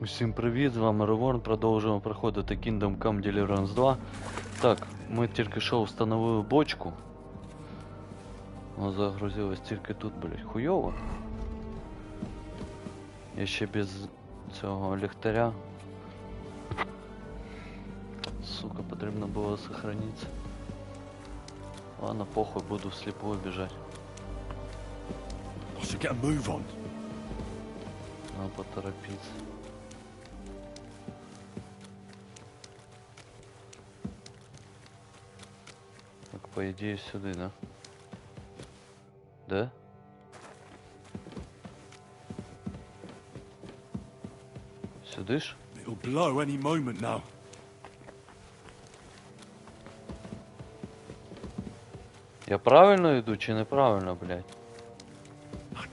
Усім привіт, з вами Реворн, продовжуємо проходити Kingdom Come Deliverance 2. Так, ми тільки що встановили бочку. Вона загрузилась тільки тут, блять, хуйово. Я ще без цього ліхтаря. Сука, потрібно було сохранитися. Ладно, похуй, буду вслепую бежать. Надо поторопиться. Так, по идее, сюда, да? Да? Сюда ж? It'll blow any moment now. Я правильно иду, чи неправильно, блядь?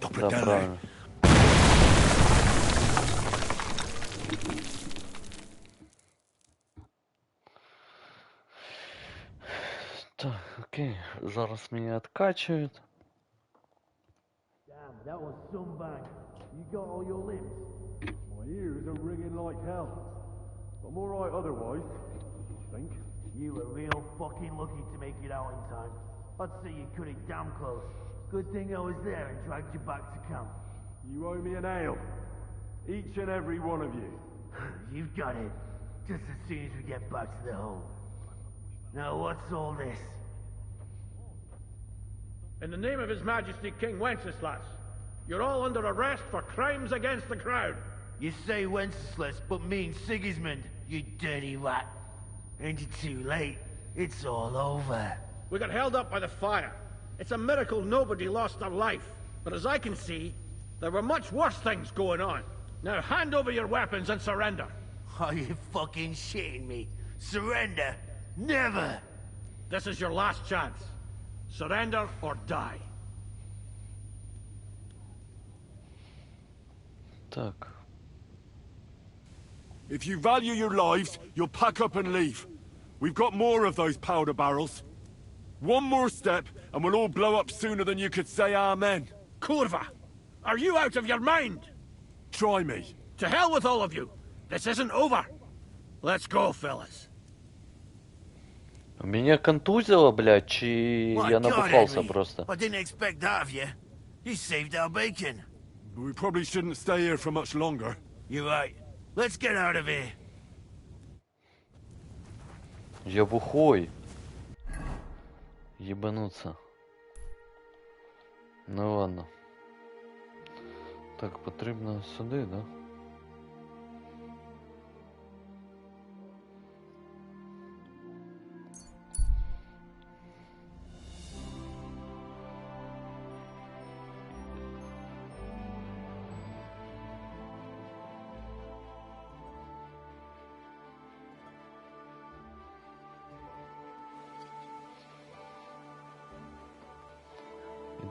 Да, правильно. Так, окей, зараз меня откачивают. Damn, that was some bang. You got all your limbs? My ears are ringing like hell. But I'm alright otherwise, I think. You were real fucking lucky to make it out in time. I'd say you cut it damn close. Good thing I was there and dragged you back to camp. You owe me an ale. Each and every one of you. You've got it. Just as soon as we get back to the hole. Now what's all this? In the name of His Majesty King Wenceslas, you're all under arrest for crimes against the crown. You say Wenceslas, but mean Sigismund, you dirty rat. Ain't it too late? It's all over. We got held up by the fire. It's a miracle nobody lost their life. But as I can see, there were much worse things going on. Now hand over your weapons and surrender. Are you fucking shitting me? Surrender? Never! This is your last chance. Surrender or die. Так. If you value your lives, you'll pack up and leave. We've got more of those powder barrels. One more step, and we'll all blow up sooner than you could say amen. Kurva! Are you out of your mind? Try me. To hell with all of you. This isn't over. Let's go, fellas. Меня контузило, блядь, чи My я God, набухался Henry. просто? I didn't expect that of you. You saved our bacon. We probably shouldn't stay here for much longer. You're right. Let's get out of here. Я бухой. Ебануться. Ну ладно. Так, потрібно сюди, да?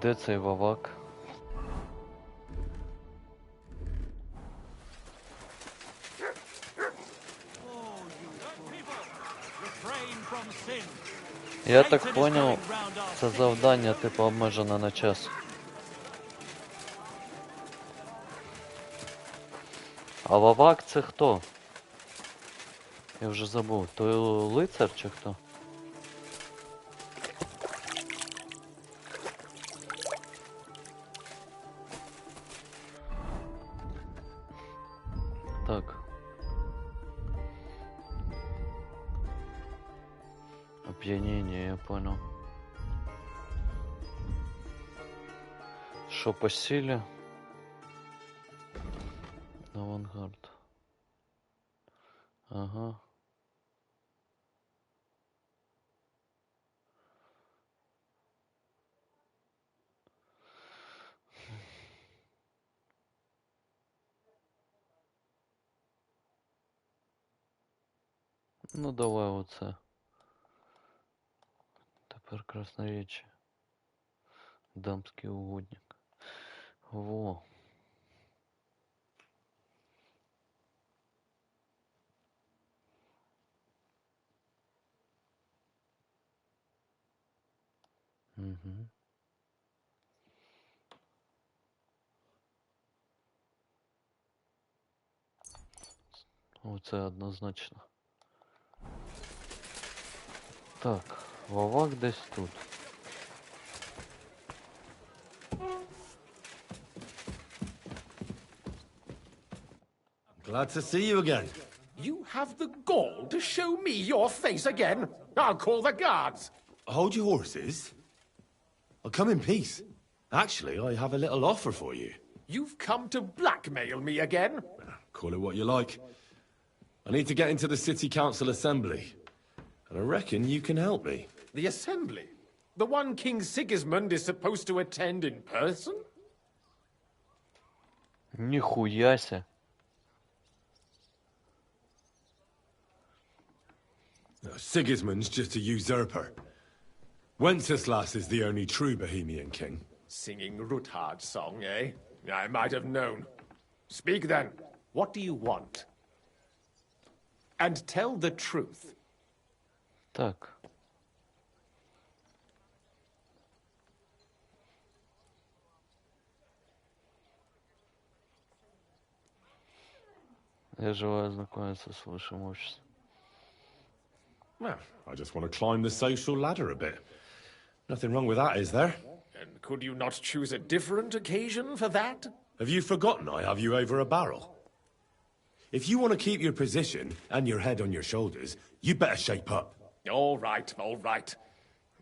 Де цей вовак? Я так понял, це завдання типу обмежено на час. А вовак це хто? Я вже забув. Той лицар чи хто? Так. Опьянение, я понял. Что по силе? Авангард. Ага. Ну давай оце. Тепер красноречие. Дамский угодник. Во. Угу. Оце однозначно. Так, Вовак десь тут. Glad to see you again. You have the gall to show me your face again? I'll call the guards. Hold your horses. I'll come in peace. Actually, I have a little offer for you. You've come to blackmail me again? Call it what you like. I need to get into the City Council Assembly. And I reckon you can help me. The assembly? The one King Sigismund is supposed to attend in person? Ніхуяся. Sigismund's just a usurper. Wenceslas is the only true Bohemian king. Singing Ruthard's song, eh? I might have known. Speak then. What do you want? And tell the truth. Так. Я желаю ознакомиться с высшим обществом. Well, I just want to climb the social ladder a bit. Nothing wrong with that, is there? And could you not choose a different occasion for that? Have you forgotten I have you over a barrel? If you want to keep your position and your head on your shoulders, you better shape up. All right, all right.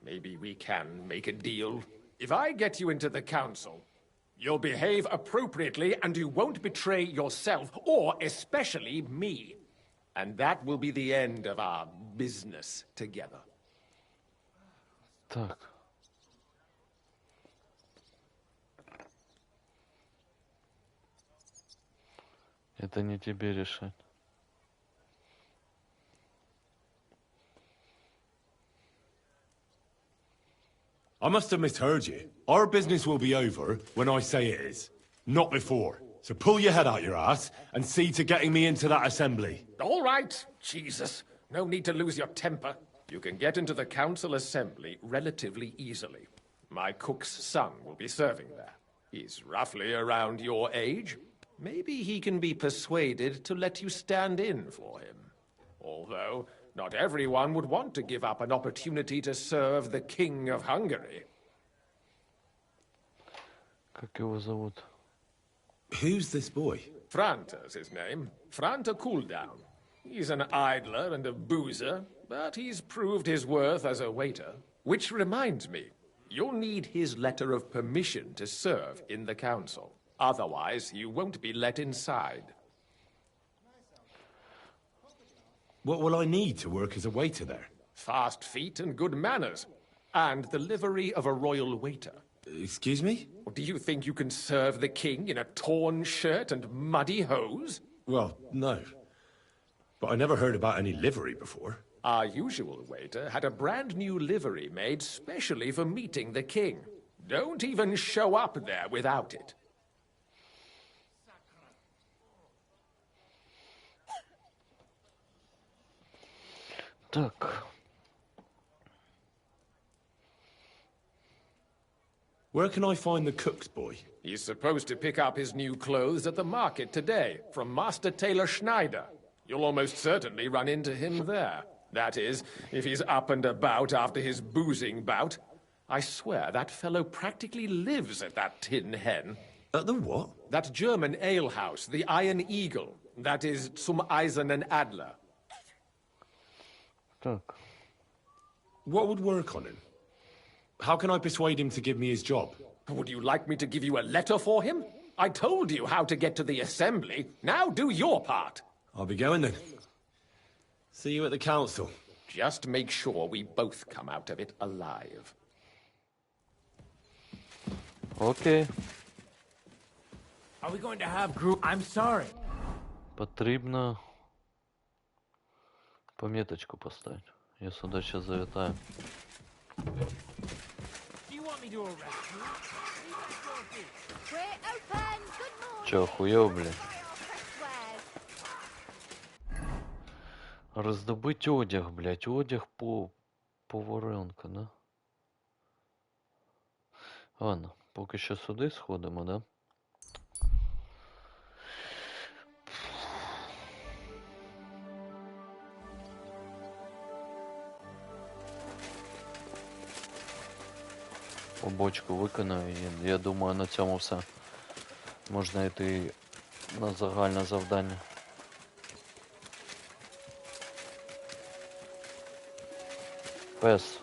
Maybe we can make a deal. If I get you into the council, you'll behave appropriately and you won't betray yourself, or especially me. And that will be the end of our business together. Так. Это не тебе решать. I must have misheard you. Our business will be over when I say it is, not before. So pull your head out your ass and see to getting me into that assembly. All right, Jesus. No need to lose your temper. You can get into the council assembly relatively easily. My cook's son will be serving there. He's roughly around your age. Maybe he can be persuaded to let you stand in for him. Although, not everyone would want to give up an opportunity to serve the King of Hungary. Как его зовут? Who's this boy? Franta's his name. Franta Cooldown. He's an idler and a boozer, but he's proved his worth as a waiter. Which reminds me, you'll need his letter of permission to serve in the council. Otherwise, you won't be let inside. What will I need to work as a waiter there? Fast feet and good manners. And the livery of a royal waiter. Excuse me? Do you think you can serve the king in a torn shirt and muddy hose? Well, no. But I never heard about any livery before. Our usual waiter had a brand new livery made specially for meeting the king. Don't even show up there without it. Так. Where can I find the cook's boy? He's supposed to pick up his new clothes at the market today from Master Tailor Schneider. You'll almost certainly run into him there. That is, if he's up and about after his boozing bout. I swear that fellow practically lives at that Tin Hen. At the what? That German alehouse, the Iron Eagle. That is Zum Eisernen Adler. Так. What would work on him? How can I persuade him to give me his job? Would you like me to give you a letter for him? I told you how to get to the assembly. Now do your part. I'll be going then. See you at the council. Just make sure we both come out of it alive. Окей. Are we going to have group? I'm sorry. Потрібно пометочку поставить. Я сюда сейчас завитаю. Do you want me to arrest you? We're open. Good morning. Чё, охуел, блин? Try our fresh wares. Раздобыть одяг, блядь. Одяг по воронка, да? Ладно, поки що сюди сходимо, да? бочку виконаю, і я думаю, на цьому все. Можна йти на загальне завдання. Пес.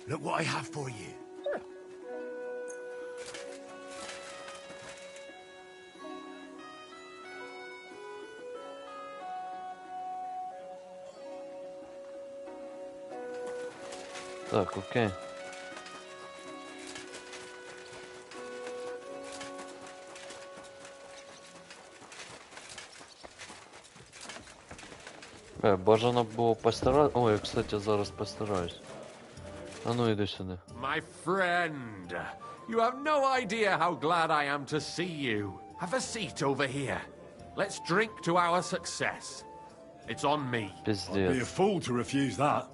Look what I have for you. Так, окей. Бажано було постарати. Ой, я, кстати, зараз постараюсь. А ну, іди сюди. My friend, you have no idea how glad I am to see you. Have a seat over here. Let's drink to our success. It's on me. Be a Пиздец. fool to refuse that.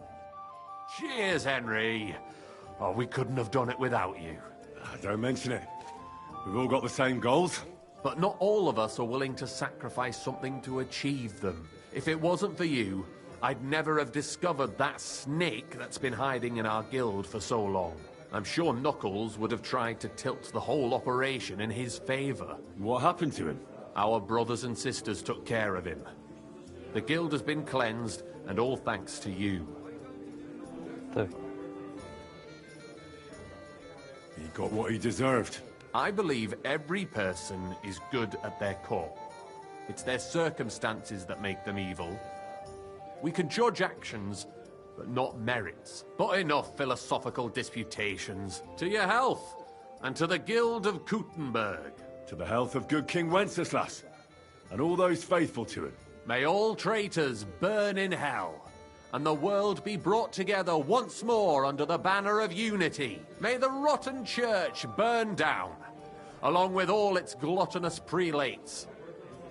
Cheers, Henry. Oh, we couldn't have done it without you. Don't mention it. We've all got the same goals. But not all of us are willing to sacrifice something to achieve them. If it wasn't for you, I'd never have discovered that snake that's been hiding in our guild for so long. I'm sure Knuckles would have tried to tilt the whole operation in his favor. What happened to him? Our brothers and sisters took care of him. The guild has been cleansed, and all thanks to you. Так. He got what he deserved. I believe every person is good at their core. It's their circumstances that make them evil. We can judge actions, but not merits. But enough philosophical disputations. To your health, and to the Guild of Kuttenberg. To the health of good King Wenceslas, and all those faithful to him. May all traitors burn in hell, and the world be brought together once more under the banner of unity. May the rotten church burn down, along with all its gluttonous prelates.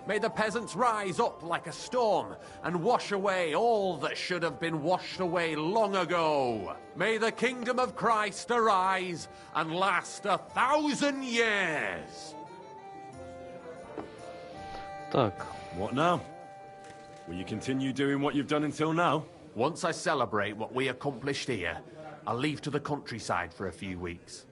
May the peasants rise up like a storm and wash away all that should have been washed away long ago. May the kingdom of Christ arise and last 1,000 years. Так. What now? Will you continue doing what you've done until now? Once I celebrate what we accomplished here, I'll leave to the countryside for a few weeks.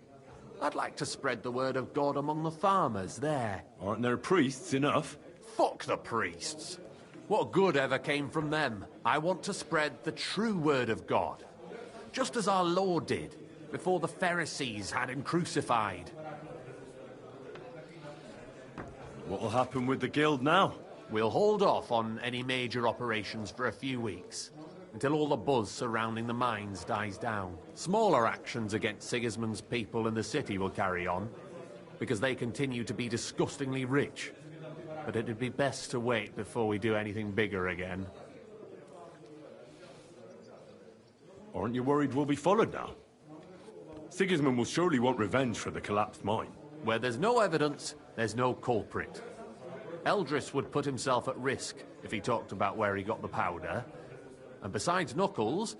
I'd like to spread the word of God among the farmers there. Aren't there priests enough? Fuck the priests. What good ever came from them? I want to spread the true word of God, just as our Lord did before the Pharisees had him crucified. What will happen with the guild now? We'll hold off on any major operations for a few weeks, until all the buzz surrounding the mines dies down. Smaller actions against Sigismund's people in the city will carry on, because they continue to be disgustingly rich. But it'd be best to wait before we do anything bigger again. Aren't you worried we'll be followed now? Sigismund will surely want revenge for the collapsed mine. Where there's no evidence, there's no culprit. Eldris would put himself at risk if he talked about where he got the powder. And besides Knuckles,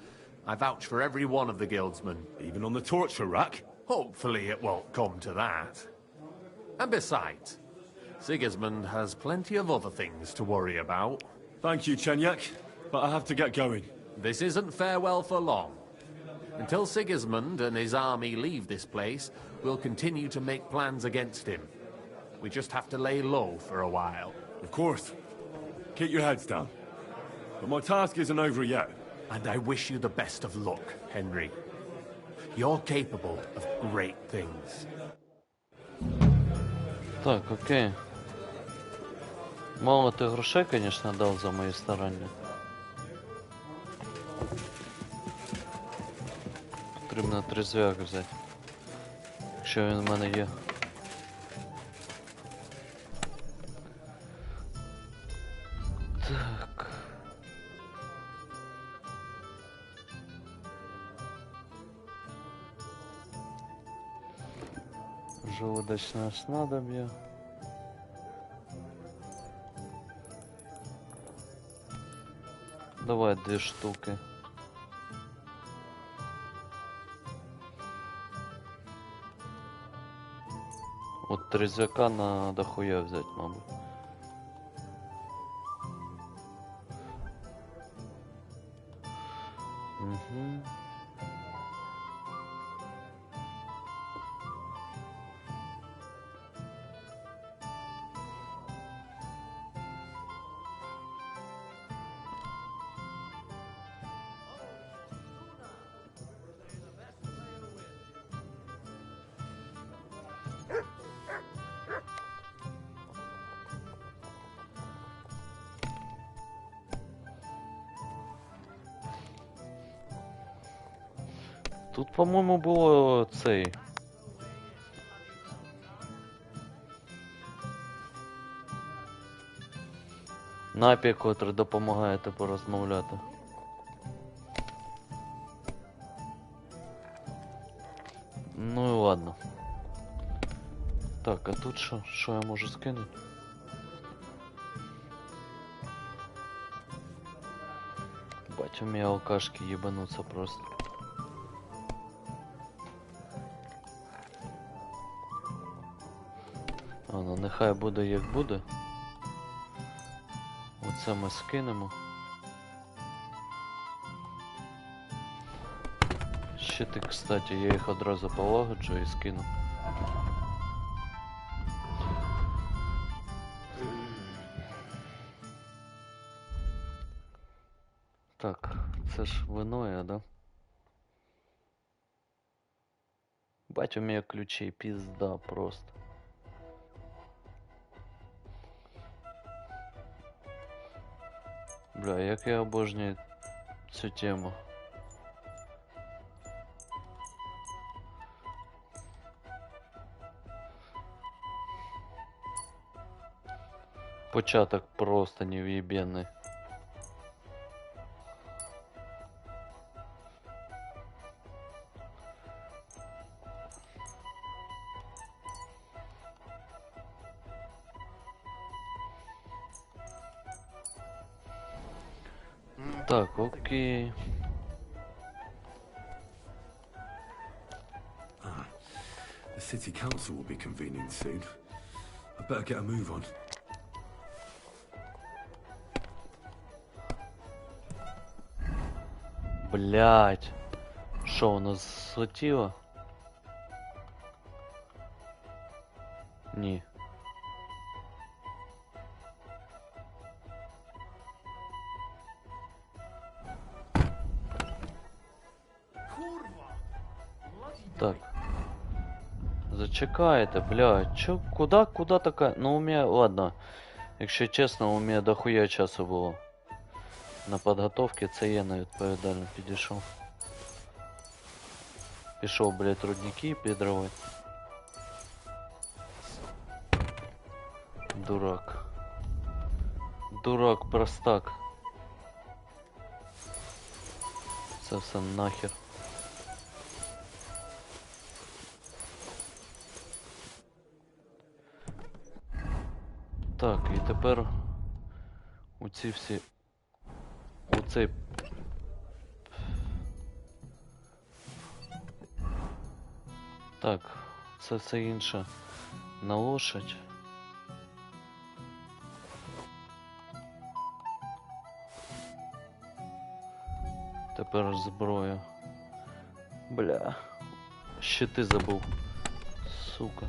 I vouch for every one of the guildsmen. Even on the torture rack? Hopefully it won't come to that. And besides, Sigismund has plenty of other things to worry about. Thank you, Chenyak, but I have to get going. This isn't farewell for long. Until Sigismund and his army leave this place, we'll continue to make plans against him. We just have to lay low for a while. Of course. Keep your heads down. But my task isn't over yet. And I wish you the best of luck, Henry. You're capable of great things. Так, окей. Мало ти грошей, конечно, дав за мої старання. Потрібно трезвяк взяти. Якщо він в мене є. Так. Желудочное снадобье. Давай 2 штуки. От трезвяка надо хуя взять, мабуть. Угу. Тут, по-моєму, було цей. Напій, котрий допомагає типу розмовляти. Ну і ладно. Так, а тут що? Що я можу скинути? Бать, у меня алкашки ебанутся просто. А, ну нехай буде як буде. Оце ми скинемо. Щити, кстати, я їх одразу полагоджу і скину. Так, це ж вино я, да? Бать, у меня ключей, пизда просто. Бля, як я обожнюю цю тему. Початок просто невъебенный. Так, окей. The city council will be convening soon. I better get a move on. Блять. Що у нас злетіло? Ні. Так. Зачекайте, бля, чо, куда така? Ну у меня, ладно. Якщо чесно, у меня дохуя часу було. На підготовці це я невідповідально підійшов. Пішов, блядь, рудники підривати. Дурак. Дурак, простак. Це все нахер. Так, і тепер оці всі... Оцей... Так, це все інше на лошадь. Тепер зброя. Бля. Щити забув. Сука.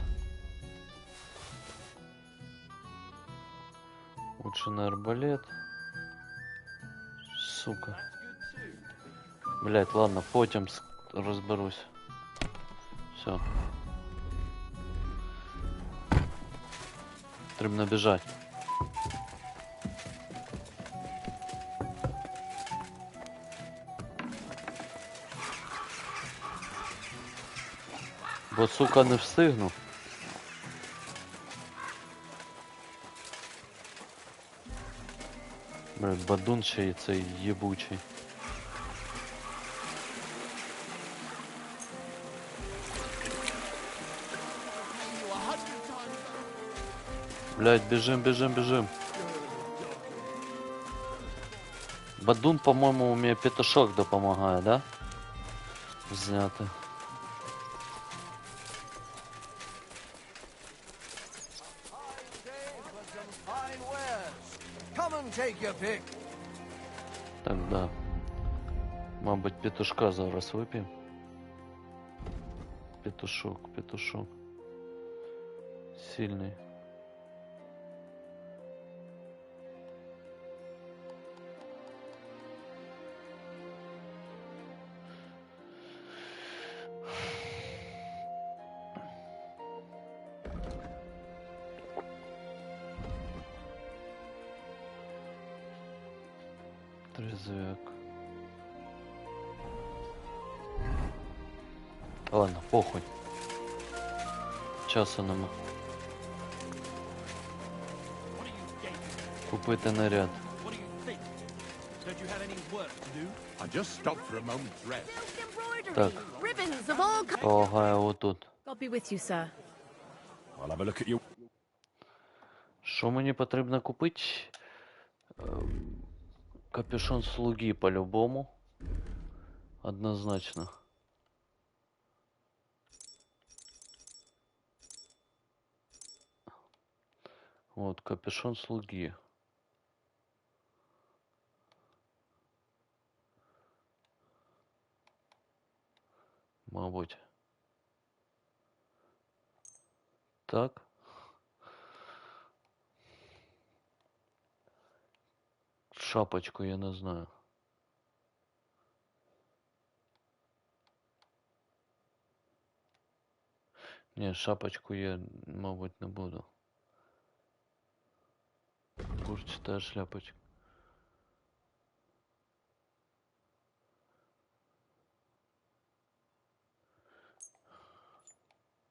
Лучше на арбалет. Сука. Блять, ладно, потім розберусь. Все. Треба біжать. Бо, сука, не встигну. Блядь, бадун ще й цей єбучий. Блядь, бежим. Бадун, по-моему, у меня петушок допомагає, да? Зняти. Так, да. Мабуть, петушка зараз вип'ємо. Петушок. Сильний. Трезвяк. Ладно, похуй. Часу нема. Купити наряд. I just stopped for a moment's rest. Так, Ribbons of all kinds. полагаю, отут. God be with you, sir. I'll have a look at you. Що мені потрібно купити? Капюшон слуги по-любому. Однозначно. Вот, капюшон слуги. Мабуть. Так. Шапочку я не знаю. Ні, шапочку я, мабуть, не буду. Курчатая шляпочка.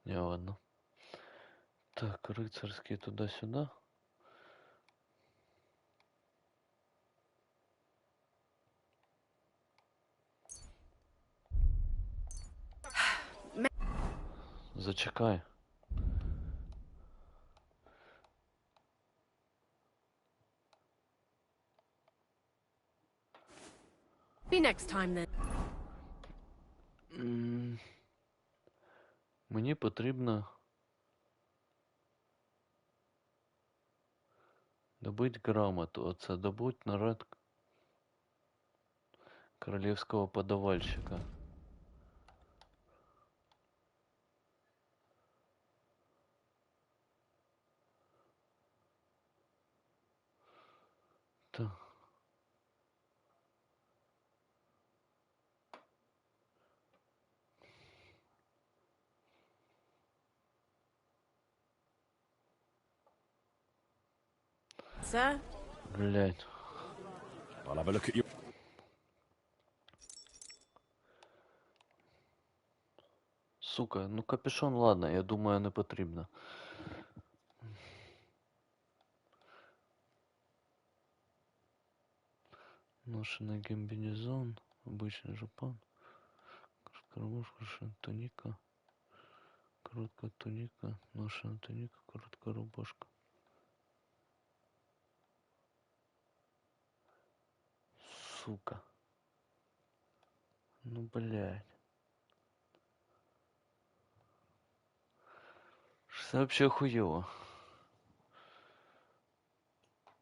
Не, ладно. Так, рыцарский туда-сюда. Зачекай. Be next time then. Мені потрібно добыть грамоту. Оце добуть наряд королевского подавальщика. Так. Sir? Блять. I'll have a look at you. Сука, ну капюшон, ладно, я думаю, не потрібно. Ношеный комбинезон, обычный жупан, короткая туника, короткая туника, ношеная туника, короткая рубашка. Сука. Ну, блядь. Что вообще хуево?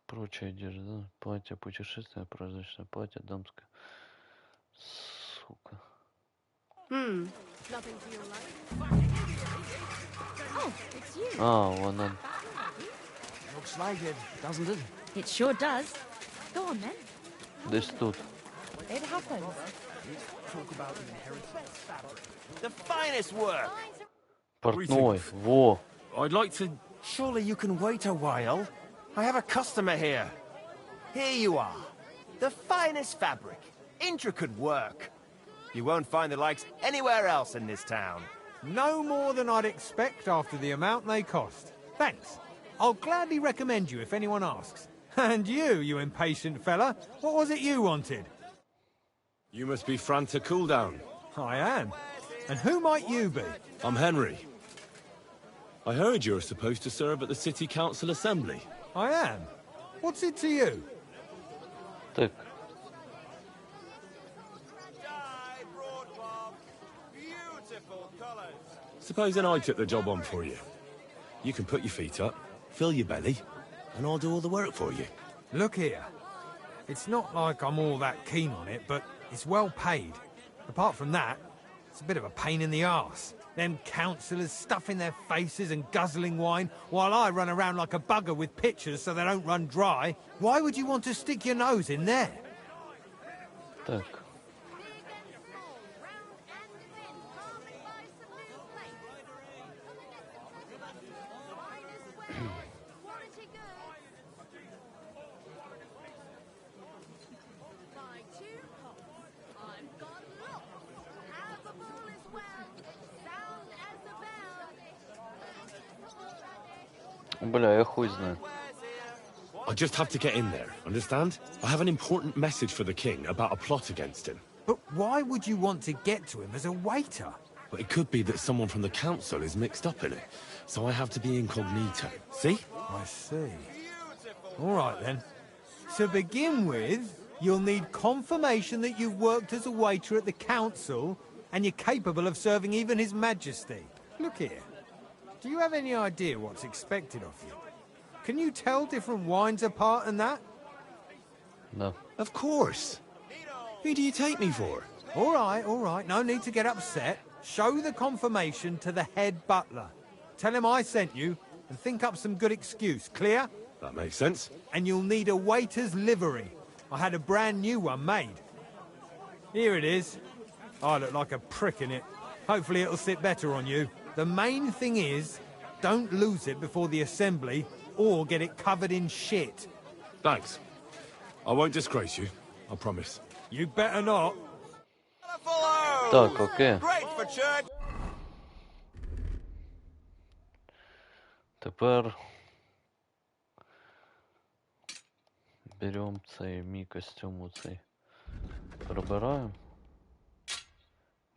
Прочая одежда, платье, путешествие, праздничное платье, дамское. Сука. Nothing to your life. Oh, it's you. А, вон он. Looks like it, doesn't it? It sure does. Go on then. Десь тут. It happens. Talk about the inheritance fabric. The finest work! Портной. Во. I'd like to... Surely you can wait a while. I have a customer here. Here you are. The finest fabric. Intricate work. You won't find the likes anywhere else in this town. No more than I'd expect after the amount they cost. Thanks. I'll gladly recommend you if anyone asks. And you impatient fella, what was it you wanted? You must be Fran to Cooldown. I am. And who might you be? I'm Henry. I heard you're supposed to serve at the City Council Assembly. I am. What's it to you? Так. Supposing I took the job on for you. You can put your feet up, fill your belly, and I'll do all the work for you. Look here. It's not like I'm all that keen on it, but it's well paid. Apart from that, it's a bit of a pain in the arse. Them councillors stuffing their faces and guzzling wine, while I run around like a bugger with pitchers so they don't run dry. Why would you want to stick your nose in there? Так. Бля, я хуй знаю. I just have to get in there, understand? I have an important message for the king about a plot against him. But why would you want to get to him as a waiter? But it could be that someone from the council is mixed up in it, so I have to be incognito. See? I see. All right, then. To begin with, you'll need confirmation that you've worked as a waiter at the council and you're capable of serving even His Majesty. Look here. Do you have any idea what's expected of you? Can you tell different wines apart and that? Да. Of course. Who do you take me for? All right. No need to get upset. Show the confirmation to the head butler. Tell him I sent you and think up some good excuse. Clear? That makes sense. And you'll need a waiter's livery. I had a brand new one made. Here it is. I look like a prick in it. Hopefully it'll sit better on you. The main thing is, don't lose it before the assembly or get it covered in shit. Thanks. I won't disgrace you, I promise. You better not. Так, окей. Great for church. Тепер беремо цей мій костюм оцей. Пробираємо.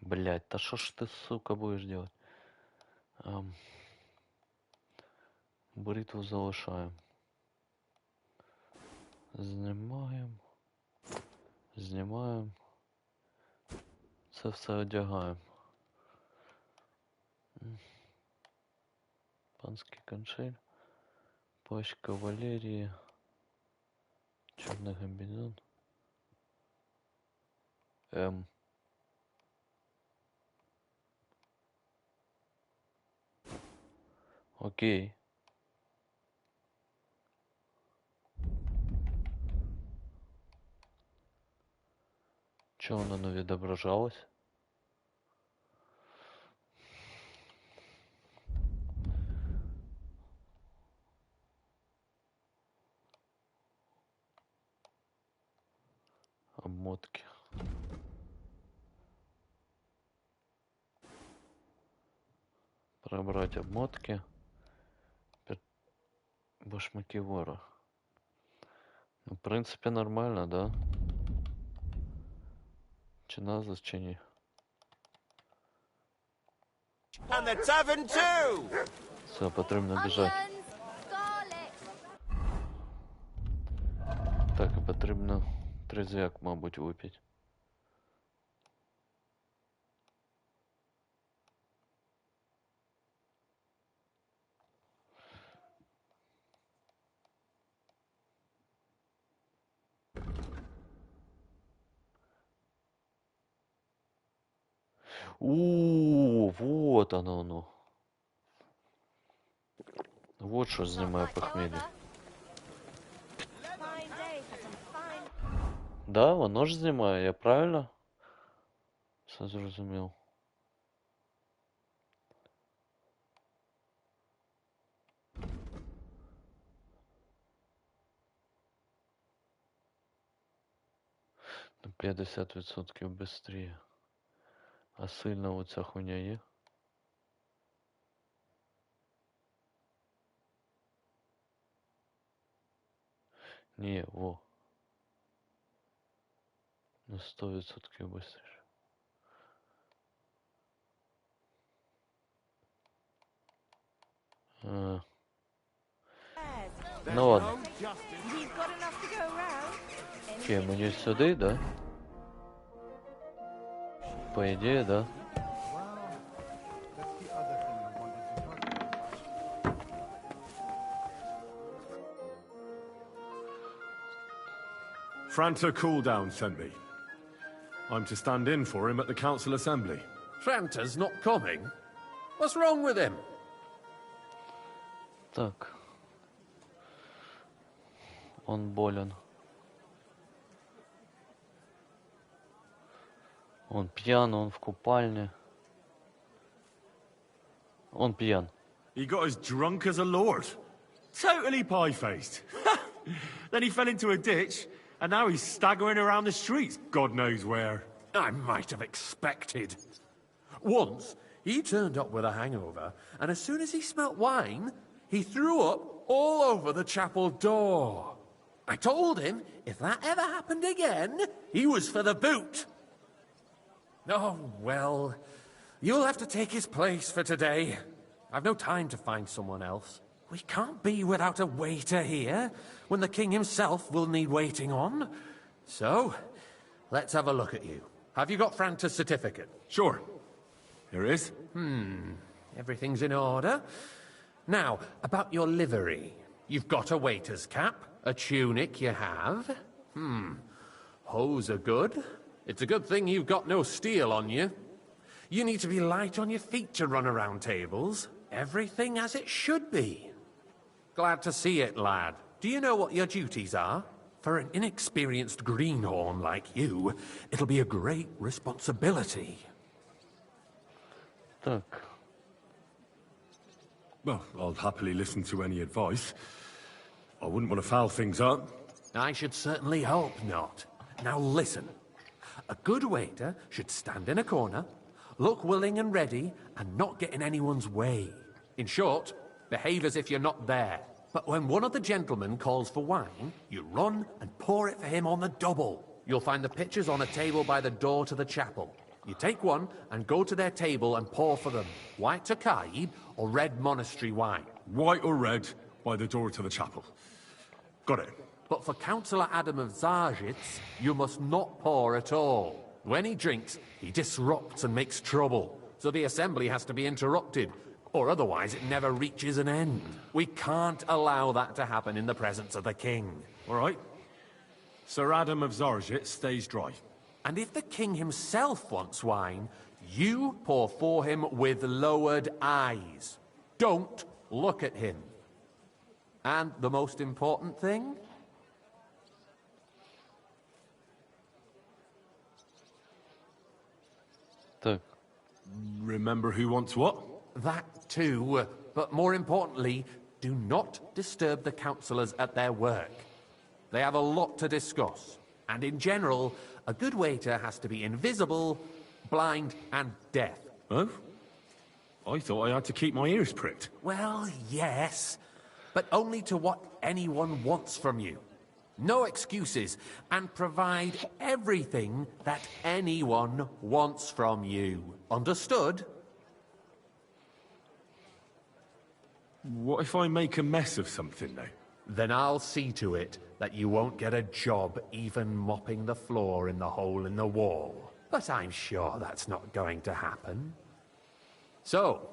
Блять, та що ж ти, сука, будеш делать? Бритву залишаємо. Знімаємо. Знімаємо. Це все одягаємо. Панський коншель. Плащ кавалерії. Чорний гамбінон. Окей. Чого воно не відображалось? Обмотки. Пробрать обмотки. Башмаки вора. Ну, в принципе, нормально, да? Чи назад, чи ні? And the tavern too! Все, потрібно біжати. Так, і потрібно трезвяк, мабуть, випити. Вот оно. Вот що знімає похмелье. Да, воно ж знімає, я правильно? Все зрозумів. На 50% быстрее. А сильно оця хуйня є? Ні, во. На 100% быстрее. Ну ладно. Окей, мені сюди, да? По ідеї, да? Franta Cooldown sent me. I'm to stand in for him at the council assembly. Tranta's not coming? What's wrong with him? Так. Он болен. Он пьян, он в купальне. Он пьян. He got as drunk as a lord. Totally pie-faced. Then he fell into a ditch, and now he's staggering around the streets, God knows where. I might have expected. Once, he turned up with a hangover, and as soon as he smelt wine, he threw up all over the chapel door. I told him if that ever happened again, he was for the boot. Oh, well, you'll have to take his place for today. I've no time to find someone else. We can't be without a waiter here, when the king himself will need waiting on. So, let's have a look at you. Have you got Franta's certificate? Sure. Here it is. Everything's in order. Now, about your livery. You've got a waiter's cap, a tunic you have. Hose are good. It's a good thing you've got no steel on you. You need to be light on your feet to run around tables. Everything as it should be. Glad to see it, lad. Do you know what your duties are? For an inexperienced greenhorn like you, it'll be a great responsibility. Так. Well, I'll happily listen to any advice. I wouldn't want to foul things up. I should certainly hope not. Now listen. A good waiter should stand in a corner, look willing and ready, and not get in anyone's way. In short, behave as if you're not there. But when one of the gentlemen calls for wine, you run and pour it for him on the double. You'll find the pitchers on a table by the door to the chapel. You take one and go to their table and pour for them white Tokaib or red monastery wine. White or red, by the door to the chapel. Got it. But for Councillor Adam of Zarzhitz, you must not pour at all. When he drinks, he disrupts and makes trouble. So the assembly has to be interrupted, or otherwise it never reaches an end. We can't allow that to happen in the presence of the king. All right. Sir Adam of Zarzhitz stays dry. And if the king himself wants wine, you pour for him with lowered eyes. Don't look at him. And the most important thing? Так. Remember who wants what? That too, but more importantly, do not disturb the councillors at their work. They have a lot to discuss, and in general, a good waiter has to be invisible, blind, and deaf. Oh? I thought I had to keep my ears pricked. Well, yes, but only to what anyone wants from you. No excuses, and provide everything that anyone wants from you. Understood? What if I make a mess of something, though? Then I'll see to it that you won't get a job even mopping the floor in the hole in the wall. But I'm sure that's not going to happen. So,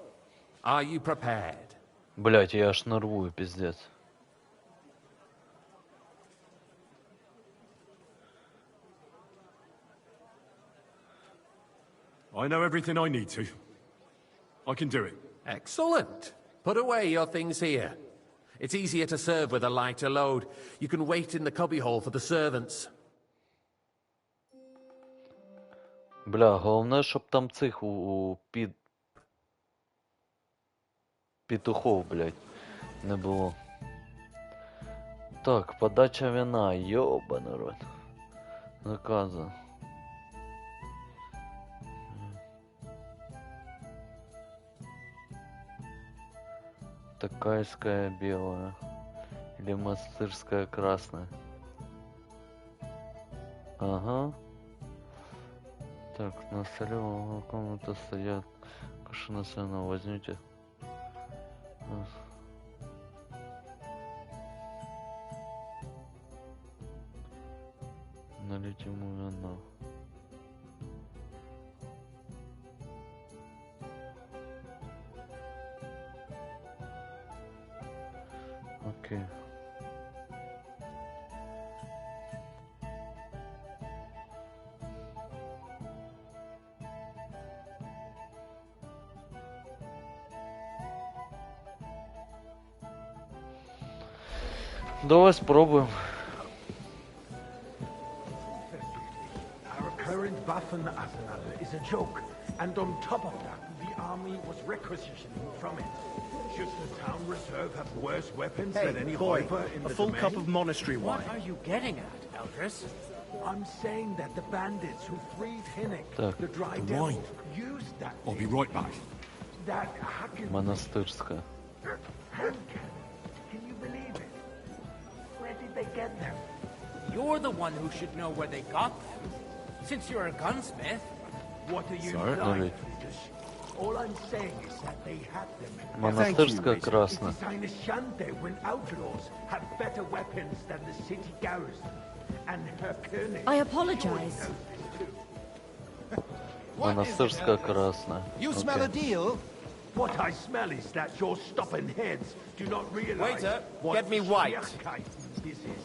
are you prepared? Блять, я аж нервую, пиздец. I know everything I need to. I can do it. Excellent. Put away your things here. It's easier to serve with a lighter load. You can wait in the cubbyhole for the servants. Бля, головне, щоб там цих петухов, блядь, не було. Так, подача вина, ёбаный рот. Заказа. Такайская белая. Или монастырская красная. Ага. Так, на столе в комнате стоят кашина сена. Возьмите. Налейте ему вина. Окей. Давай спробуем. Our current Waffen arsenal is a joke, and on top of that, the army was requisitioning from it. Should the town reserve have worse weapons than any Räuber in the a full domain? cup of monastery wine. What are you getting at, Eldris? I'm saying that the bandits who freed Hinnick, Так, the dry the devil, wine. used that I'll be thing. right back. That Hacken Монастырская. hand cannon. Can you believe did they get them? You're the one who should know where they got them, since you're a gunsmith. What are you Sorry? blind, Brutus? All I'm saying is that they had them. Монастырская красная. It's a sign of Shante when outlaws have better weapons than the city garrison. And her König. I apologize. Монастырская красная. You smell a deal? What I smell is that your stopping heads do not realize Waiter, what get me white. Schwierigkeit this is.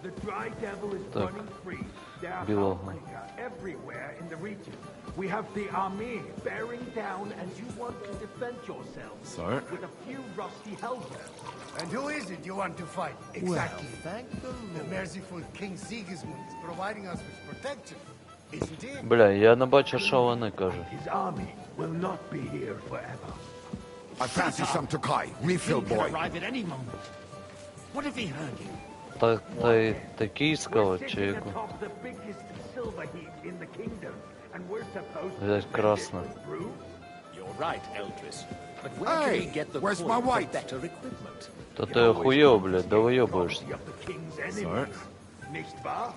The dry devil is Так. running free. There are Белого. outbreakers everywhere in the region. We have the army bearing down, and you want to defend yourselves Sir? with a few rusty helgers. And who is it you want to fight? Exactly. The merciful King Sigismund is providing us with protection, isn't he? Бля, я не бачу, що вони кажуть. His army will not be here forever. I fancy some Tokai. Refill, boy. Arrive at any moment. What if he heard you? Токійського чи Sitting яку? atop the biggest silver heap in the kingdom, and we're supposed to Взять defend it красную. with brew? You're right, Eldris. But where can Hey, we get the where's coin my for white? better equipment? Та ти охуєв, блядь, да вийобуєшся. Property of the king's enemies. Nicht wahr?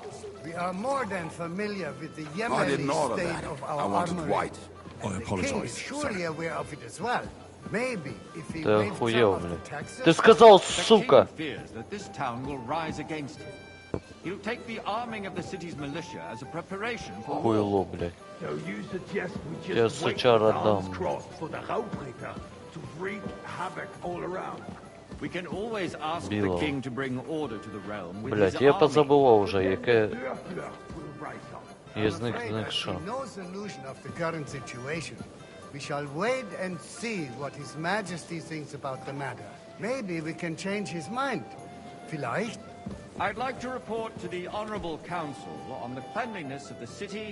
We are more than familiar with the I Yemenite didn't order state that. of our I wanted armory. white. And the king is surely aware of it as well. Maybe if he Ти waived some охуєв, of the блядь. taxes. Ти сказав, сука! fears that this town will rise against him. He'll take the arming of the city's militia as a preparation for war. Хуйло, блядь. So you suggest we Я just wait сучара with дам. arms crossed for the Raubreaker to wreak havoc all around? We can always ask Білого. the king to bring order to the realm with Блядь, his я army. позабував вже, яке Dörfler will rise up. є з них I'm afraid I що. see no solution of the current situation. We shall wait and see what His Majesty thinks about the matter. Maybe we can change his mind. Vielleicht? I'd like to report to the Honorable Council on the cleanliness of the city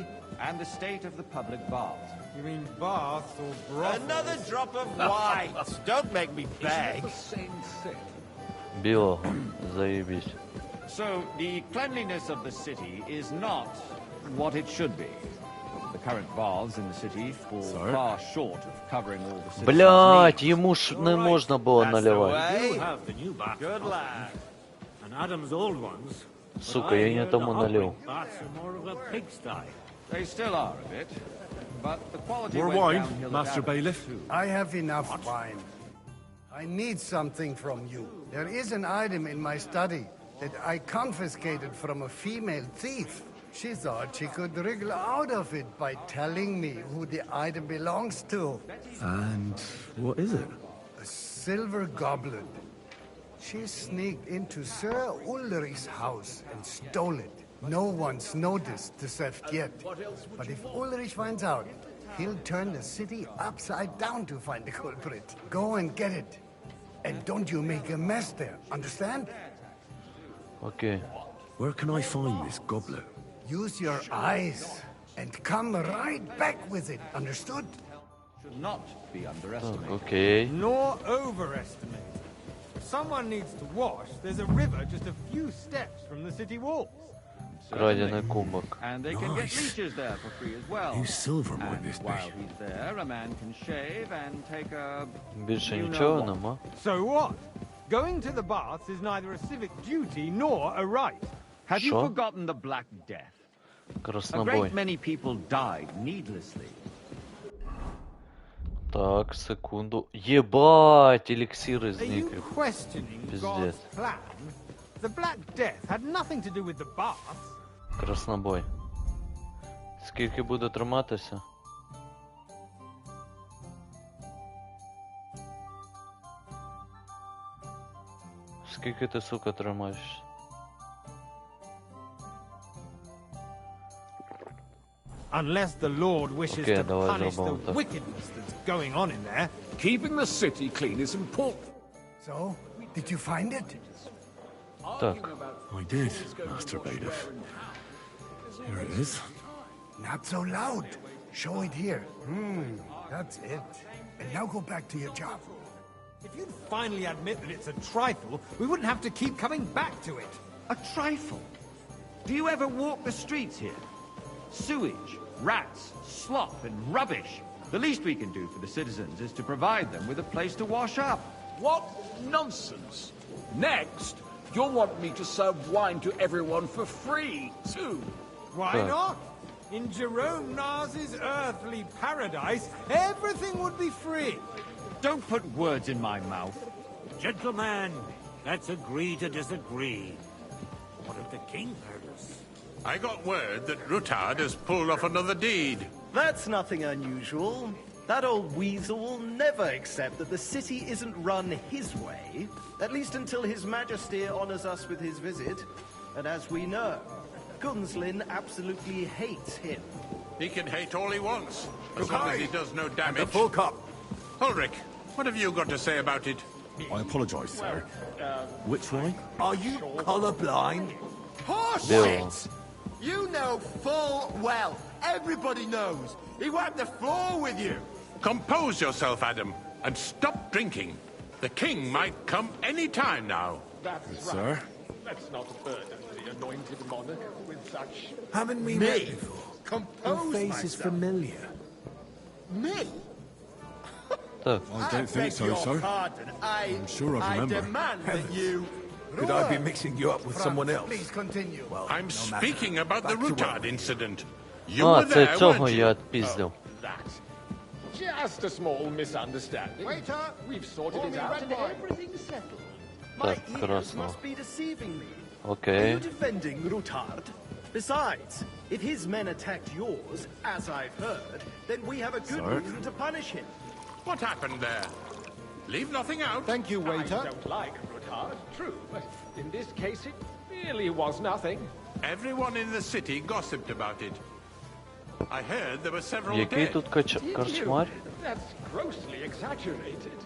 and the state of the public baths. You mean baths or brothels? Another drop of white. Don't make me beg. Same thing. Білого, заєбісь. So, the cleanliness of the city is not what it should be. The current baths in the city fall far short of covering all the citizens' Блядь, needs. йому ж не можна було наливати. Way. have the new bath. Good lad. And Adam's old ones. Сука, я не тому налив. Baths are more of a pigsty. They still are a bit, but the quality More went wine, downhill at Master Adam, Bailiff? too. I have enough wine. I need something from you. There is an item in my study that I confiscated from a female thief. She thought she could wriggle out of it by telling me who the item belongs to. And what is it? A silver goblet. She sneaked into Sir Ulrich's house and stole it. No one's noticed the theft yet. But if Ulrich finds out, he'll turn the city upside down to find the culprit. Go and get it. And don't you make a mess there, understand? Окей. Where can I find this goblet? Use your eyes and come right back with it, understood? Should not be underestimated. Окей. Nor overestimate. If someone needs to wash, there's a river just a few steps from the city walls. Крадений кубок. And they can get leeches there for free as well. Use silver might And this be. while he's there, a man can shave and take a... Більше You know нічого what? нема. So what? Going to the baths is neither a civic duty nor a right. Have you Sure. forgotten the Black Death? A Краснобой. great many people died needlessly. Так, секунду. Єбать, еліксири Are you зникли. questioning God's Пиздец. plan? The Black Death had nothing to do with the baths. Краснобой. Скільки буде триматися? Скільки ти, сука, тримаєшся? Unless the Lord wishes Okay, to давай punish the зробимо так. wickedness that's going on in there. Keeping the city clean is important. So, did you find it? Так, I did, Master Bailiff. Here it is. Not so loud. Show it here. That's it. And now go back to your job. If you'd finally admit that it's a trifle, we wouldn't have to keep coming back to it. A trifle? Do you ever walk the streets here? Sewage, rats, slop, and rubbish. The least we can do for the citizens is to provide them with a place to wash up. What nonsense! Next, You'll want me to serve wine to everyone for free, too. Why not? In Jerome Nas's earthly paradise, everything would be free. Don't put words in my mouth. Gentlemen, let's agree to disagree. What if the king heard us? I got word that Rutard has pulled off another deed. That's nothing unusual. That old weasel will never accept that the city isn't run his way, at least until His Majesty honors us with his visit. And as we know, Gunslin absolutely hates him. He can hate all he wants, as long as he does no damage. And a full cup. Ulrich, what have you got to say about it? I apologize, sir. Which way? Are you colorblind? Horseshit! You know full well. Everybody knows. He wiped the floor with you. Compose yourself, Adam, and stop drinking. The king might come any time now. That's right. Sir? Let's not burden the anointed monarch with such... Haven't we met before? Compose face is familiar. Me? Так. I don't think so, sir. I'm sure I remember. Demand that you... Could I be mixing you up with someone else? Please continue. Well, I'm speaking about the Rutard incident. You А, were це there, цього weren't я you? отпіздив. That. Just a small misunderstanding. Waiter, We've sorted pour it me out red and wine. everything's settled. My Так, ears красно. must be deceiving me. Are Окей. you defending Rutard? Besides, if his men attacked yours, as I've heard, then we have a good reason to punish him. What happened there? Leave nothing out. Thank you, I waiter. don't like Rutard, true, but in this case it really was nothing. Everyone in the city gossiped about it. I heard there were several Який dead. тут Did you? корчмарь? That's grossly exaggerated.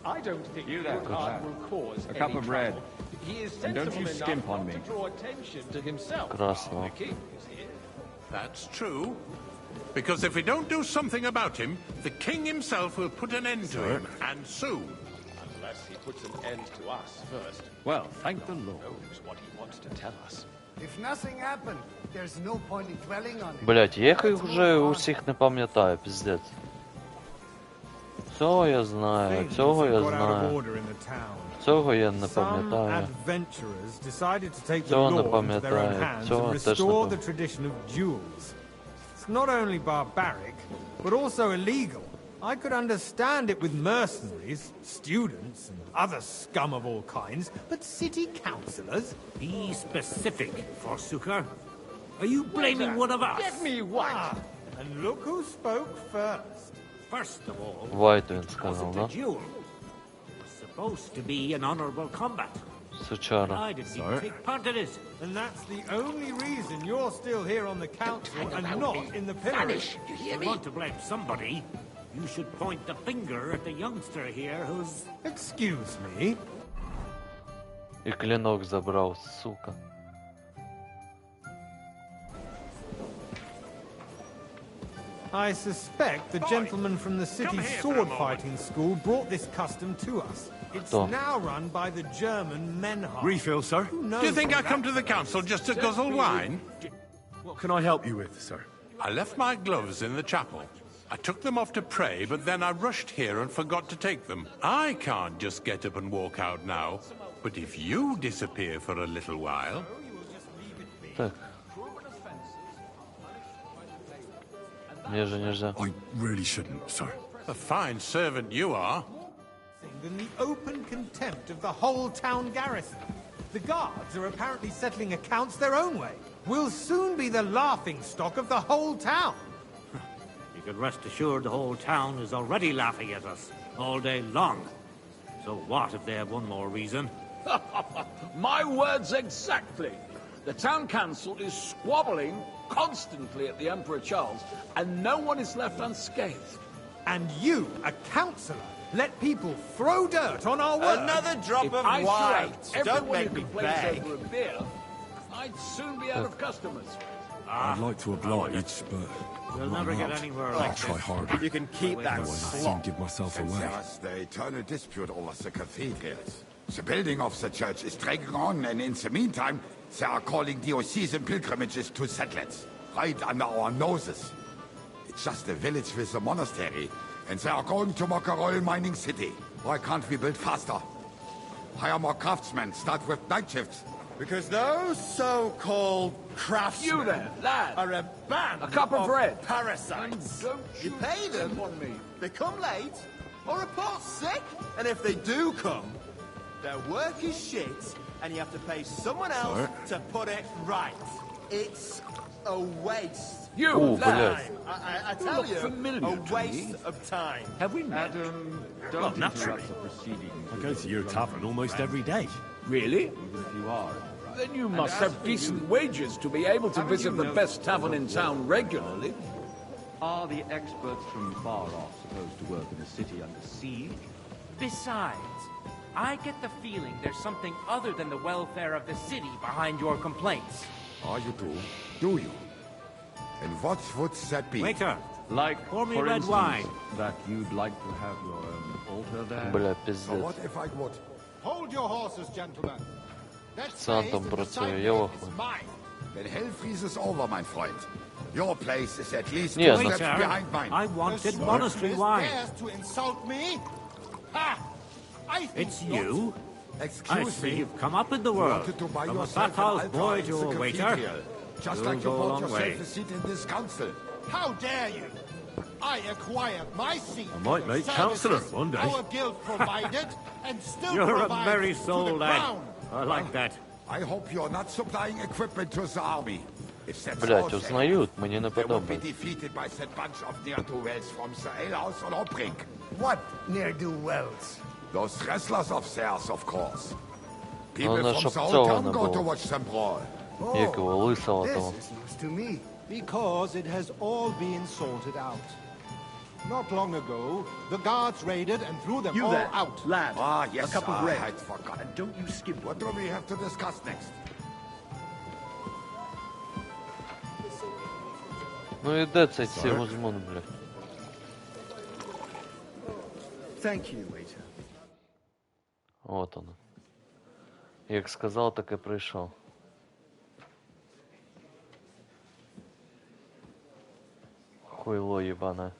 I don't think You there, Rutard Rutard. will cause A cup any of red. trouble. He is And don't sensible you enough skimp on not me. to draw attention to himself. Красно. The king is here. That's true. Because if we don't do something about him, the king himself will put an end to him, and soon. Unless he puts an end to us first. Well, thank the Lord. Knows what he wants to tell us. If nothing happened, there's no point in dwelling on it. Блять, я їх вже усіх не пам'ятаю, піздець. Цього я знаю, Things цього have я got out of знаю. order in the town. Цього я не Some пам'ятаю. adventurers decided to take the Цього не law into their own пам'ятаю, hands цього and теж не restore the пам'ятаю. tradition of duels. It's not only barbaric, but also illegal. I could understand it with mercenaries, students, and other scum of all kinds, but city councillors? Be specific, Forsooker. Are you blaming one of us? Get me white! And look who spoke first. First of all, Вайт він it сказав, wasn't да? a duel. It was supposed to be an honorable combat. Сучара. I didn't even take part in it. And that's the only reason you're still here on the council and not in the pillory. If you want to blame somebody, you should point the finger at the youngster here who's... Excuse me? І клинок забрав, сука. I suspect the gentleman from the city's sword-fighting school brought this custom to us. It's Кто? now run by the German Menhart. Refill, sir. Who knows Do you think I what come that- to the council just to guzzle wine? What can I help you with, sir? I left my gloves in the chapel. I took them off to pray, but then I rushed here and forgot to take them. I can't just get up and walk out now. But if you disappear for a little while... Так. Мне же нельзя. I really shouldn't, sir. A fine servant you are. Than the open contempt of the whole town garrison. The guards are apparently settling accounts their own way. We'll soon be the laughing stock of the whole town. You can rest assured the whole town is already laughing at us all day long. So what if they have one more reason? My words exactly. The town council is squabbling constantly at the Emperor Charles, and no one is left unscathed. And you, a councillor, let people throw dirt on our work. Another drop If of I threw wine. out Don't everyone make who me complains beg. over a beer, I'd soon be out of customers. I'd like to oblige, but We'll I'm never running get up. anywhere I'll like try this. harder. You can keep that Otherwise, I'll soon slop. give myself away. There's the eternal dispute over the cathedrals. The building of the church is dragging on, and in the meantime, they are calling diocesan pilgrimages to settlers, right under our noses. It's just a village with a monastery, and they are going to make a royal mining city. Why can't we build faster? Hire more craftsmen. Start with night shifts. Because those so-called craftsmen You there, lad. are a band A cup of bread. parasites. Don't You pay them, on me. they come late, or report sick. And if they do come, their work is shit, and you have to pay someone else to put it right. It's a waste. You, lad! I You tell look you, familiar a to waste me. of time. Have we met? Well, naturally. I go to your tavern almost every day. Really? Then you must have decent wages to be able to visit the best tavern in town regularly. Are the experts from far off supposed to work in a city under siege? Besides, I get the feeling there's something other than the welfare of the city behind your complaints. Oh, you do? Do you? And what would that be? Waiter, Like, pour me for red instance, wine. that you'd like to have your own altar there? Бля, So пиздец. what if I would? Hold your horses, gentlemen. That Сам space там to the side працює, gate я is вахую. mine. Then hell freezes over, my friend. Your place is at least Yeah, two no. steps behind mine. I The wanted monastery sorceress wine. dares to insult me? Ha! I think It's not. you? I Excuse see me. you've come up in the world. Wanted to buy From a yourself fat house an boy altar to in a the waiter. cathedral. Just You'll like you go a bought long yourself way. a seat in this council. How dare you? I acquired my seat. I might for make services councillor one day. Our guild provided, and still You're a provides merry to soul, the lad. crown. I like that. I hope you're not supplying equipment to the army. If that's Блять, so, узнают, мне не they will be подобает. defeated by that bunch of ne'er-do-wells from the alehouse on Obrink. What ne'er-do-wells? Those wrestlers of theirs, of course. People она from the whole шептала town на go to голову. watch them brawl. Як его, лысого This того. is news to me. Because it has all been sorted out. Not long ago, the guards raided and threw them You all there, out. lad. Ah, yes, A cup of bread. I'd forgotten. And don't you skip What do we have to discuss next? Ну і де цей Сігузмун, блядь? Thank you, waiter. От воно. Як сказав, так і прийшов. Хуйло єбане.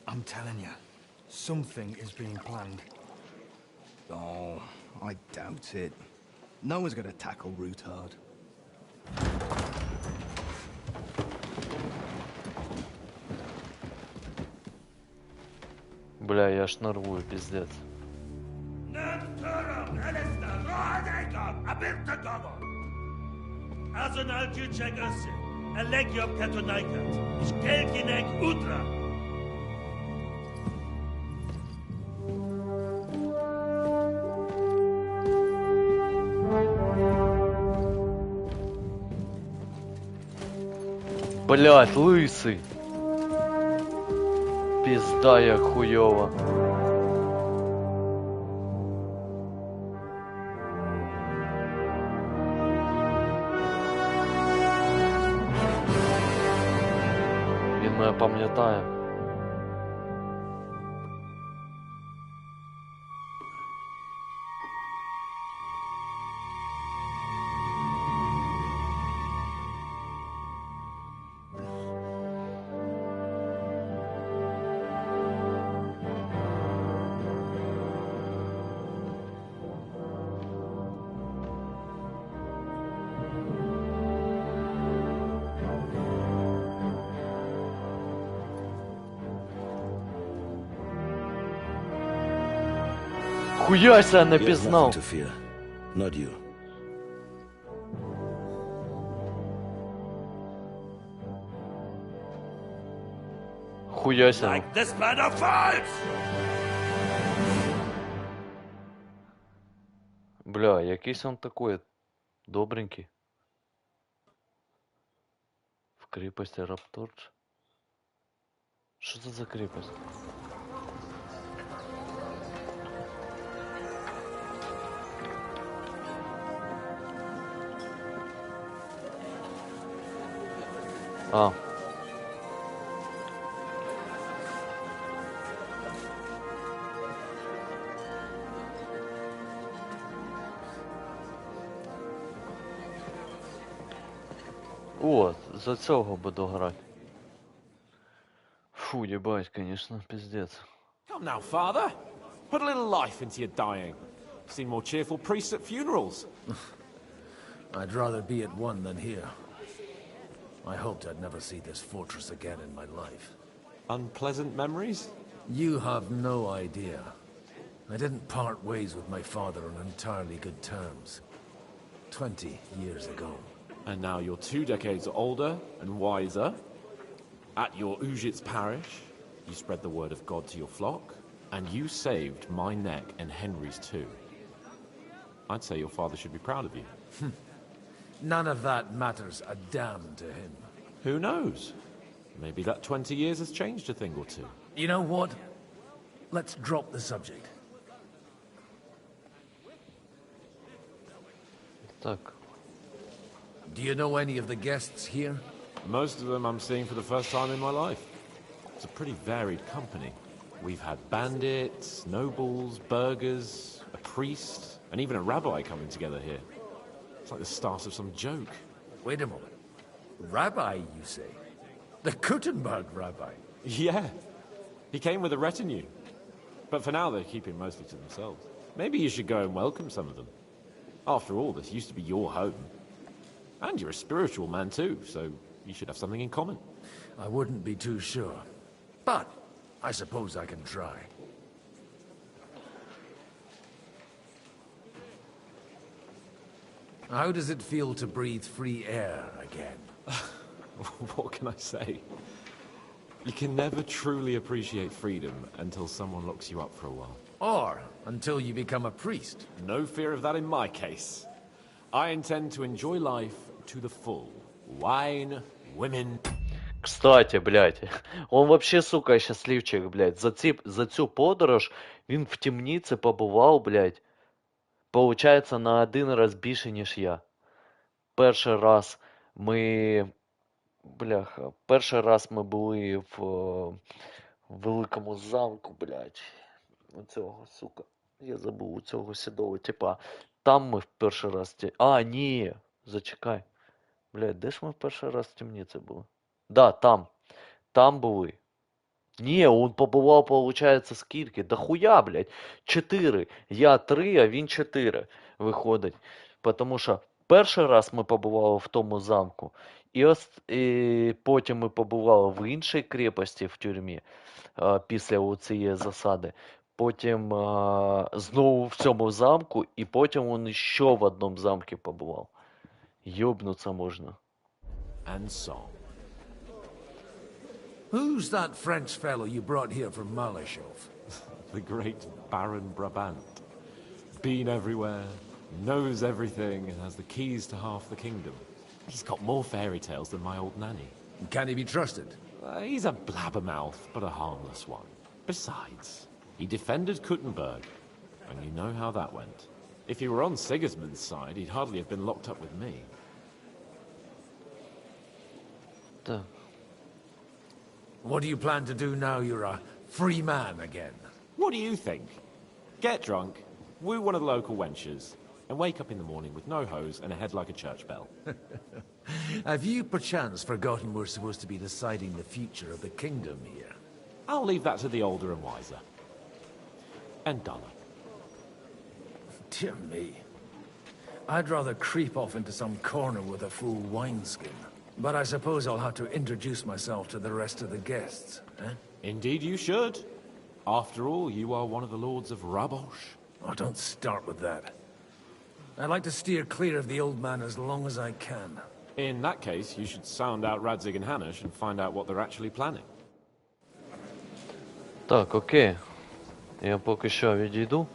I'm telling you, something is being planned. Oh, I doubt it. No one's gonna tackle Rootard. Бля, я аж нервую, пиздец. Блять, лысый. Пизда як хуёво. Він мене пам'ятає. Хуяся, не пізнав. To fear, not you. Хуяся. This plan of fights! Бля, якийсь он такой добренький. В крепости Рапторч. Що це за крепость? А. О, за цього буду грати. Фу, ебать, конечно, пиздец. Come now, father. Put a little life into your dying. I've seen more cheerful priests at funerals. I'd rather be at one than here. I hoped I'd never see this fortress again in my life. Unpleasant memories? You have no idea. I didn't part ways with my father on entirely good terms. 20 years ago. And now you're 2 decades older and wiser. At your Ujit's parish, you spread the word of God to your flock, and you saved my neck and Henry's too. I'd say your father should be proud of you. None of that matters a damn to him. Who knows? Maybe that 20 years has changed a thing or two. You know what? Let's drop the subject. Так. Do you know any of the guests here? Most of them I'm seeing for the first time in my life. It's a pretty varied company. We've had bandits, nobles, burghers, a priest, and even a rabbi coming together here. It's like the start of some joke. Wait a moment. Rabbi, you say? The Kuttenberg rabbi? Yeah. He came with a retinue. But for now, they're keeping mostly to themselves. Maybe you should go and welcome some of them. After all, this used to be your home. And you're a spiritual man too, so you should have something in common. I wouldn't be too sure. But I suppose I can try. How does it feel to breathe free air again? What can I say? You can never truly appreciate freedom until someone locks you up for a while. Or until you become a priest. No fear of that in my case. I intend to enjoy life to the full. Wine, women... Кстати, блядь, он вообще, сука, щасливчик, блядь. За цю подорож він в темниці побував, блядь, получається, на 1 раз більше, ніж я. Перший раз ми були в великому замку, блядь. Оцього, сука. Я забув, у цього сідового типа. Там ми в перший раз... ні, зачекай. Блядь, де ж ми в перший раз в темниці були? Да, там. Там були. Ні, он побував, получається, скільки? Да хуя, блядь. 4. Я 3, а він 4 виходить. Потому що перший раз ми побували в тому замку, і потім ми побували в іншій крепості в тюрмі, після цієї засади. Потім знову в цьому замку, і потім він ще в одному замку побував. Йобнуться можна. And song. Who's that French fellow you brought here from Malashov? The great Baron Brabant. Been everywhere, knows everything, and has the keys to half the kingdom. He's got more fairy tales than my old nanny. Can he be trusted? He's a blabbermouth, but a harmless one. Besides, he defended Kuttenberg, and you know how that went. If he were on Sigismund's side, he'd hardly have been locked up with me. What do you plan to do now you're a free man again? What do you think? Get drunk, woo one of the local wenches, and wake up in the morning with no hose and a head like a church bell. Have you perchance forgotten we're supposed to be deciding the future of the kingdom here? I'll leave that to the older and wiser. And Donna. Dear me. I'd rather creep off into some corner with a full wineskin. But I suppose I'll have to introduce myself to the rest of the guests, eh? Indeed you should. After all, you are one of the lords of Rabosh. Oh, don't start with that. I'd like to steer clear of the old man as long as I can. In that case, you should sound out Radzig and Hanush and find out what they're actually planning. Так, окей. Я поки що відійду.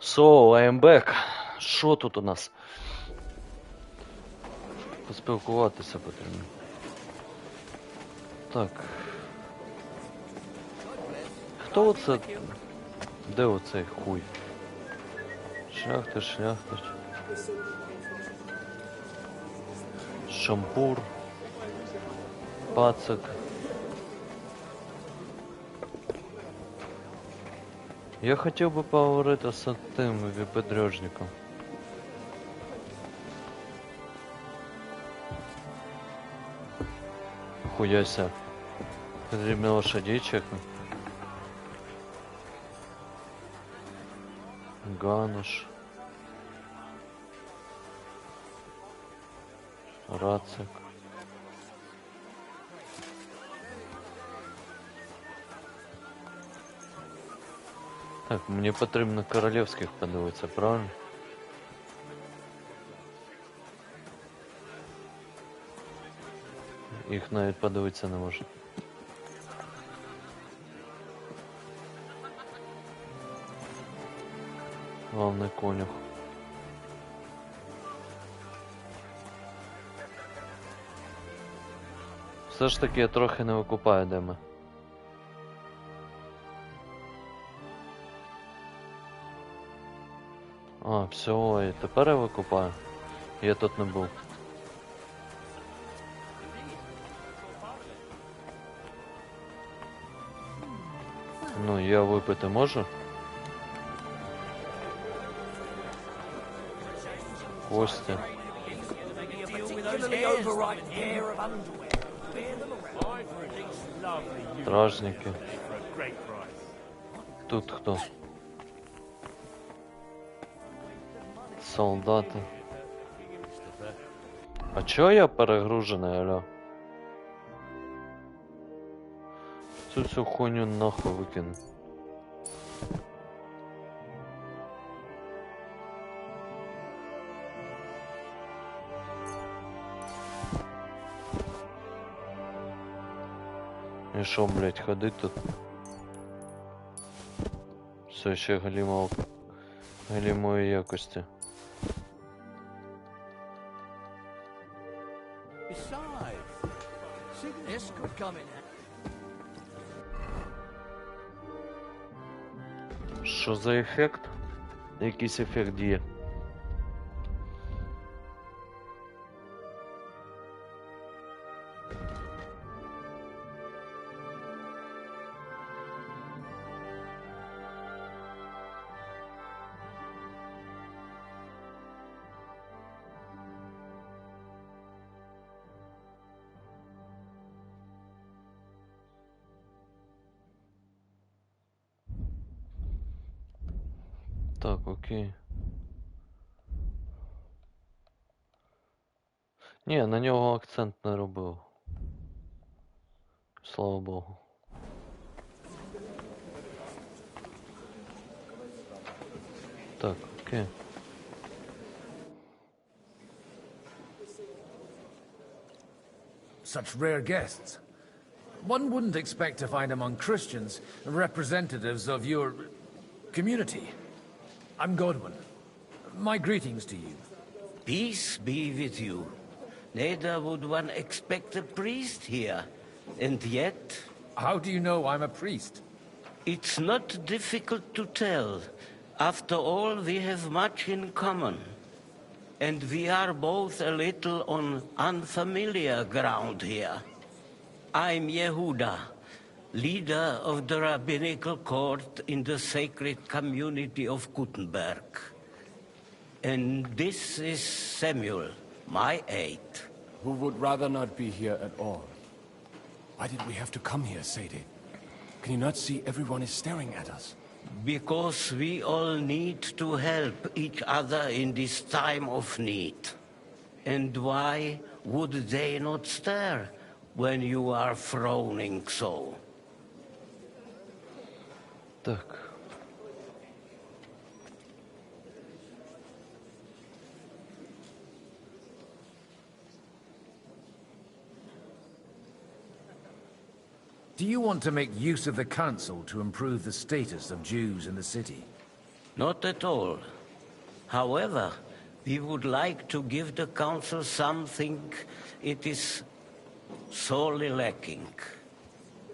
So, I'm back. Що тут у нас? Поспілкуватися потрібно. Так. Хто оце? Де оцей хуй? Шляхтич. Шампур. Пацик. Я хотів би поговорити з тим випадрежником. Хуяся. Потрібно лошадей чекнути. Гануш. Рацик. Так, мені потрібно королівських подивитися, правильно? Їх навіть подивитися не можна. Главний конюх. Все ж таки я трохи не викупаю, де ми. А, все, і тепер я викупаю. Я тут не був. Ну, я випити можу? Кості. Стражники. Тут хто? Солдати. А чого я перегружений, алло? Цю всю хуйню нахуй викину. І шо, блять, ходить тут? Все ще галімої якості. Що за ефект? Якийсь ефект діє. Так, окей. Ні, на нього акцент не робив. Слава Богу. Так, окей. Such rare guests. One wouldn't expect to find among Christians representatives of your community. I'm Godwin. My greetings to you. Peace be with you. Neither would one expect a priest here. And yet... How do you know I'm a priest? It's not difficult to tell. After all, we have much in common. And we are both a little on unfamiliar ground here. I'm Yehuda, leader of the rabbinical court in the sacred community of Gutenberg. And this is Samuel, my aide. Who would rather not be here at all. Why did we have to come here, Sadie? Can you not see everyone is staring at us? Because we all need to help each other in this time of need. And why would they not stare when you are frowning so? Так. Do you want to make use of the council to improve the status of Jews in the city? Not at all. However, we would like to give the council something it is sorely lacking.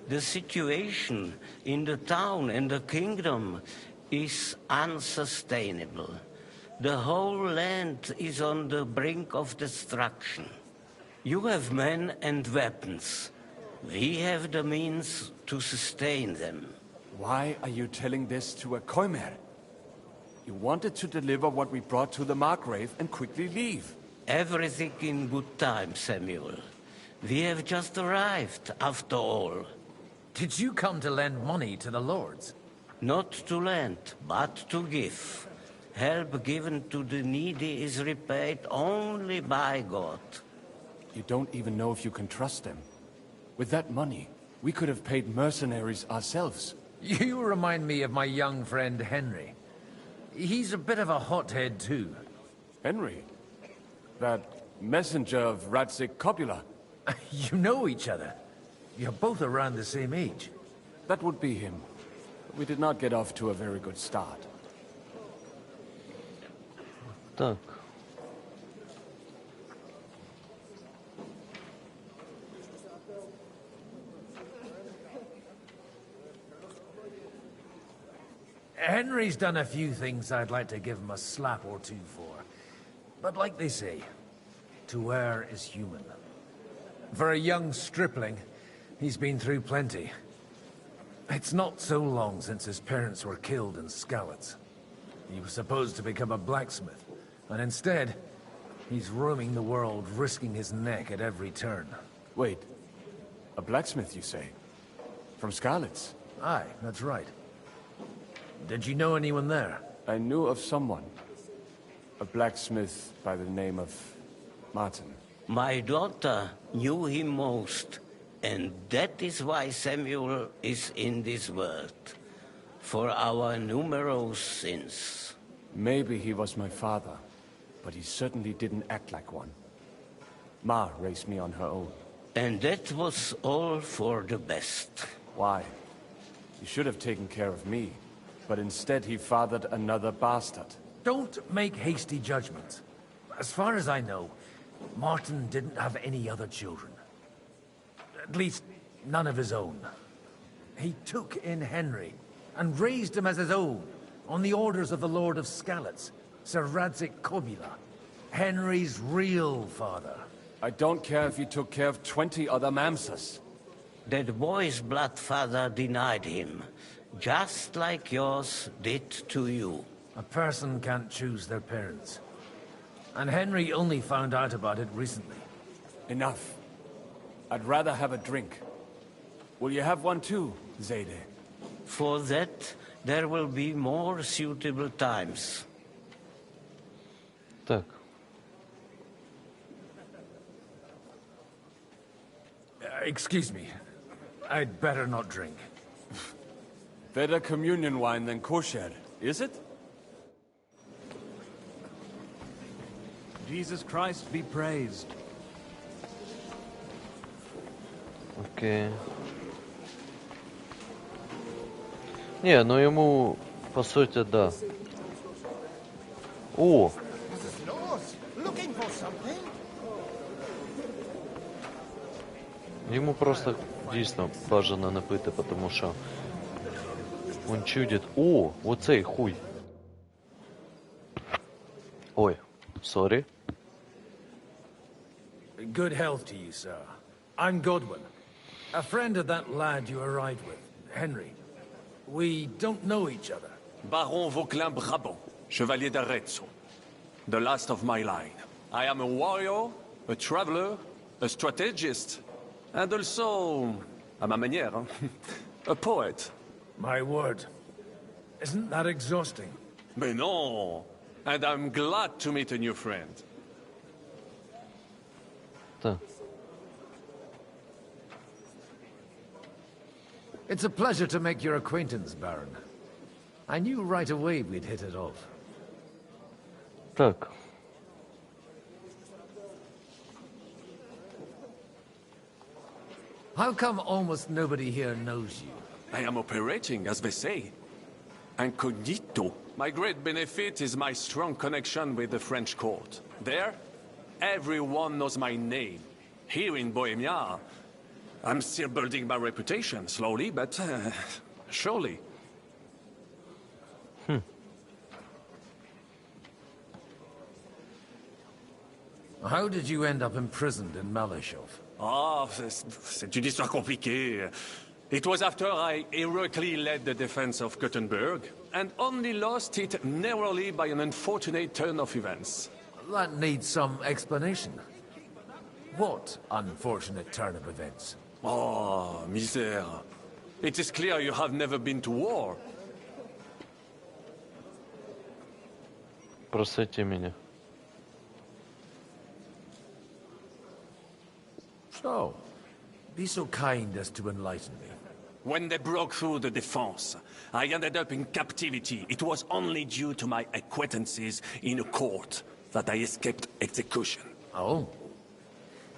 The situation in the town and the kingdom is unsustainable. The whole land is on the brink of destruction. You have men and weapons. We have the means to sustain them. Why are you telling this to a Koimer? You wanted to deliver what we brought to the Margrave and quickly leave. Everything in good time, Samuel. We have just arrived, after all. Did you come to lend money to the lords? Not to lend, but to give. Help given to the needy is repaid only by God. You don't even know if you can trust them. With that money, we could have paid mercenaries ourselves. You remind me of my young friend Henry. He's a bit of a hothead too. Henry? That messenger of Radzik Copula? You know each other. You're both around the same age. That would be him. We did not get off to a very good start. Так. Henry's done a few things I'd like to give him a slap or two for. But like they say, to err is human. For a young stripling, he's been through plenty. It's not so long since his parents were killed in Skalitz. He was supposed to become a blacksmith, and instead, he's roaming the world, risking his neck at every turn. Wait, a blacksmith, you say? From Skalitz? Aye, that's right. Did you know anyone there? I knew of someone. A blacksmith by the name of Martin. My daughter knew him most, and that is why Samuel is in this world. For our numerous sins. Maybe he was my father, but he certainly didn't act like one. Ma raised me on her own. And that was all for the best. Why? He should have taken care of me, but instead he fathered another bastard. Don't make hasty judgments. As far as I know, Martin didn't have any other children. At least, none of his own. He took in Henry, and raised him as his own, on the orders of the Lord of Skalitz, Sir Radzik Copula, Henry's real father. I don't care if he took care of 20 other Mamsas. That boy's blood father denied him, just like yours did to you. A person can't choose their parents. And Henry only found out about it recently. Enough. I'd rather have a drink. Will you have one too, Zayde? For that, there will be more suitable times. Так. Excuse me. I'd better not drink. Better communion wine than kosher, is it? Jesus Christ be praised. Окей. Не, ну ему, по сути, да. О! Ему просто дійсно бажано напити, потому що він чудить. О, оцей хуй. Ой, sorry. Good health to you, sir. I'm Godwin, a friend of that lad you arrived with, Henry. We don't know each other. Baron Vauclin Brabant, Chevalier d'Arezzo. The last of my line. I am a warrior, a traveler, a strategist, and also, à ma manière, a poet. My word. Isn't that exhausting? Mais non! And I'm glad to meet a new friend. Так. It's a pleasure to make your acquaintance, Baron. I knew right away we'd hit it off. Так. How come almost nobody here knows you? I am operating, as they say. Incognito. My great benefit is my strong connection with the French court. There, everyone knows my name. Here in Bohemia, I'm still building my reputation, slowly, but surely. How did you end up imprisoned in Malashov? Ah, c'est une histoire compliquée. It was after I heroically led the defense of Gothenburg, and only lost it narrowly by an unfortunate turn of events. That needs some explanation. What unfortunate turn of events? Oh, misère. It is clear you have never been to war. Просвети меня. So, be so kind as to enlighten me. When they broke through the defense, I ended up in captivity. It was only due to my acquaintances in a court that I escaped execution. Oh?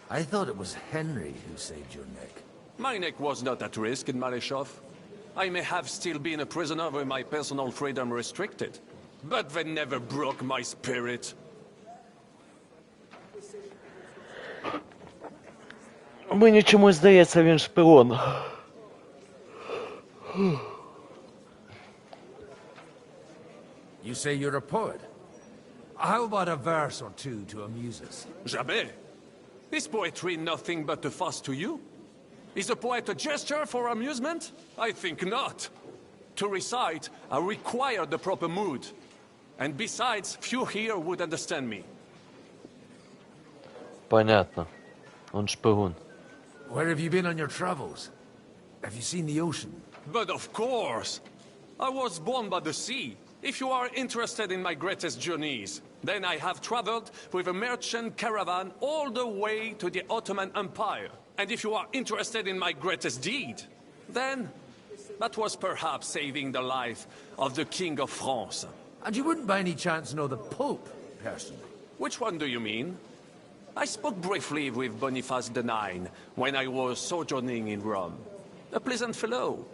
I thought it was Henry who saved your neck. My neck was not at risk in Malashov. I may have still been a prisoner with my personal freedom restricted, but they never broke my spirit. Мені чомусь здається, він шпіон. You say you're a poet. How about a verse or two to amuse us? Jamais. Is poetry nothing but a fuss to you? Is a poet a gesture for amusement? I think not. To recite, I require the proper mood. And besides, few here would understand me. Понятно. Он шпигун. Where have you been on your travels? Have you seen the ocean? But of course! I was born by the sea. If you are interested in my greatest journeys, then I have traveled with a merchant caravan all the way to the Ottoman Empire. And if you are interested in my greatest deed, then that was perhaps saving the life of the King of France. And you wouldn't by any chance know the Pope, personally? Which one do you mean? I spoke briefly with Boniface IX when I was sojourning in Rome. A pleasant fellow.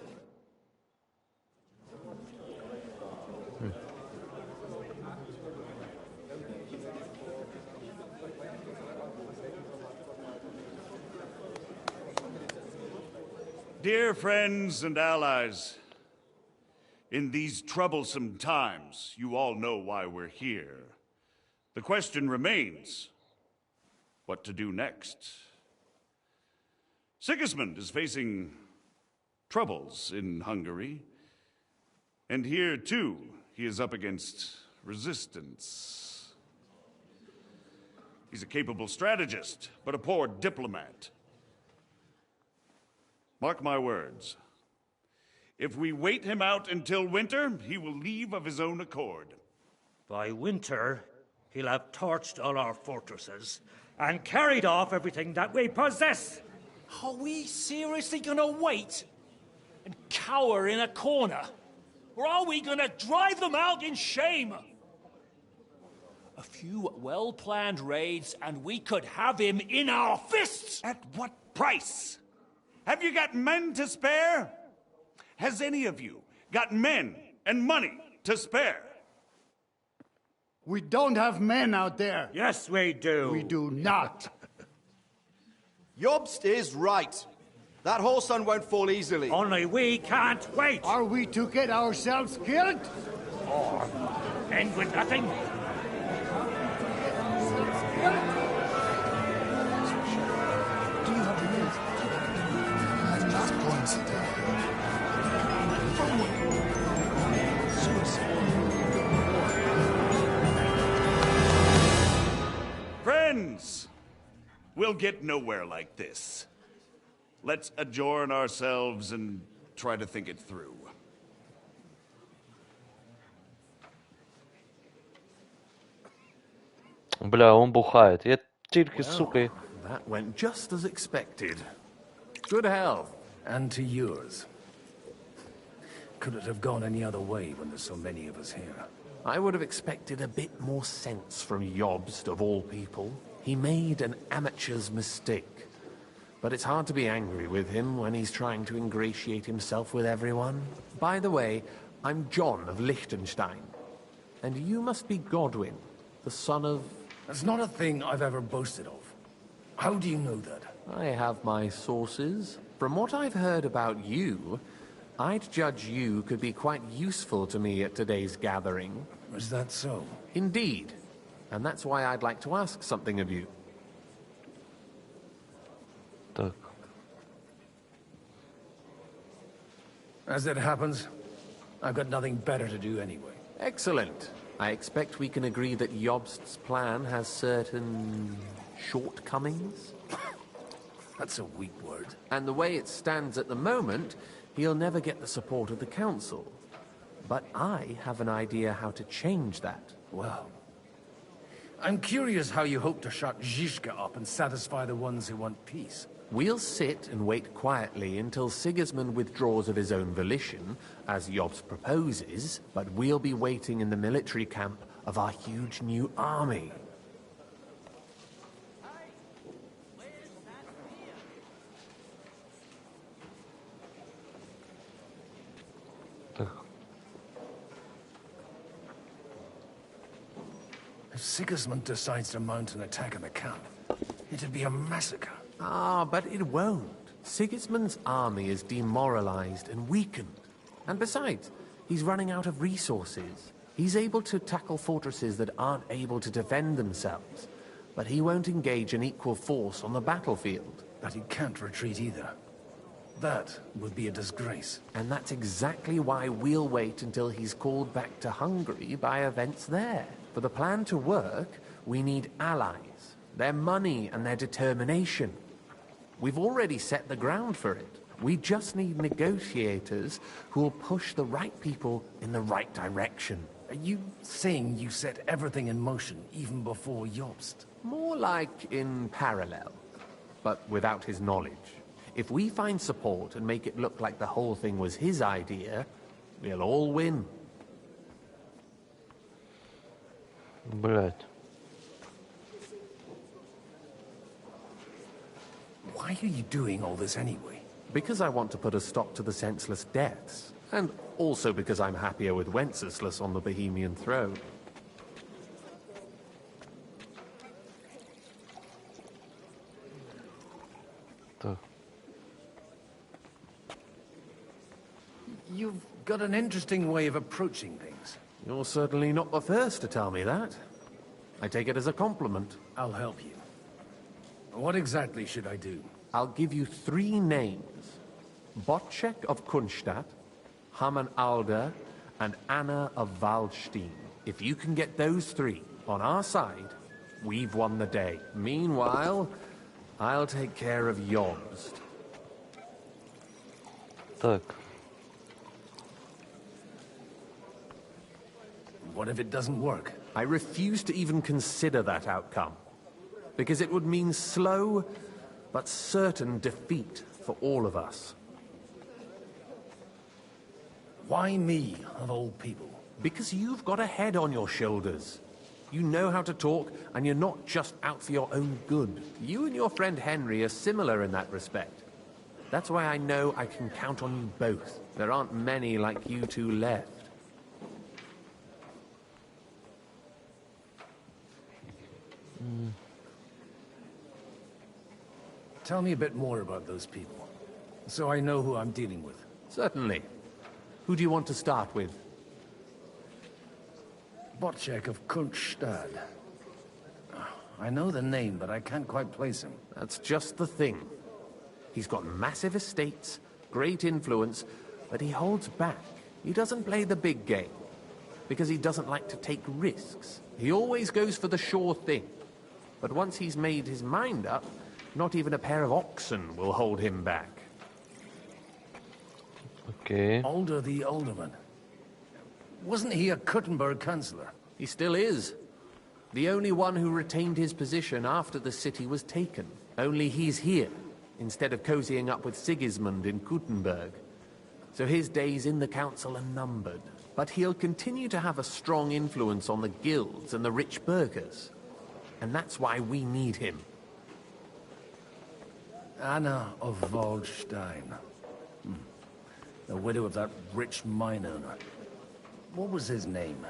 Dear friends and allies, in these troublesome times, you all know why we're here. The question remains, what to do next? Sigismund is facing troubles in Hungary, and here, too, he is up against resistance. He's a capable strategist, but a poor diplomat. Mark my words. If we wait him out until winter, he will leave of his own accord. By winter, he'll have torched all our fortresses and carried off everything that we possess. Are we seriously gonna wait and cower in a corner? Or are we gonna drive them out in shame? A few well-planned raids and we could have him in our fists! At what price? Have you got men to spare? Has any of you got men and money to spare? We don't have men out there. Yes, we do. We do not. Jobst is right. That whole sun won't fall easily. Only we can't wait. Are we to get ourselves killed? Or end with nothing? Friends, we'll get nowhere like this. Let's adjourn ourselves and try to think it through. Бля, он бухает. Я тільки, сука... That went just as expected. Good health. And to yours. Could it have gone any other way when there's so many of us here? I would have expected a bit more sense from Jobst, of all people. He made an amateur's mistake. But it's hard to be angry with him when he's trying to ingratiate himself with everyone. By the way, I'm John of Liechtenstein. And you must be Godwin, the son of... That's not a thing I've ever boasted of. How do you know that? I have my sources. From what I've heard about you, I'd judge you could be quite useful to me at today's gathering. Is that so? Indeed. And that's why I'd like to ask something of you. Так. As it happens, I've got nothing better to do anyway. Excellent. I expect we can agree that Jobst's plan has certain... shortcomings? That's a weak word. And the way it stands at the moment, he'll never get the support of the council. But I have an idea how to change that. Well, I'm curious how you hope to shut Zizka up and satisfy the ones who want peace. We'll sit and wait quietly until Sigismund withdraws of his own volition, as Jobst proposes, but we'll be waiting in the military camp of our huge new army. If Sigismund decides to mount an attack on the camp, it'd be a massacre. Ah, but it won't. Sigismund's army is demoralized and weakened. And besides, he's running out of resources. He's able to tackle fortresses that aren't able to defend themselves. But he won't engage an equal force on the battlefield. But he can't retreat either. That would be a disgrace. And that's exactly why we'll wait until he's called back to Hungary by events there. For the plan to work, we need allies, their money and their determination. We've already set the ground for it. We just need negotiators who will push the right people in the right direction. Are you saying you set everything in motion even before Jobst? More like in parallel, but without his knowledge. If we find support and make it look like the whole thing was his idea, we'll all win. Блять. Why are you doing all this anyway? Because I want to put a stop to the senseless deaths. And also because I'm happier with Wenceslas on the Bohemian throne. You've got an interesting way of approaching things. You're certainly not the first to tell me that. I take it as a compliment. I'll help you. What exactly should I do? I'll give you 3 names. Botchek of Kunstadt, Haman Alder, and Anna of Waldstein. If you can get those 3 on our side, we've won the day. Meanwhile, I'll take care of Jobst. Так. What if it doesn't work? I refuse to even consider that outcome. Because it would mean slow, but certain defeat for all of us. Why me, of all people? Because you've got a head on your shoulders. You know how to talk, and you're not just out for your own good. You and your friend Henry are similar in that respect. That's why I know I can count on you both. There aren't many like you two left. Tell me a bit more about those people, so I know who I'm dealing with. Certainly. Who do you want to start with? Botchek of Kunststadt. I know the name, but I can't quite place him. That's just the thing. He's got massive estates, great influence, but he holds back. He doesn't play the big game, because he doesn't like to take risks. He always goes for the sure thing. But once he's made his mind up, not even a pair of oxen will hold him back. Okay. Alder the Alderman. Wasn't he a Kuttenberg councillor? He still is. The only one who retained his position after the city was taken. Only he's here, instead of cozying up with Sigismund in Kuttenberg. So his days in the council are numbered. But he'll continue to have a strong influence on the guilds and the rich burghers. And that's why we need him. Anna of Waldstein. The widow of that rich mine owner. What was his name?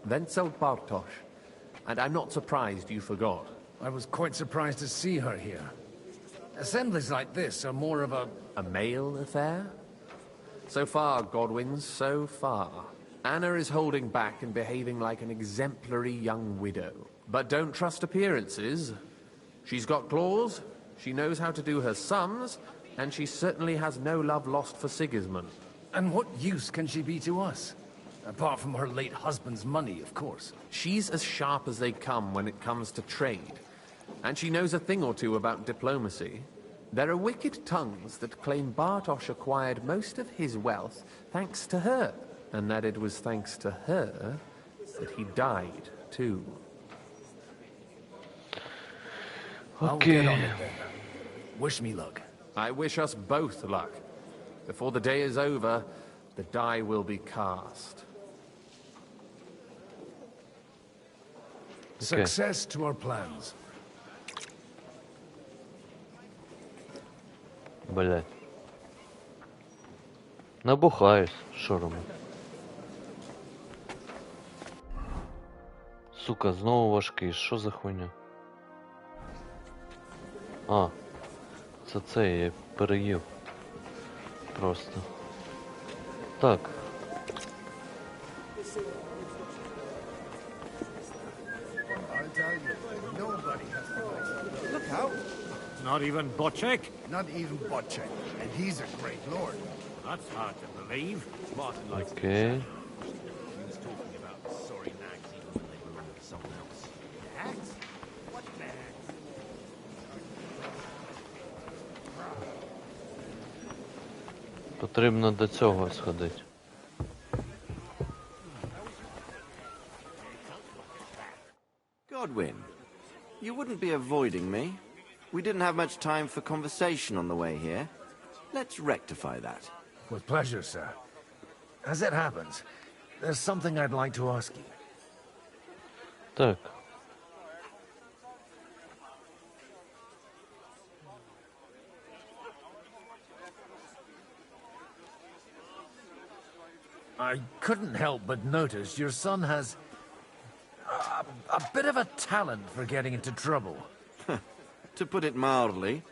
Wenzel Bartosz. And I'm not surprised you forgot. I was quite surprised to see her here. Assemblies like this are more of a... A male affair? So far, Godwins, so far. Anna is holding back and behaving like an exemplary young widow. But don't trust appearances. She's got claws, she knows how to do her sums, and she certainly has no love lost for Sigismund. And what use can she be to us? Apart from her late husband's money, of course. She's as sharp as they come when it comes to trade. And she knows a thing or two about diplomacy. There are wicked tongues that claim Bartosz acquired most of his wealth thanks to her, and that it was thanks to her that he died, too. I'll get on it then. Wish me luck. I wish us both luck. Before the day is over, the die will be cast. Success to our plans. Блять. Набухаюсь, що робити? Сука, знову важкий, що за хуйня? А, це я переїв. Просто. Так. Look out! Not even Bocek? Not even Bocek, and he's a great lord. That's hard to believe. Martin likes Окей. He was talking about sorry nags even when they belong to someone else. Nags? What nags? Потрібно до цього сходити. Godwin, you wouldn't be avoiding me. We didn't have much time for conversation on the way here. Let's rectify that. With pleasure, sir. As it happens, there's something I'd like to ask you. Так. I couldn't help but notice your son has a bit of a talent for getting into trouble. To put it mildly,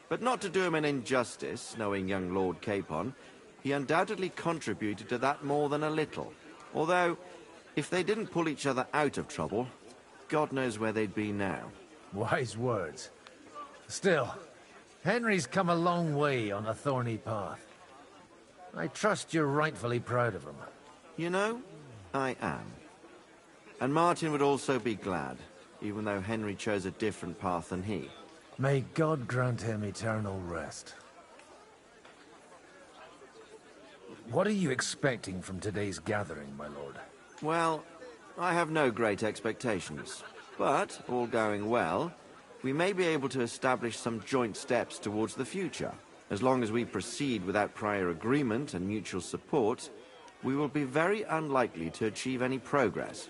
but not to do him an injustice, knowing young Lord Capon, he undoubtedly contributed to that more than a little. Although, if they didn't pull each other out of trouble, God knows where they'd be now. Wise words. Still, Henry's come a long way on a thorny path. I trust you're rightfully proud of him. You know, I am. And Martin would also be glad, even though Henry chose a different path than he. May God grant him eternal rest. What are you expecting from today's gathering, my lord? Well, I have no great expectations. But, all going well, we may be able to establish some joint steps towards the future. As long as we proceed without prior agreement and mutual support, we will be very unlikely to achieve any progress.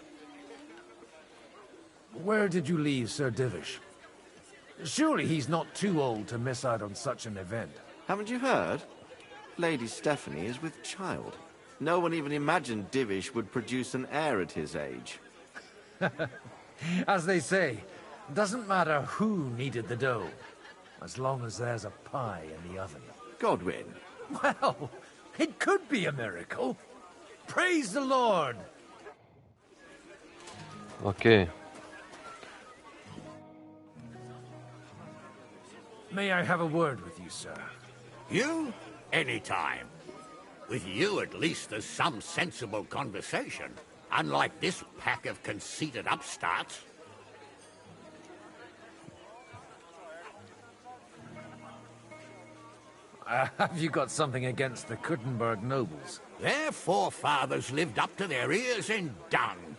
Where did you leave Sir Divish? Surely he's not too old to miss out on such an event. Haven't you heard? Lady Stephanie is with child. No one even imagined Divish would produce an heir at his age. As they say, doesn't matter who kneaded the dough, as long as there's a pie in the oven. Godwin. Well, it could be a miracle. Praise the Lord! Окей. May I have a word with you, sir? You? Anytime. With you, at least, there's some sensible conversation. Unlike this pack of conceited upstarts. Have you got something against the Kuttenberg nobles? Their forefathers lived up to their ears in dung.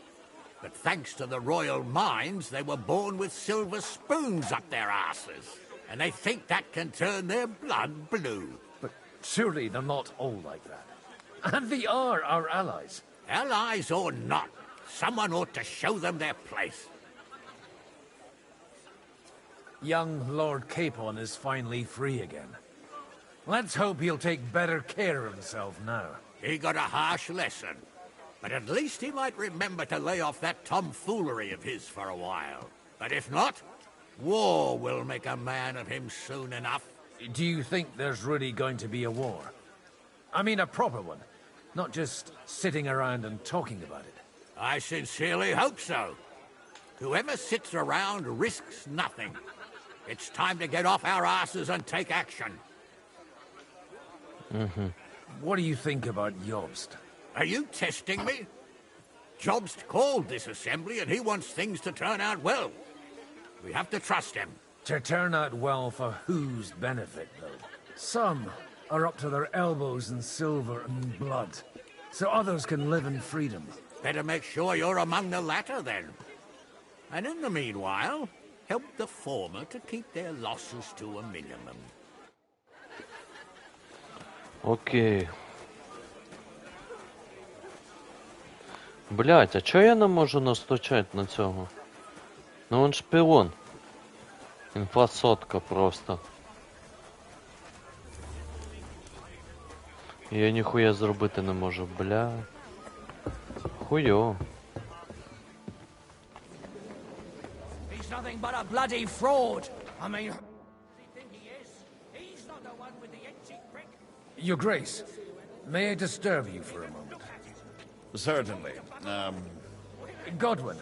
But thanks to the royal mines, they were born with silver spoons up their asses. And they think that can turn their blood blue. But surely they're not all like that. And they are our allies. Allies or not, someone ought to show them their place. Young Lord Capon is finally free again. Let's hope he'll take better care of himself now. He got a harsh lesson. But at least he might remember to lay off that tomfoolery of his for a while. But if not, war will make a man of him soon enough. Do you think there's really going to be a war? I mean a proper one, not just sitting around and talking about it. I sincerely hope so. Whoever sits around risks nothing. It's time to get off our asses and take action. What do you think about Jobst? Are you testing me? Jobst called this assembly and he wants things to turn out well. We have to trust him. To turn out well for whose benefit, though? Some are up to their elbows in silver and blood, so others can live in freedom. Better make sure you're among the latter, then. And in the meanwhile, help the former to keep their losses to a minimum. Окей. Блять, а чого я не можу настучати на цього? Ну он шпіон. Інфосотка просто. Я ніхуя зробити не можу, бля. Хуйо. He's nothing but a bloody fraud. I mean, who does he think he is? He's not the one with the itchy prick. Your Grace, may I disturb you for a moment? Certainly. Godwin,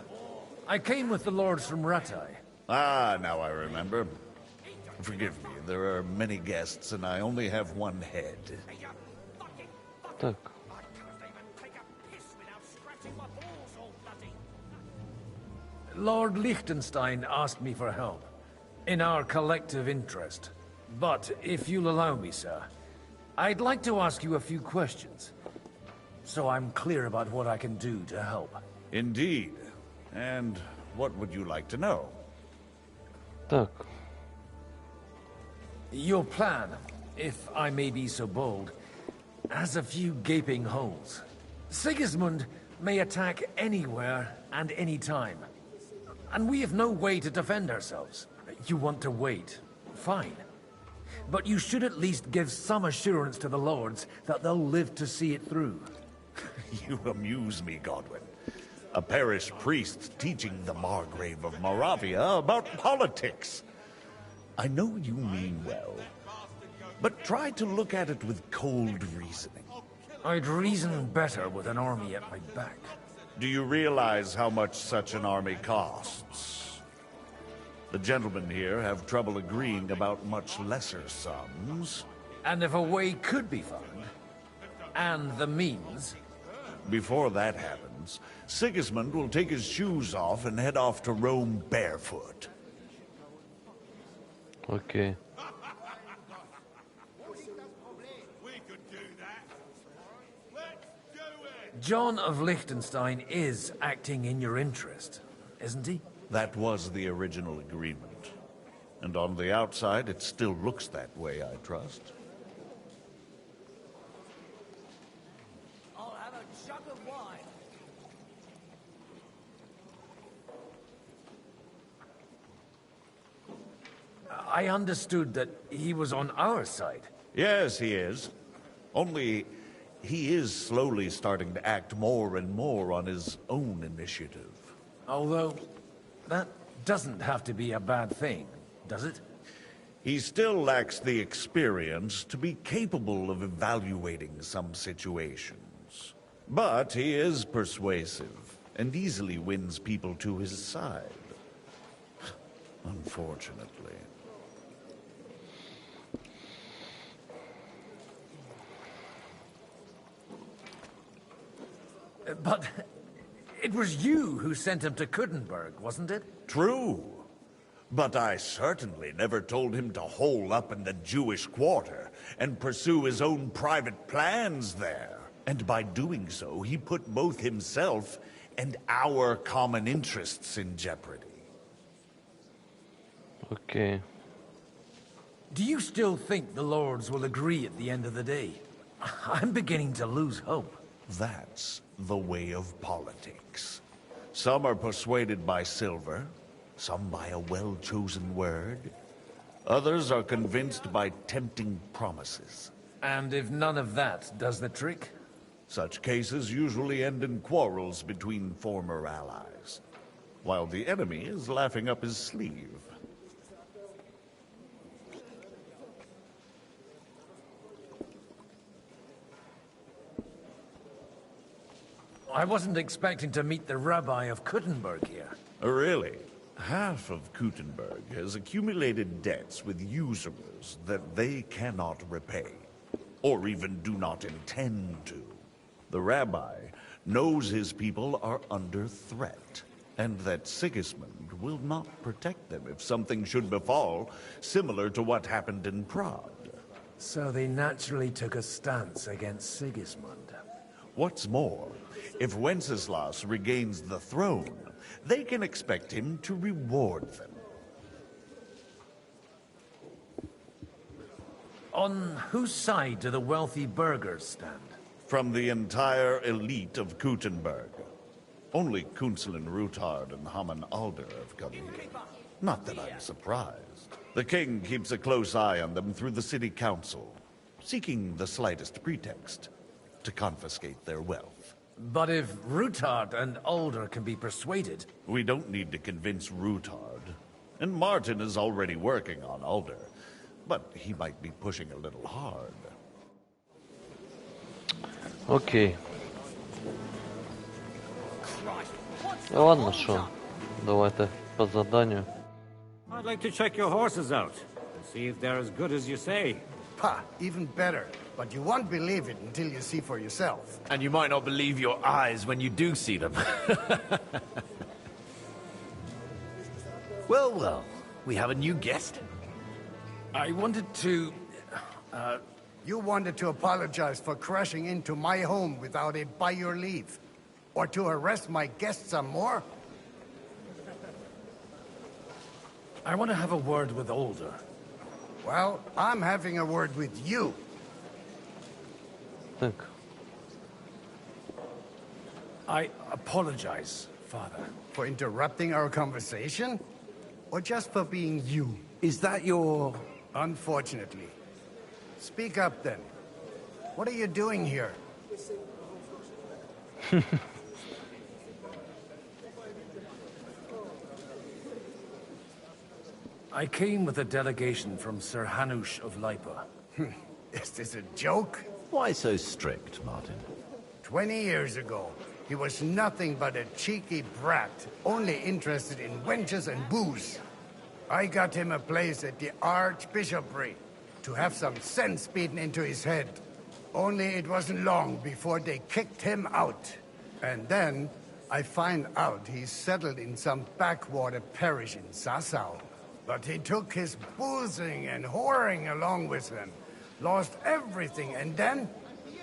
I came with the lords from Rattay. Ah, now I remember. Forgive me, there are many guests and I only have one head. Так. Lord Liechtenstein asked me for help, in our collective interest. But if you'll allow me, sir, I'd like to ask you a few questions, so I'm clear about what I can do to help. Indeed. And what would you like to know? Так. Your plan, if I may be so bold, has a few gaping holes. Sigismund may attack anywhere and any time. And we have no way to defend ourselves. You want to wait. Fine. But you should at least give some assurance to the lords that they'll live to see it through. You amuse me, Godwin. A parish priest teaching the Margrave of Moravia about politics. I know you mean well, but try to look at it with cold reasoning. I'd reason better with an army at my back. Do you realize how much such an army costs? The gentlemen here have trouble agreeing about much lesser sums. And if a way could be found, and the means... Before that happens, Sigismund will take his shoes off and head off to Rome barefoot. Окей. John of Liechtenstein is acting in your interest, isn't he? That was the original agreement. And on the outside, it still looks that way, I trust. I'll have a jug of wine. I understood that he was on our side. Yes, he is. Only he is slowly starting to act more and more on his own initiative. Although, that doesn't have to be a bad thing, does it? He still lacks the experience to be capable of evaluating some situations. But he is persuasive, and easily wins people to his side. Unfortunately. But it was you who sent him to Kudenberg, wasn't it? True. But I certainly never told him to hole up in the Jewish quarter and pursue his own private plans there. And by doing so, he put both himself and our common interests in jeopardy. Okay. Do you still think the lords will agree at the end of the day? I'm beginning to lose hope. That's the way of politics. Some are persuaded by silver, some by a well-chosen word. Others are convinced by tempting promises. And if none of that does the trick? Such cases usually end in quarrels between former allies, while the enemy is laughing up his sleeve. I wasn't expecting to meet the Rabbi of Kuttenberg here. Really? Half of Kuttenberg has accumulated debts with usurers that they cannot repay, or even do not intend to. The rabbi knows his people are under threat, and that Sigismund will not protect them if something should befall, similar to what happened in Prague. So they naturally took a stance against Sigismund. What's more, if Wenceslas regains the throne, they can expect him to reward them. On whose side do the wealthy burghers stand? From the entire elite of Kuttenberg. Only Kunzelin Ruthard and Haman Alder have come here. Not that I'm surprised. The king keeps a close eye on them through the city council, seeking the slightest pretext to confiscate their wealth. But if Ruthard and Alder can be persuaded... We don't need to convince Ruthard. And Martin is already working on Alder. But he might be pushing a little hard. Окей. Ладно, шо. Давайте по заданию. I'd like to check your horses out and see if they're as good as you say. Ha, even better. But you won't believe it until you see for yourself. And you might not believe your eyes when you do see them. Well, well. We have a new guest. I wanted to... You wanted to apologize for crashing into my home without a by your leave. Or to arrest my guests some more? I want to have a word with Alder. Well, I'm having a word with you. Так. I apologize, Father. For interrupting our conversation? Or just for being you? Is that your... Unfortunately. Speak up, then. What are you doing here? I came with a delegation from Sir Hanush of Lipa. Is this a joke? Why so strict, Martin? 20 years ago, he was nothing but a cheeky brat, only interested in wenches and booze. I got him a place at the Archbishopric to have some sense beaten into his head. Only it wasn't long before they kicked him out. And then I find out he's settled in some backwater parish in Sassau. But he took his boozing and whoring along with him, lost everything, and then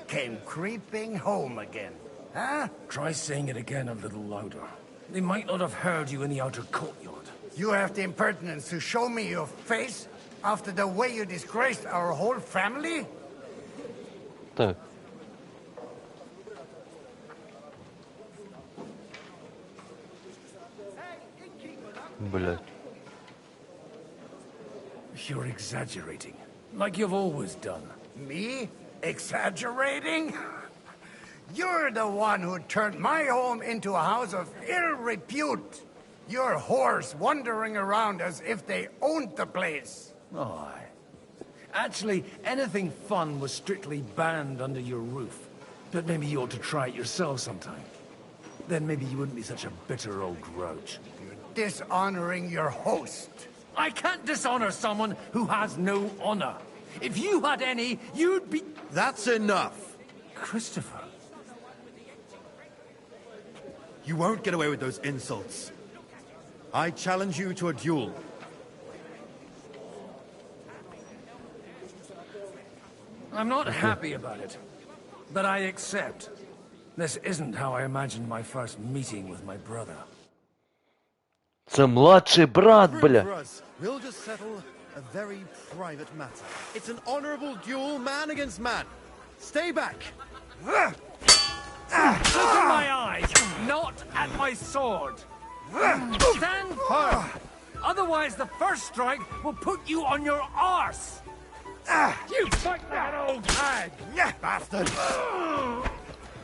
came creeping home again. Huh? Try saying it again a little louder. They might not have heard you in the outer courtyard. You have the impertinence to show me your face after the way you disgraced our whole family? Так. Блядь. You're exaggerating, like you've always done. Me? Exaggerating? You're the one who turned my home into a house of ill repute. Your whores wandering around as if they owned the place. Oh, actually, anything fun was strictly banned under your roof. But maybe you ought to try it yourself sometime. Then maybe you wouldn't be such a bitter old grouch. You're dishonoring your host. I can't dishonor someone who has no honor. If you had any, you'd be... That's enough. Christopher. You won't get away with those insults. I challenge you to a duel. I'm not happy about it, but I accept. This isn't how I imagined my first meeting with my brother. Це младший брат, бля. We'll just settle a very private matter. It's an honorable duel, man against man. Stay back. Look at my eyes, not at my sword. Stand firm. Otherwise, the first strike will put you on your arse. You fight that old hag! Yeah, bastard!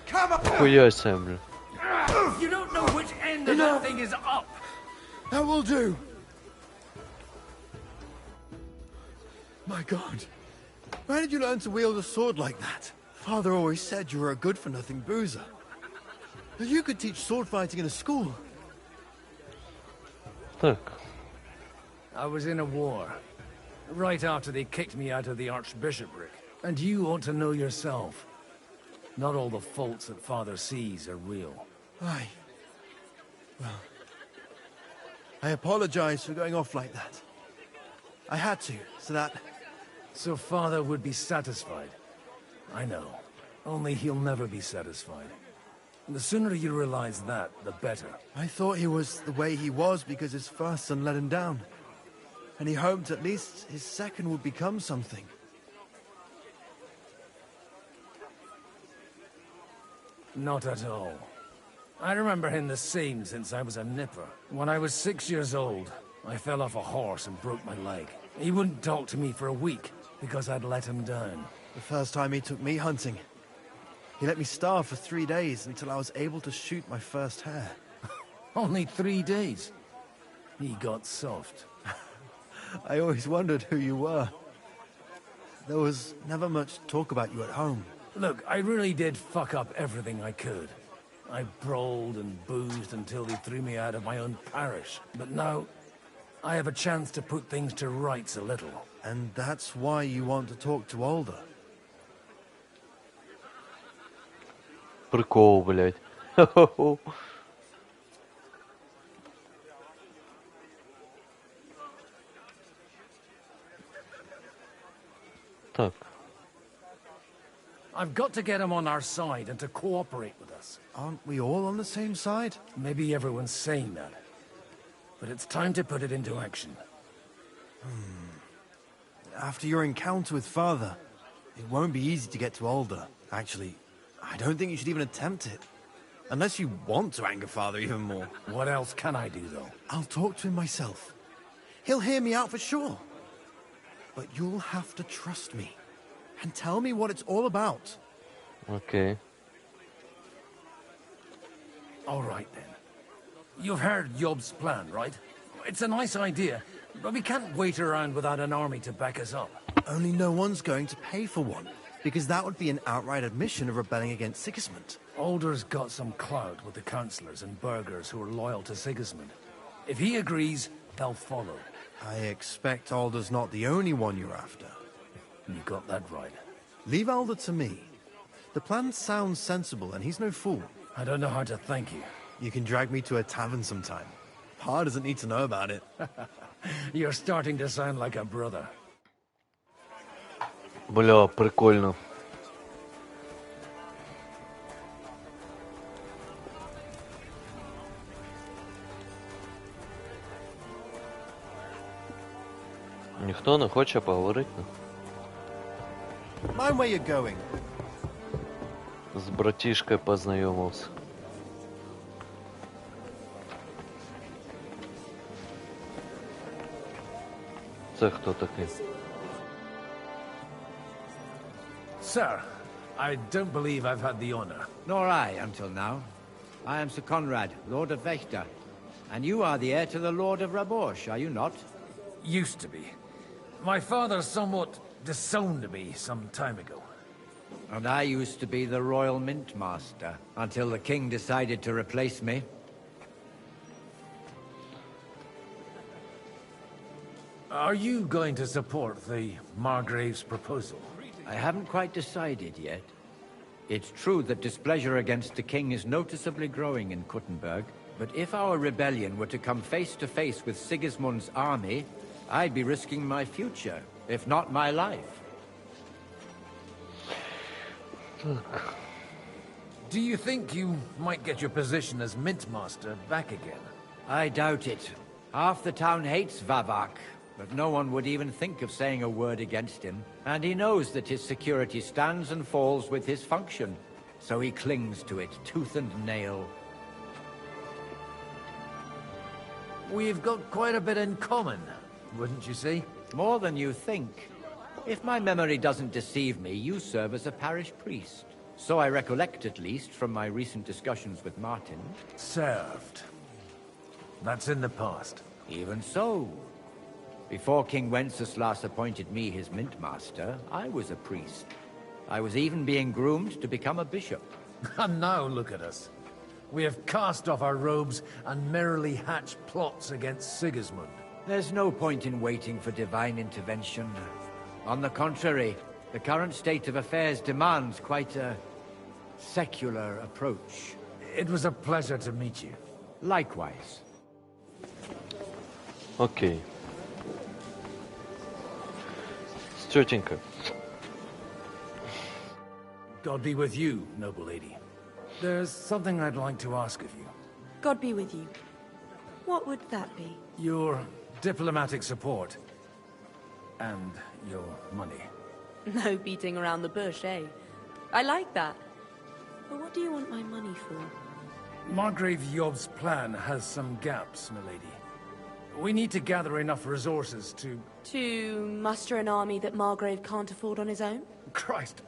Хуяся, бля. You don't know which end of that thing is up. That will do. My God. Where did you learn to wield a sword like that? Father always said you were a good-for-nothing boozer. You could teach sword fighting in a school. Так. I was in a war. Right after they kicked me out of the archbishopric. And you ought to know yourself. Not all the faults that Father sees are real. Well, I apologize for going off like that. I had to, so that... So Father would be satisfied. I know. Only he'll never be satisfied. The sooner you realize that, the better. I thought he was the way he was because his first son let him down. And he hoped at least his second would become something. Not at all. I remember him the same since I was a nipper. When I was 6 years old, I fell off a horse and broke my leg. He wouldn't talk to me for a week because I'd let him down. The first time he took me hunting, he let me starve for 3 days until I was able to shoot my first hare. Only 3 days? He got soft. I always wondered who you were. There was never much talk about you at home. Look, I really did fuck up everything I could. I brawled and boozed until they threw me out of my own parish. But now, I have a chance to put things to rights a little. And that's why you want to talk to Alder. Прикол, блядь. Так. I've got to get him on our side and to cooperate with us. Aren't we all on the same side? Maybe everyone's saying that. But it's time to put it into action. After your encounter with Father, it won't be easy to get to Alder. Actually, I don't think you should even attempt it. Unless you want to anger Father even more. What else can I do, though? I'll talk to him myself. He'll hear me out for sure. But you'll have to trust me. And tell me what it's all about. Okay. All right, then. You've heard Yob's plan, right? It's a nice idea, but we can't wait around without an army to back us up. Only no one's going to pay for one, because that would be an outright admission of rebelling against Sigismund. Alder's got some clout with the councillors and burghers who are loyal to Sigismund. If he agrees, they'll follow. I expect Alder's not the only one you're after. You got that right. Leave Alder to me. The plan sounds sensible, and he's no fool. I don't know how to thank you. You can drag me to a tavern sometime. Pa doesn't need to know about it. You're starting to sound like a brother. Бля, прикольно. Ніхто не хоче поговорити Mind where you're going. з братішкою познайомився. Це хто такий? Sir, I don't believe I've had the honor. Nor I, until now. I am Sir Conrad, Lord of Wächter. And you are the heir to the Lord of Rabosh, are you not? Used to be. My father somewhat disowned me some time ago. And I used to be the Royal Mint Master, until the King decided to replace me. Are you going to support the Margrave's proposal? I haven't quite decided yet. It's true that displeasure against the king is noticeably growing in Kuttenberg, but if our rebellion were to come face to face with Sigismund's army, I'd be risking my future, if not my life. Do you think you might get your position as Mint Master back again? I doubt it. Half the town hates Vavak, but no one would even think of saying a word against him. And he knows that his security stands and falls with his function, so he clings to it tooth and nail. We've got quite a bit in common, wouldn't you say? More than you think. If my memory doesn't deceive me, you serve as a parish priest. So I recollect, at least, from my recent discussions with Martin. Served. That's in the past. Even so. Before King Wenceslas appointed me his mint master, I was a priest. I was even being groomed to become a bishop. And now look at us. We have cast off our robes and merrily hatched plots against Sigismund. There's no point in waiting for divine intervention. On the contrary, the current state of affairs demands quite a secular approach. It was a pleasure to meet you. Likewise. Окей. Тетенька. God be with you, noble lady. There's something I'd like to ask of you. God be with you. What would that be? Your diplomatic support. And your money. No beating around the bush, eh? I like that. But what do you want my money for? Margrave Yob's plan has some gaps, milady. We need to gather enough resources to... To muster an army that Margrave can't afford on his own? Christ.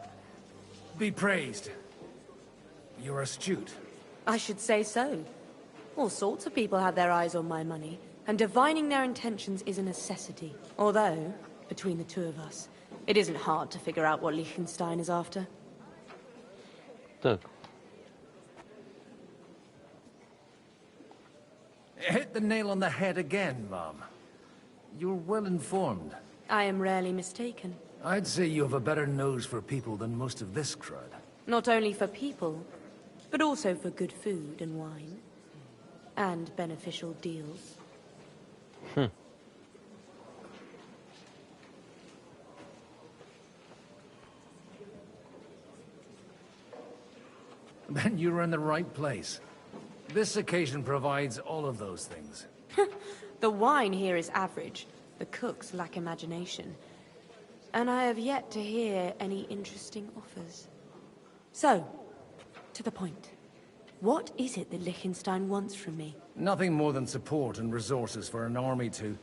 Be praised. You're astute. I should say so. All sorts of people have their eyes on my money, and divining their intentions is a necessity. Although, between the two of us, it isn't hard to figure out what Liechtenstein is after. Так. Hit the nail on the head again, Mom. You're well informed. I am rarely mistaken. I'd say you have a better nose for people than most of this crowd. Not only for people, but also for good food and wine. And beneficial deals. Then you're in the right place. This occasion provides all of those things. The wine here is average. The cooks lack imagination. And I have yet to hear any interesting offers. So, to the point. What is it that Liechtenstein wants from me? Nothing more than support and resources for an army to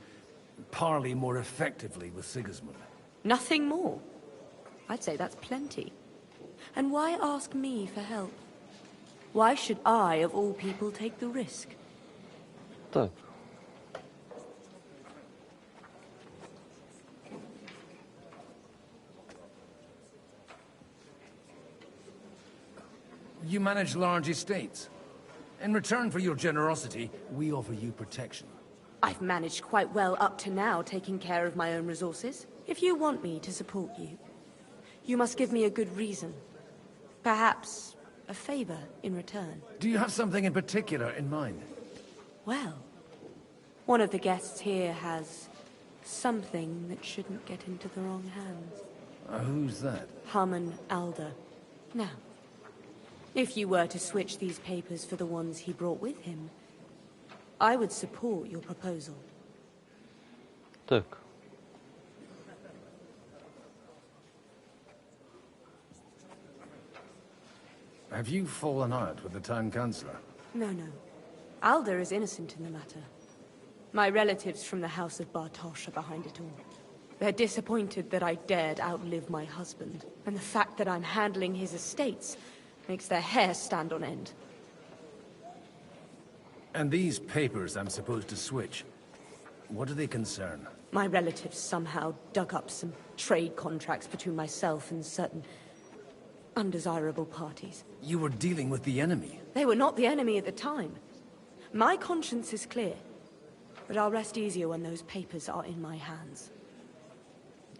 parley more effectively with Sigismund. Nothing more? I'd say that's plenty. And why ask me for help? Why should I, of all people, take the risk? Так. You manage large estates. In return for your generosity, we offer you protection. I've managed quite well up to now, taking care of my own resources. If you want me to support you, you must give me a good reason. Perhaps a favor in return. Do you have something in particular in mind? Well, one of the guests here has something that shouldn't get into the wrong hands. Who's that? Harman Alder. Now, if you were to switch these papers for the ones he brought with him, I would support your proposal. Так. Have you fallen out with the town councillor? No. Alder is innocent in the matter. My relatives from the House of Bartosz are behind it all. They're disappointed that I dared outlive my husband, and the fact that I'm handling his estates makes their hair stand on end. And these papers I'm supposed to switch, what do they concern? My relatives somehow dug up some trade contracts between myself and certain undesirable parties. You were dealing with the enemy. They were not the enemy at the time. My conscience is clear, but I'll rest easier when those papers are in my hands.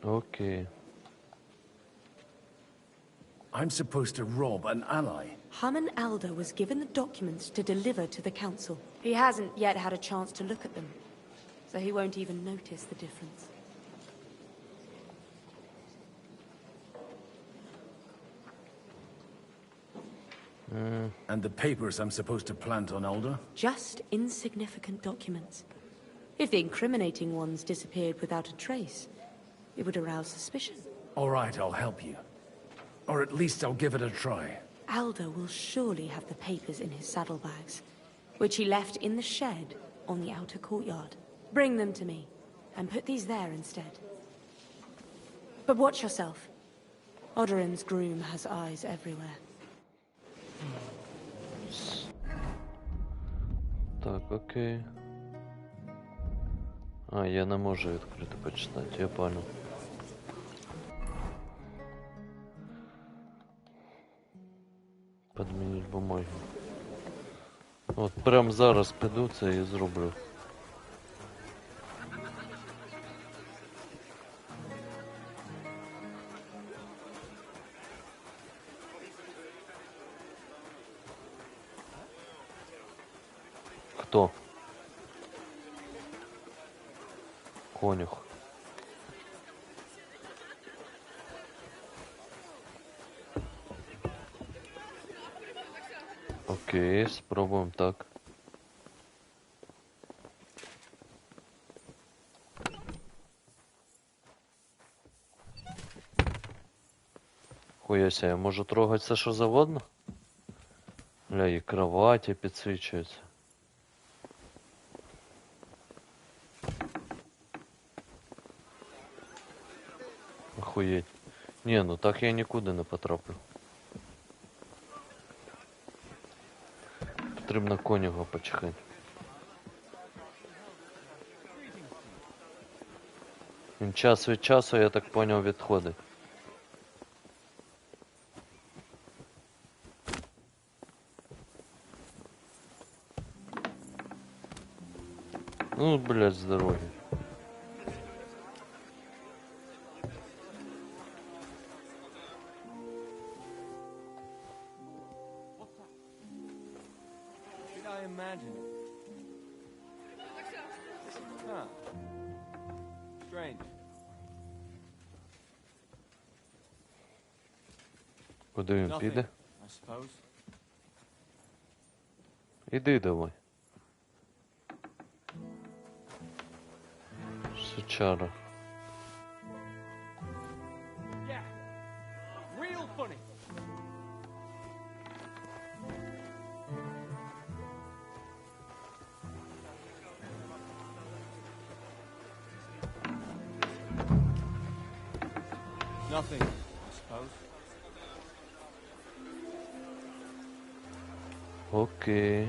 Окей. I'm supposed to rob an ally. Harman Alder was given the documents to deliver to the council. He hasn't yet had a chance to look at them, so he won't even notice the difference. And the papers I'm supposed to plant on Alder? Just insignificant documents. If the incriminating ones disappeared without a trace, it would arouse suspicion. All right, I'll help you. Or at least I'll give it a try. Alder will surely have the papers in his saddlebags, which he left in the shed on the outer courtyard. Bring them to me, and put these there instead. But watch yourself. Odoran's groom has eyes everywhere. Так, окей. А, я не можу відкрити почитати, я понял. Подмініть бумаги. От прям зараз піду це і зроблю. Хто? Конюх. Окей, спробуємо так. Хуяся, я можу трогати все, що завгодно? Бля, і кроваті підсвічуються. Охуєть. Ні, ну так я нікуди не потраплю. Потрібно конюха почекати. Він час від часу, я так поняв, відходить. Ну, блядь, з дороги. I imagine it. Huh. Strange. Куди він Nothing, піде? I suppose. Іди давай. Сучара. Yeah. Real funny. Nothing, I suppose. Окей.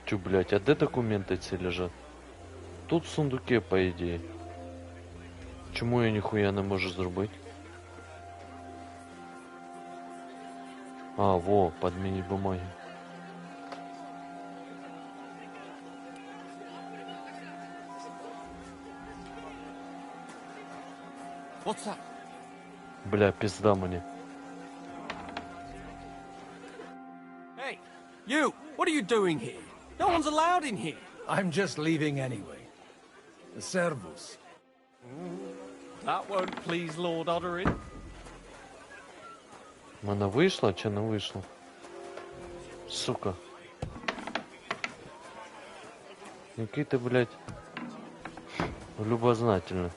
Чё, блядь, а де документи ці лежать? Тут в сундуке, по ідеї. Чому я ніхуя не можу зробити? А, во, подмініть бумаги. What's that? Бля, пизда мені. Hey, you! What are you doing here? No one's allowed in here. I'm just leaving anyway. Servus. That won't please Lord Odorin. Мене вийшло чи не вийшло? Сука. Який ти, блядь, любознательний.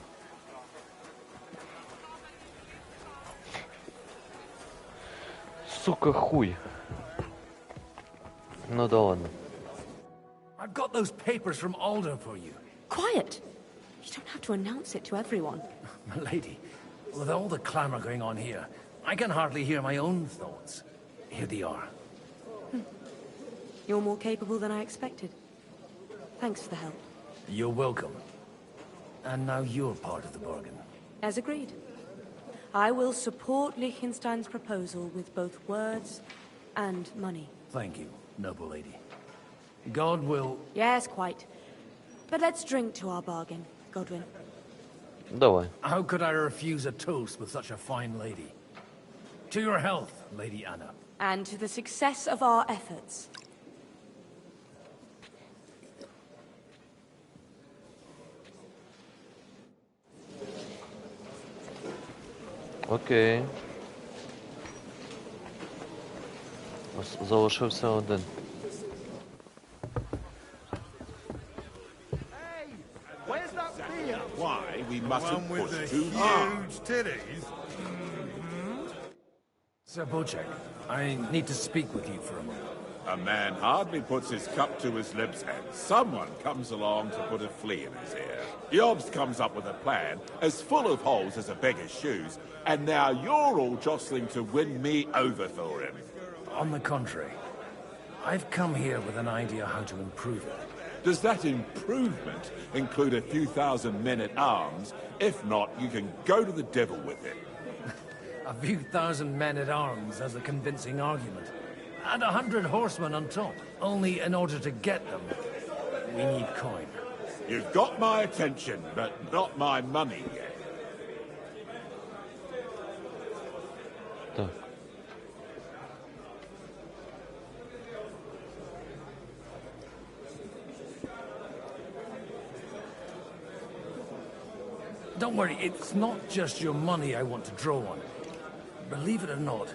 Сука, хуй. Ну да ладно. I've got those papers from Alder for you. Quiet! You don't have to announce it to everyone. Milady, with all the clamor going on here, I can hardly hear my own thoughts. Here they are. You're more capable than I expected. Thanks for the help. You're welcome. And now you're part of the bargain. As agreed. I will support Liechtenstein's proposal with both words and money. Thank you, noble lady. God will... Yes, quite. But let's drink to our bargain, Godwin. Давай. How could I refuse a toast with such a fine lady? To your health, Lady Anna. And to the success of our efforts. Окей. Залишився один. Where's that beer? Why we mustn't One with push the too hard. huge titties. Sir Bocek, I need to speak with you for a moment. A man hardly puts his cup to his lips and someone comes along to put a flea in his ear. Yobs comes up with a plan as full of holes as a beggar's shoes, and now you're all jostling to win me over for him. On the contrary, I've come here with an idea how to improve it. Does that improvement include a few thousand men-at-arms? If not, you can go to the devil with it. A few thousand men-at-arms as a convincing argument. And 100 horsemen on top. Only in order to get them, we need coin. You've got my attention, but not my money yet. Так. Don't worry, it's not just your money I want to draw on. Believe it or not,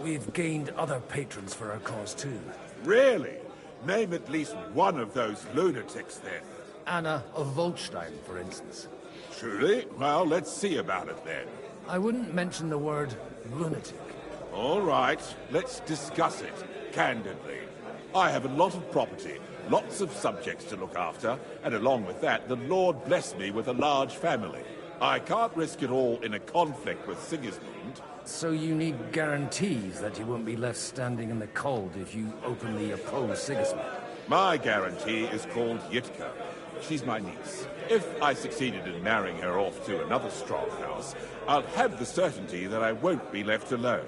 we've gained other patrons for our cause too. Really? Name at least one of those lunatics then. Anna of Volstein, for instance. Truly? Well, let's see about it then. I wouldn't mention the word lunatic. All right, let's discuss it, candidly. I have a lot of property, lots of subjects to look after, and along with that, the Lord blessed me with a large family. I can't risk it all in a conflict with Sigismund. So you need guarantees that you won't be left standing in the cold if you openly oppose Sigismund? My guarantee is called Yitka. She's my niece. If I succeeded in marrying her off to another strong house, I'll have the certainty that I won't be left alone.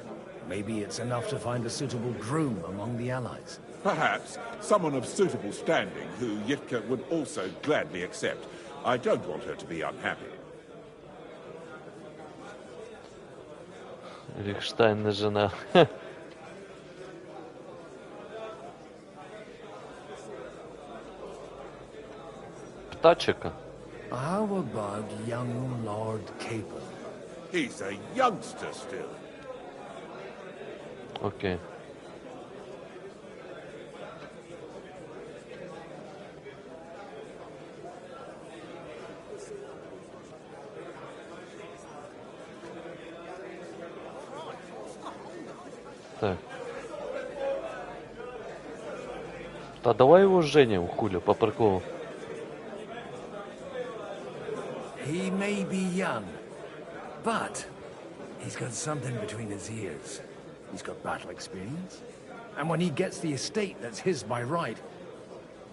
Maybe it's enough to find a suitable groom among the allies. Perhaps someone of suitable standing who Yitka would also gladly accept. I don't want her to be unhappy. Рихштайн жена. Ptaczeka. How about young Lord Capel? He's a youngster still. Окей. Так. Да давай его женим, хули, по приколу. He may be young, but he's got something between his ears. He's got battle experience. And when he gets the estate that's his by right,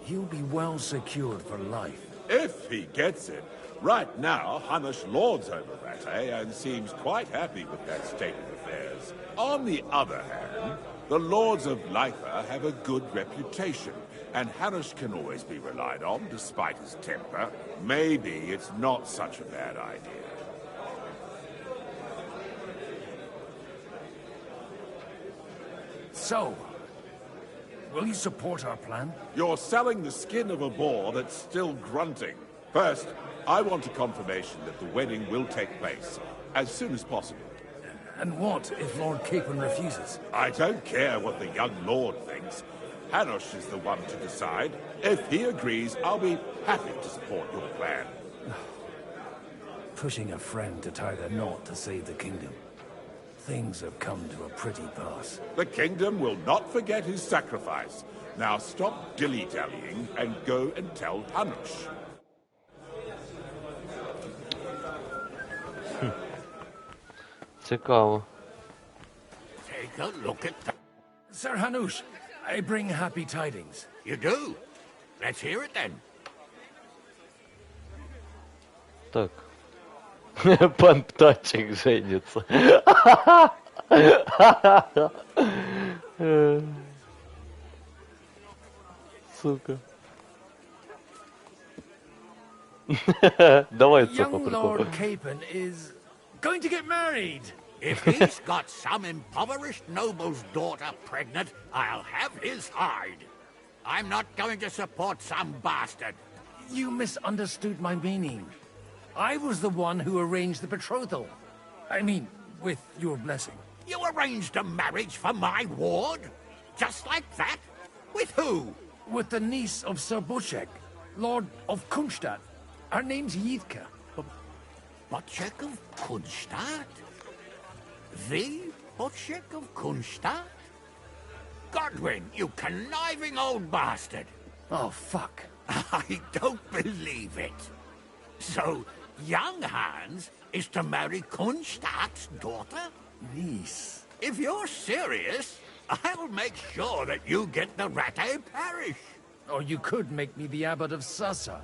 he'll be well secured for life. If he gets it. Right now, Hanush lords over Rattay and seems quite happy with that state of affairs. On the other hand, the lords of Lifa have a good reputation, and Hanush can always be relied on despite his temper. Maybe it's not such a bad idea. So, will you support our plan? You're selling the skin of a boar that's still grunting. First, I want a confirmation that the wedding will take place as soon as possible. And what if Lord Capon refuses? I don't care what the young lord thinks. Hanush is the one to decide. If he agrees, I'll be happy to support your plan. Pushing a friend to tie the knot to save the kingdom. Things have come to a pretty pass. The kingdom will not forget his sacrifice. Now stop dilly-dallying and go and tell Hanush. Цікаво. Take a look at that. Sir Hanush, I bring happy tidings. You do? Let's hear it then. Так. Пан Птачек женится. Сука. Давай це по Young приколу. Lord Capon is going to get married. If he's got some impoverished noble's daughter pregnant, I'll have his hide. I'm not going to support some bastard. You misunderstood my meaning. I was the one who arranged the betrothal. I mean, with your blessing. You arranged a marriage for my ward? Just like that? With who? With the niece of Sir Bochek, Lord of Kunstadt. Her name's Yitka. Bochek of Kunstadt? The Bochek of Kunstadt? Godwin, you conniving old bastard. Oh, fuck. I don't believe it. So, young Hans is to marry Kunstadt's daughter? Niece. If you're serious, I'll make sure that you get the Rattay parish. Or you could make me the abbot of Sassa.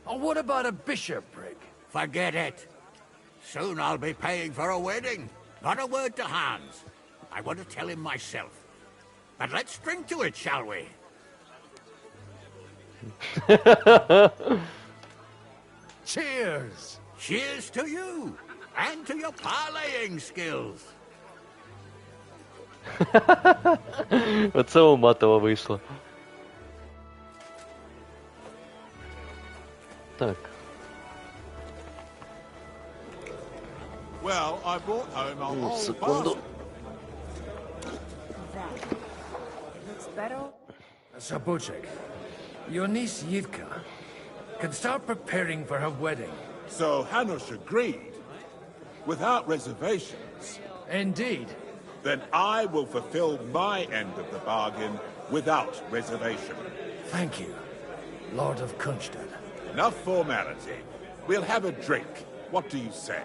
Or what about a bishopric? Forget it. Soon I'll be paying for a wedding. Not a word to Hans. I want to tell him myself. But let's drink to it, shall we? Cheers! Cheers to you! And to your parlaying skills! Оце у матова вийшло. Так. Well, I brought home a whole Секунду. Sabuchik, your niece Yivka can start preparing for her wedding. So Hanush agreed, without reservations. Indeed. Then I will fulfill my end of the bargain without reservation. Thank you, Lord of Kunstad. Enough formality. We'll have a drink. What do you say?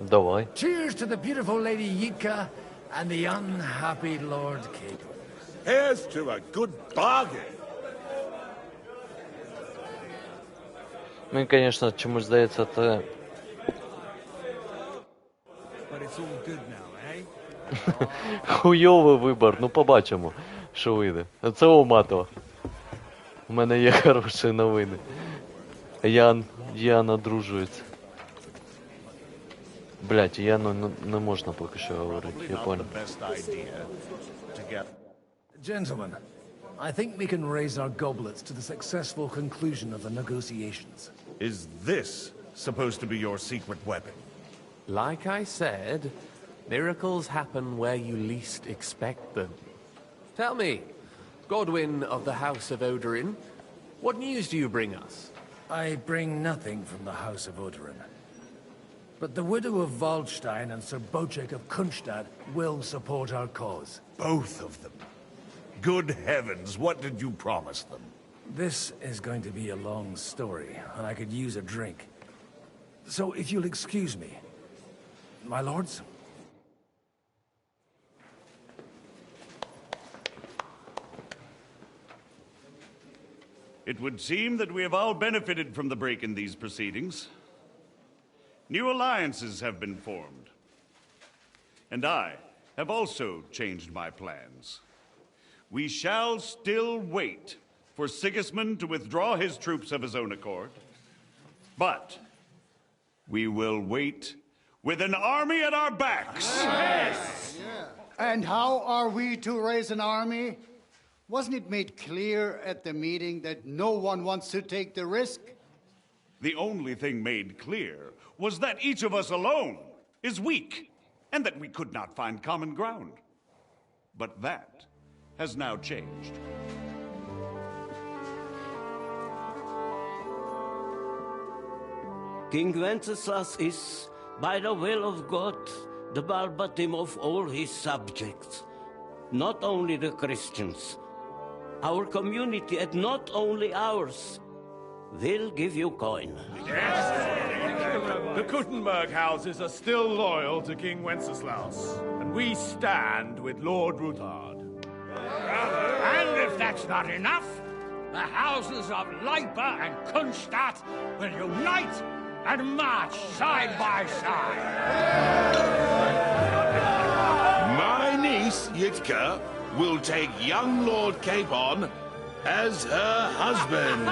Давай. Cheers to the beautiful Lady Yivka and the unhappy Lord Cato. Here's to a good bargain. Мені, конечно, чомусь здається, це... But it's all good now, eh? Хуйовий вибір, ну побачимо, що вийде. Це у матова. У мене є хороші новини. Ян одружується. Блять, Яну не можна поки що говорити, я понял. Gentlemen, I think we can raise our goblets to the successful conclusion of the negotiations. Is this supposed to be your secret weapon? Like I said, miracles happen where you least expect them. Tell me, Godwin of the House of Odorin, what news do you bring us? I bring nothing from the House of Odorin. But the widow of Waldstein and Sir Bocek of Kunstad will support our cause. Both of them. Good heavens, what did you promise them? This is going to be a long story, and I could use a drink. So if you'll excuse me, my lords? It would seem that we have all benefited from the break in these proceedings. New alliances have been formed. And I have also changed my plans. We shall still wait for Sigismund to withdraw his troops of his own accord. But we will wait with an army at our backs. Yes. And how are we to raise an army? Wasn't it made clear at the meeting that no one wants to take the risk? The only thing made clear was that each of us alone is weak, and that we could not find common ground. But that has now changed. King Wenceslas is, by the will of God, the balbatim of all his subjects. Not only the Christians, our community, and not only ours, will give you coin. The Kuttenberg houses are still loyal to King Wenceslas, and we stand with Lord Ruthard. And if that's not enough, the houses of Leipa and Kunstadt will unite and march side by side. My niece, Yitka, will take young Lord Capon as her husband.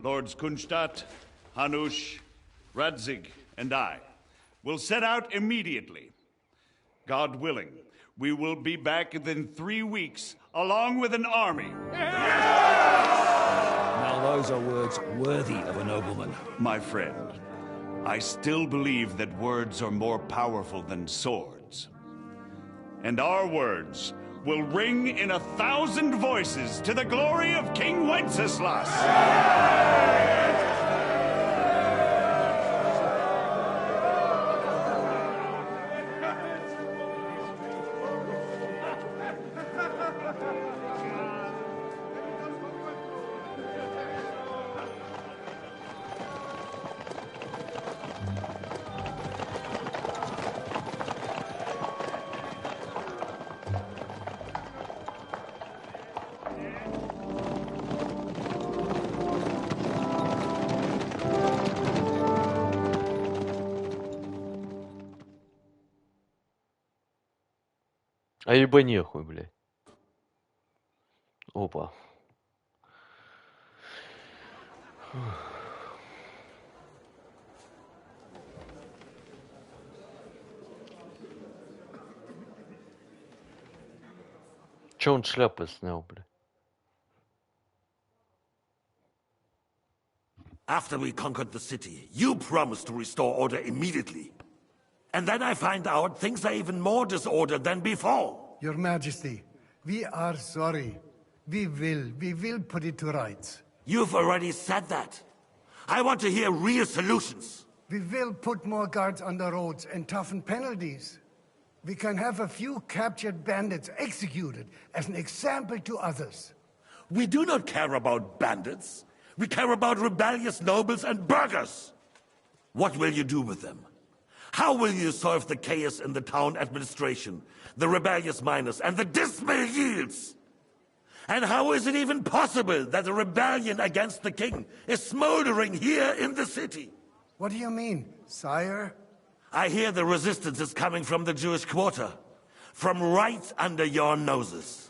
Lords Kunstadt, Hanush, Radzig, and I will set out immediately. God willing, we will be back within 3 weeks, along with an army. Now those are words worthy of a nobleman. My friend, I still believe that words are more powerful than swords. and our words will ring in 1,000 voices to the glory of King Wenceslas. А ебо нехуй, блядь. Опа. Че он шляпы снял, блядь? After we conquered the city, you promised to restore order immediately. And then I find out things are even more disordered than before. Your Majesty, we are sorry. We will put it to rights. You've already said that. I want to hear real solutions. We will put more guards on the roads and toughen penalties. We can have a few captured bandits executed as an example to others. We do not care about bandits. We care about rebellious nobles and burghers. What will you do with them? How will you solve the chaos in the town administration, the rebellious miners, and the dismal yields? And how is it even possible that a rebellion against the king is smoldering here in the city? What do you mean, sire? I hear the resistance is coming from the Jewish quarter, from right under your noses.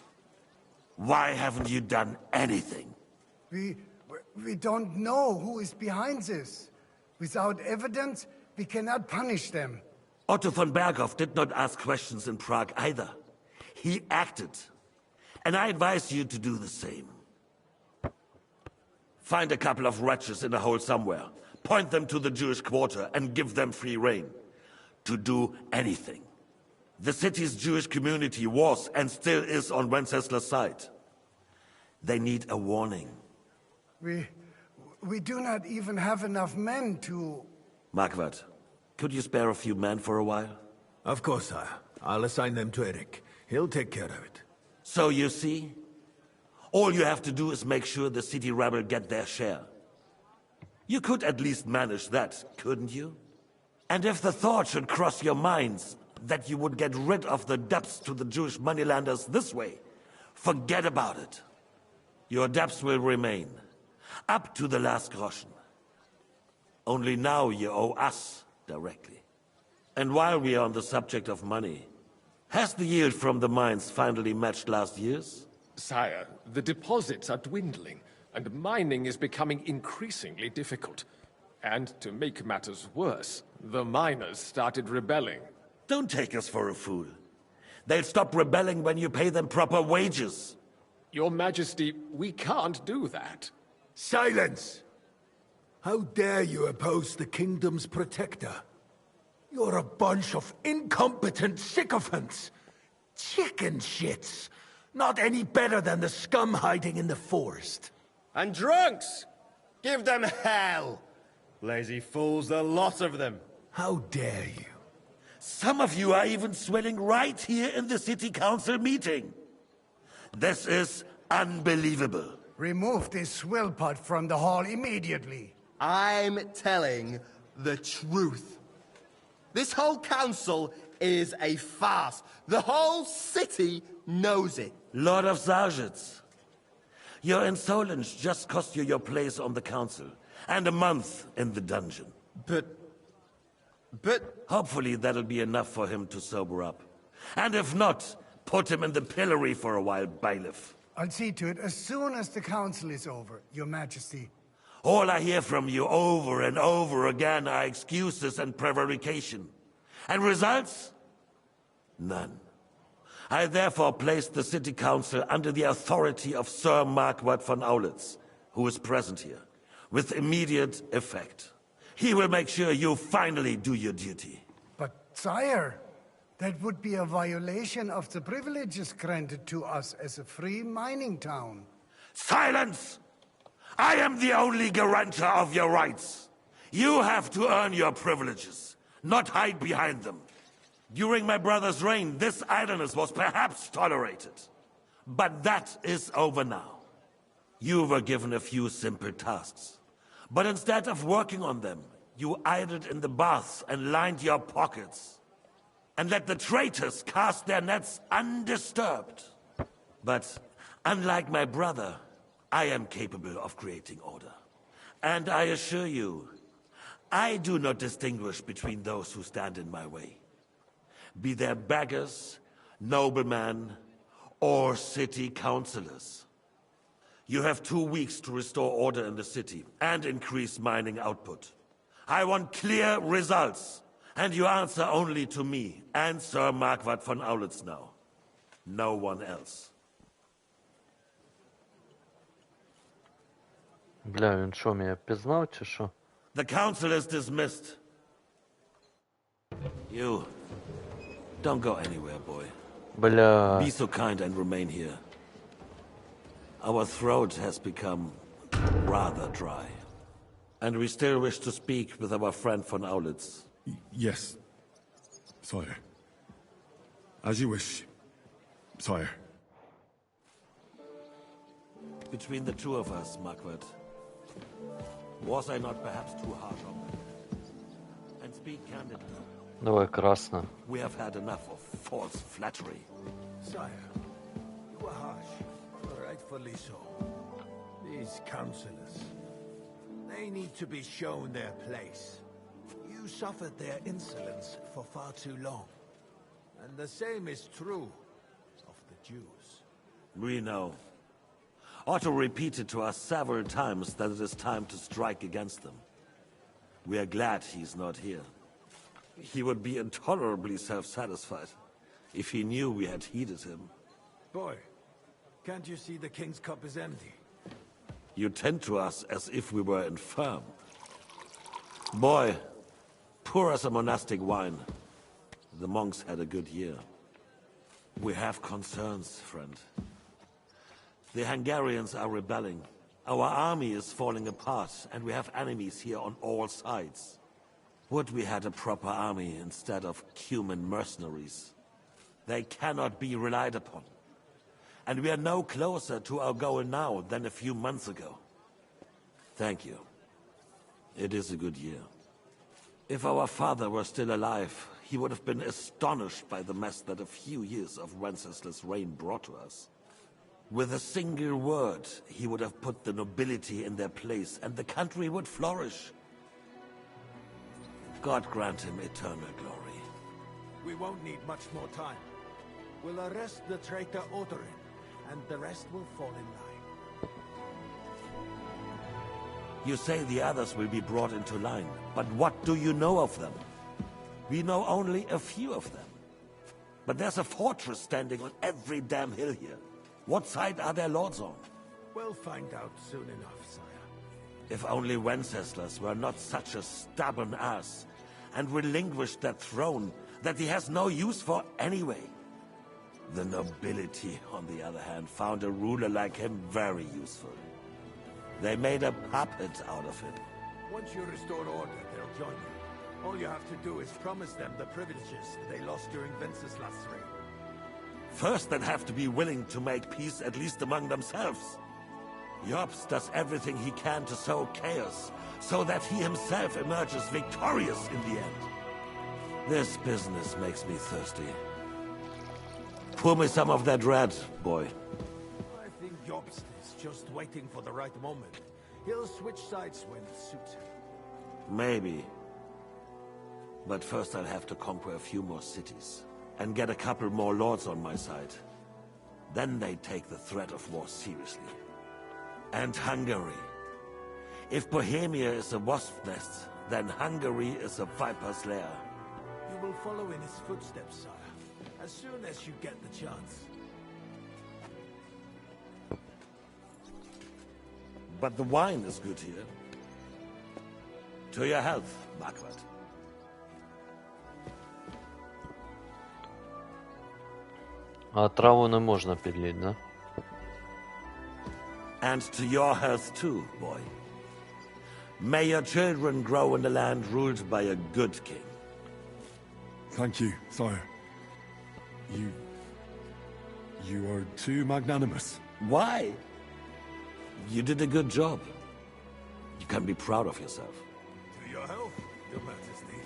Why haven't you done anything? We don't know who is behind this. Without evidence, we cannot punish them. Otto von Berghoff did not ask questions in Prague either. He acted. And I advise you to do the same. Find a couple of wretches in a hole somewhere, point them to the Jewish quarter, and give them free rein. To do anything. The city's Jewish community was and still is on Wenceslas' side. They need a warning. We do not even have enough men to... Marquardt, could you spare a few men for a while? Of course, sire. I'll assign them to Eric. He'll take care of it. So you see, all you have to do is make sure the city rebel get their share. You could at least manage that, couldn't you? And if the thought should cross your minds that you would get rid of the debts to the Jewish moneylanders this way, forget about it. Your debts will remain, up to the last groschen. Only now you owe us directly. And while we are on the subject of money, has the yield from the mines finally matched last year's? Sire, the deposits are dwindling, and mining is becoming increasingly difficult. And to make matters worse, the miners started rebelling. Don't take us for a fool. They'll stop rebelling when you pay them proper wages. Your Majesty, we can't do that. Silence! How dare you oppose the kingdom's protector? You're a bunch of incompetent sycophants. Chicken shits. Not any better than the scum hiding in the forest. And drunks! Give them hell! Lazy fools, the lot of them. How dare you? Some of you are even swelling right here in the city council meeting. This is unbelievable. Remove this swill pot from the hall immediately. I'm telling the truth. This whole council is a farce. The whole city knows it. Lord of Sargitz, your insolence just cost you your place on the council. And a month in the dungeon. But... Hopefully that'll be enough for him to sober up. And if not, put him in the pillory for a while, bailiff. I'll see to it as soon as the council is over, Your Majesty. All I hear from you over and over again are excuses and prevarication. And results? None. I therefore place the city council under the authority of Sir Marquardt von Aulitz, who is present here, with immediate effect. He will make sure you finally do your duty. But, sire, That would be a violation of the privileges granted to us as a free mining town. Silence! I am the only guarantor of your rights. You have to earn your privileges, not hide behind them. During my brother's reign, this idleness was perhaps tolerated. But that is over now. You were given a few simple tasks. But instead of working on them, you idled in the baths and lined your pockets. And let the traitors cast their nets undisturbed. But unlike my brother, I am capable of creating order. And I assure you, I do not distinguish between those who stand in my way. Be they beggars, noblemen, or city councillors. You have 2 weeks to restore order in the city and increase mining output. I want clear results, and you answer only to me and Sir Marquardt von Aulitz now. No one else. Бля, він що, мене пізнав чи що? The council is dismissed. You... don't go anywhere, boy. Бля... Be so kind and remain here. Our throat has become rather dry. And we still wish to speak with our friend von Aulitz. Yes, sire. As you wish, sire. Between the two of us, Marquardt, was I not perhaps too harsh on them? And speak candidly. Давай, красно. We have had enough of false flattery. Sire, you are harsh, rightfully so. These councillors, they need to be shown their place. You suffered their insolence for far too long. And the same is true of the Jews. We know. Otto repeated to us several times that it is time to strike against them. We are glad he's not here. He would be intolerably self-satisfied if he knew we had heeded him. Boy, can't you see the king's cup is empty? You tend to us as if we were infirm. Boy, pour us a monastic wine. The monks had a good year. We have concerns, friend. The Hungarians are rebelling. Our army is falling apart, and we have enemies here on all sides. Would we had a proper army instead of human mercenaries? They cannot be relied upon. And we are no closer to our goal now than a few months ago. Thank you. It is a good year. If our father were still alive, he would have been astonished by the mess that a few years of Wenceslas' reign brought to us. With a single word, he would have put the nobility in their place, and the country would flourish. God grant him eternal glory. We won't need much more time. We'll arrest the traitor Otterin, and the rest will fall in line. You say the others will be brought into line, but what do you know of them? We know only a few of them. But there's a fortress standing on every damn hill here. What side are their lords on? We'll find out soon enough, sire. If only Wenceslas were not such a stubborn ass, and relinquished that throne that he has no use for anyway. The nobility, on the other hand, found a ruler like him very useful. They made a puppet out of him. Once you restore order, they'll join you. All you have to do is promise them the privileges they lost during Wenceslas' reign. First, they'd have to be willing to make peace at least among themselves. Jobst does everything he can to sow chaos, so that he himself emerges victorious in the end. This business makes me thirsty. Pour me some of that red, boy. I think Jobst is just waiting for the right moment. He'll switch sides when it suits him. Maybe. But first I'll have to conquer a few more cities, and get a couple more lords on my side. Then they take the threat of war seriously. And Hungary. If Bohemia is a wasp nest, then Hungary is a viper's lair. You will follow in his footsteps, sire, as soon as you get the chance. But the wine is good here. To your health, Marquardt. А траву не можна підлити, да? And to your health too, boy. May your children grow in a land ruled by a good king. Thank you, sire. You are too magnanimous. Why? You did a good job. You can be proud of yourself. To your health, Your Majesty.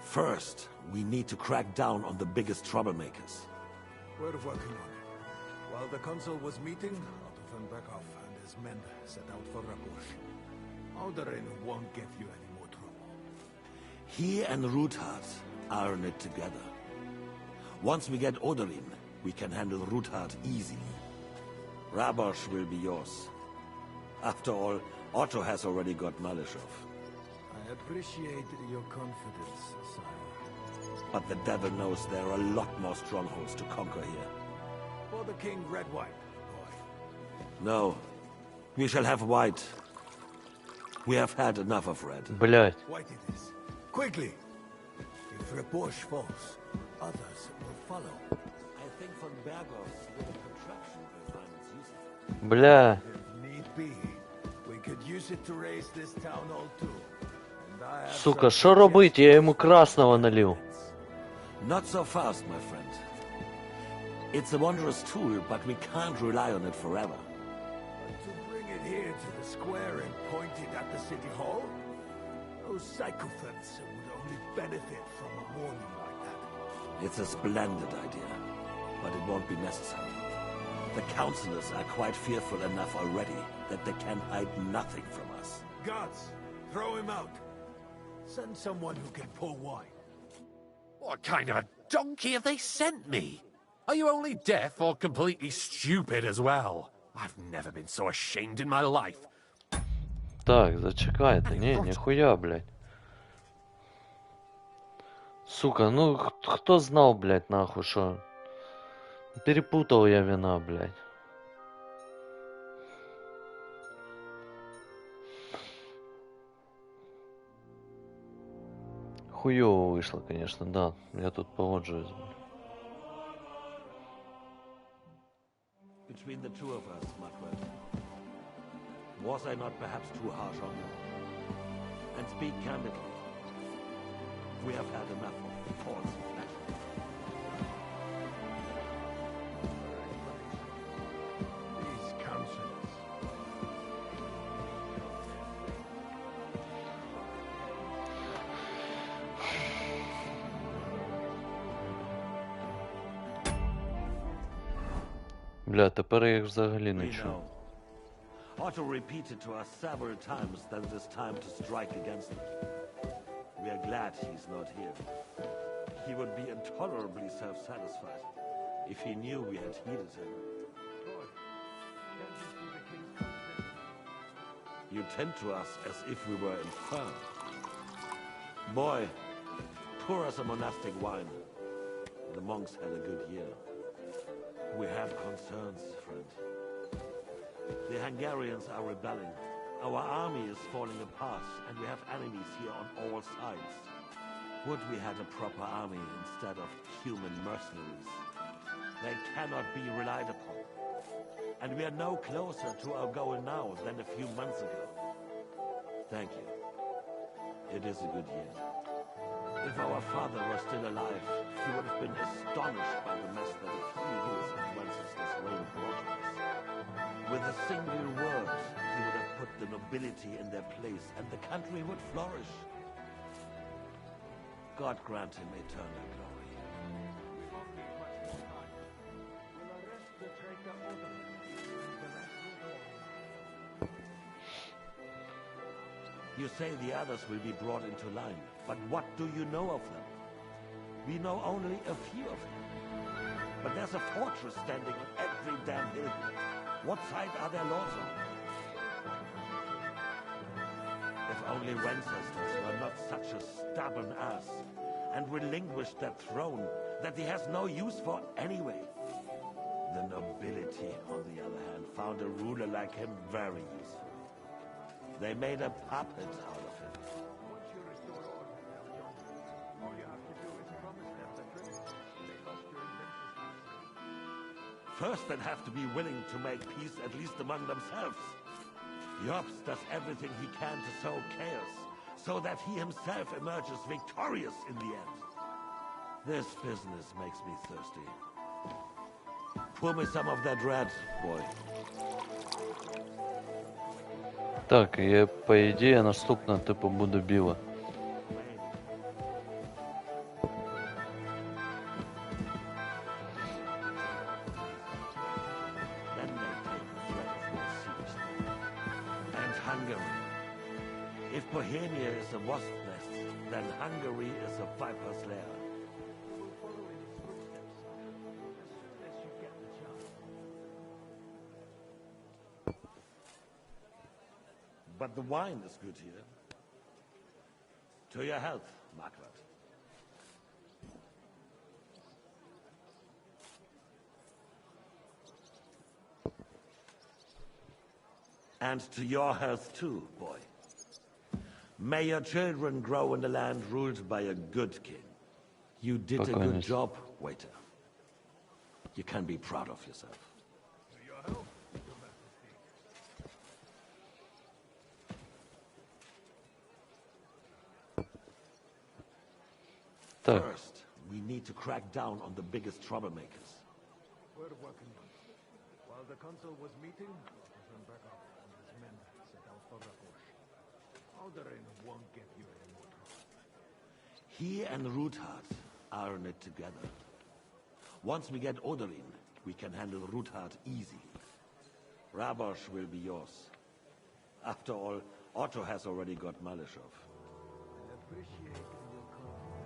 First, we need to crack down on the biggest troublemakers. We're working on it. While the council was meeting, Otto van Beckhoff and his men set out for Rabush. Alderin won't give you any more trouble. He and Ruthard are in it together. Once we get Oderin, we can handle Ruthard easily. Rabosh will be yours. After all, Otto has already got Malishov. I appreciate your confidence, sire. But the devil knows there are a lot more strongholds to conquer here. For the king, red wine, boy. No. We shall have white. We have had enough of red. Блядь. White it is. Quickly! If Rabush falls, others will follow. I think von Berghoff's little contraption will find its use. Бля. If need be, we could use it to raise this town all too. And I have Сука, що робить? Я йому красного налив. Not so fast, my friend. It's a wondrous tool, but we can't rely on it forever. To bring it here to the square and point it at the city hall? Those sycophants would only benefit from a warning like that. It's a splendid idea, but it won't be necessary. The councillors are quite fearful enough already that they can hide nothing from us. Gods, throw him out. Send someone who can pour wine. What kind of donkey have they sent me? Are you only deaf or completely stupid as well? I've never been so ashamed in my life. Так, зачекайте. Ні, ніхуя, блядь. Сука, ну хто знав, блядь, нахуй, що? Перепутал я вина, блядь. Хуёво вышло, конечно, да. Я тут погоджуюсь. Between the two of us, Matwell, was I not perhaps too harsh on you? And speak candidly. We have had enough of false flesh. These councillors. Бля, тепер я їх взагалі не We чую. know. Otto repeated to us several times that it is time to strike against them. We are glad he's not here. He would be intolerably self-satisfied if he knew we had heeded him. You tend to us as if we were infirm. Boy, pour us a monastic wine. The monks had a good year. We have concerns, friend. The Hungarians are rebelling. Our army is falling apart, and we have enemies here on all sides. Would we had a proper army instead of human mercenaries? They cannot be relied upon. And we are no closer to our goal now than a few months ago. Thank you. It is a good year. If our father were still alive, he would have been astonished by the mess that a few years of Wenceslas' reign brought us. With a single word, he would have put the nobility in their place, and the country would flourish. God grant him eternal glory. You say the others will be brought into line, but what do you know of them? We know only a few of them. But there's a fortress standing on every damn hill here. What side are their lords on? If only Wenceslas were not such a stubborn ass and relinquished that throne that he has no use for anyway. The nobility, on the other hand, found a ruler like him very useful. They made a puppet out of him. First, they'd have to be willing to make peace, at least among themselves. Jobs does everything he can to sow chaos, so that he himself emerges victorious in the end. This business makes me thirsty. Pour me some of that red, boy. Так, і по ідеї наступна типу буде біла. And Hungary. If Bohemia is a wasp nest, then Hungary is a viper's lair. But the wine is good here. To your health, Margaret. And to your health too, boy. May your children grow in a land ruled by a good king. You did a good job, waiter. You can be proud of yourself. First, we need to crack down on the biggest troublemakers. We're working on it. While the consul was meeting, Berghoff and his men set out for Rakosh. Alderin won't get you any more trouble. He and Ruthard are in it together. Once we get Oderin, we can handle Ruthard easily. Rabosh will be yours. After all, Otto has already got Malishov. I appreciate your confidence.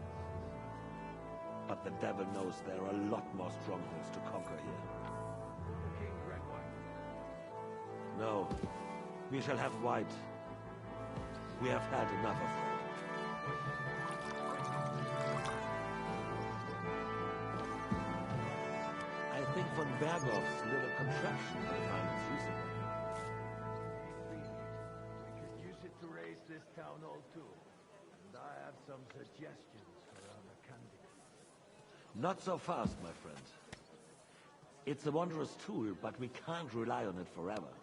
But the devil knows there are a lot more strongholds to conquer here. The King red wine. No, we shall have white. We have had enough of red. I think von Berghoff's little contraption will find its usable. We could use it to raise this town hall too. And I have some suggestions for other candidates. Not so fast, my friend. It's a wondrous tool, but we can't rely on it forever.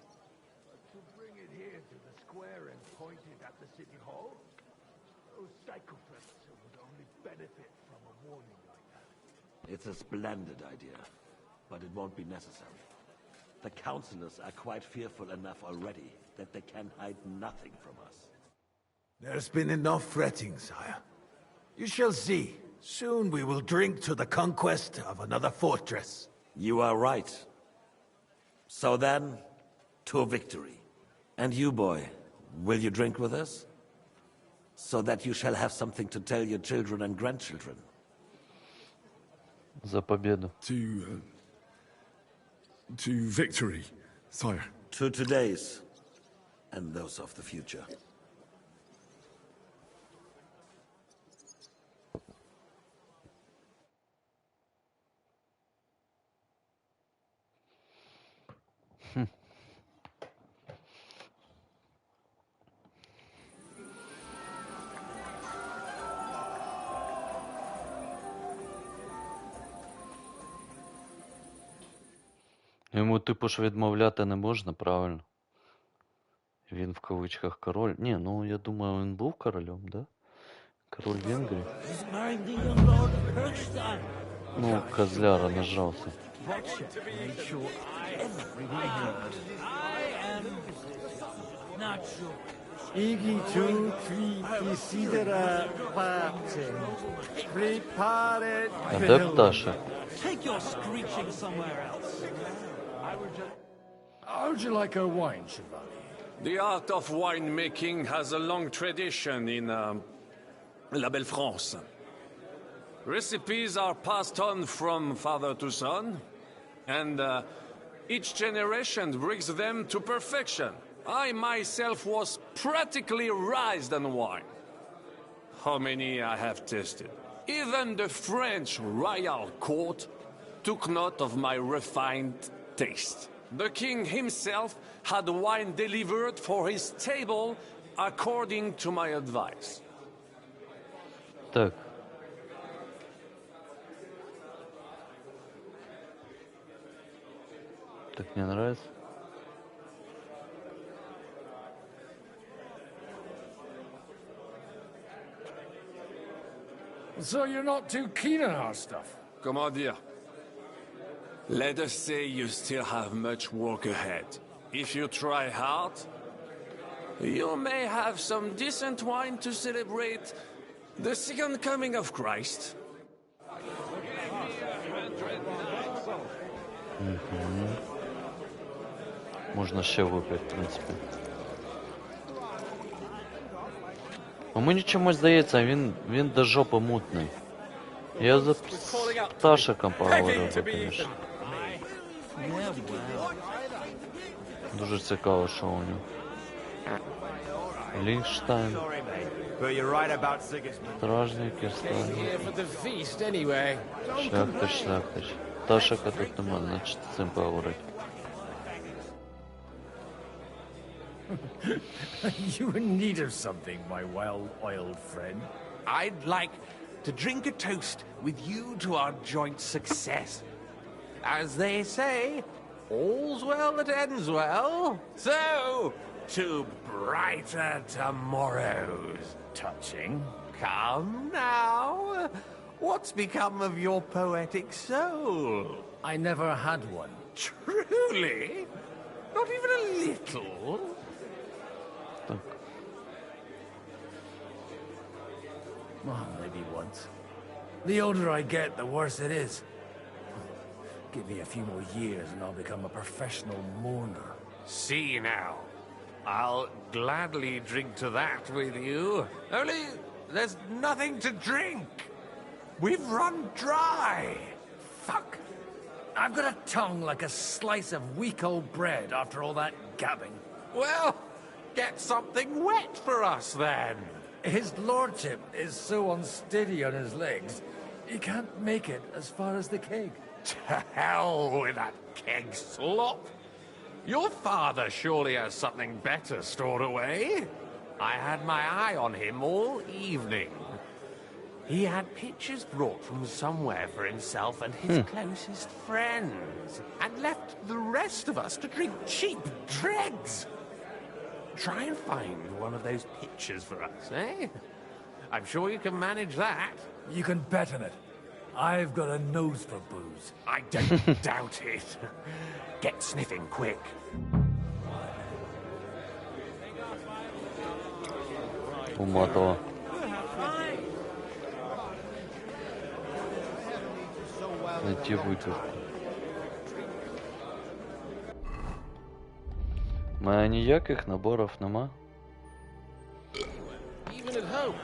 But to bring it here to the square and point it at the city hall? Those psychopaths would only benefit from a warning like that. It's a splendid idea, but it won't be necessary. The councillors are quite fearful enough already that they can hide nothing from us. There's been enough fretting, sire. You shall see. Soon we will drink to the conquest of another fortress. You are right. So then, to victory. And you, boy, will you drink with us? So that you shall have something to tell your children and grandchildren. За победу. To victory, sire. To today's, and those of the future. Йому типу ж відмовляти не можна, правильно? Він в кавичках король. Ні, ну я думаю, він був королем, да? Король Венгрії. Ну, козляра нажався. Igi tu qui desidera pace. Prepare. А де пташа? Take your screeching somewhere else. How would you like a wine, Chevalier? The art of winemaking has a long tradition in La Belle France. Recipes are passed on from father to son, and each generation brings them to perfection. I myself was practically raised on wine. How many I have tasted. Even the French royal court took note of my refined taste. The king himself had wine delivered for his table according to my advice. Так. Так не нравится? So you're not too keen on our stuff? Comment dire? Let us say you still have much work ahead. If you try hard, you may have some decent wine to celebrate the second coming of Christ. Можна ще випити, в принципі. А мені чомусь здається, він до жопи мутний. Я за пташиком поговорив, звісно. Дуже цікаво, що у нього. Лінкштайн. Стражники, стражники. Шляхтич. Пташика тут нема, значить з цим поговорити. You in need of something, my well-oiled friend? I'd like to drink a toast with you to our joint success. As they say, all's well that ends well. So, to brighter tomorrows. Touching. Come now. What's become of your poetic soul? I never had one. Truly? Not even a little? Well, maybe once. The older I get, the worse it is. Give me a few more years and I'll become a professional mourner. See now. I'll gladly drink to that with you. Only there's nothing to drink. We've run dry. Fuck. I've got a tongue like a slice of weak old bread after all that gabbing. Well, get something wet for us then. His lordship is so unsteady on his legs, he can't make it as far as the keg. To hell with that keg slop. Your father surely has something better stored away. I had my eye on him all evening. He had pictures brought from somewhere for himself and his closest friends, and left the rest of us to drink cheap dregs. Try and find one of those pictures for us, eh? I'm sure you can manage that. You can bet on it. I've got a nose for booze. I don't doubt it. Get sniffing quick. Уматова. Найти выпивку. У мене ніяких наборів нема. Even at home,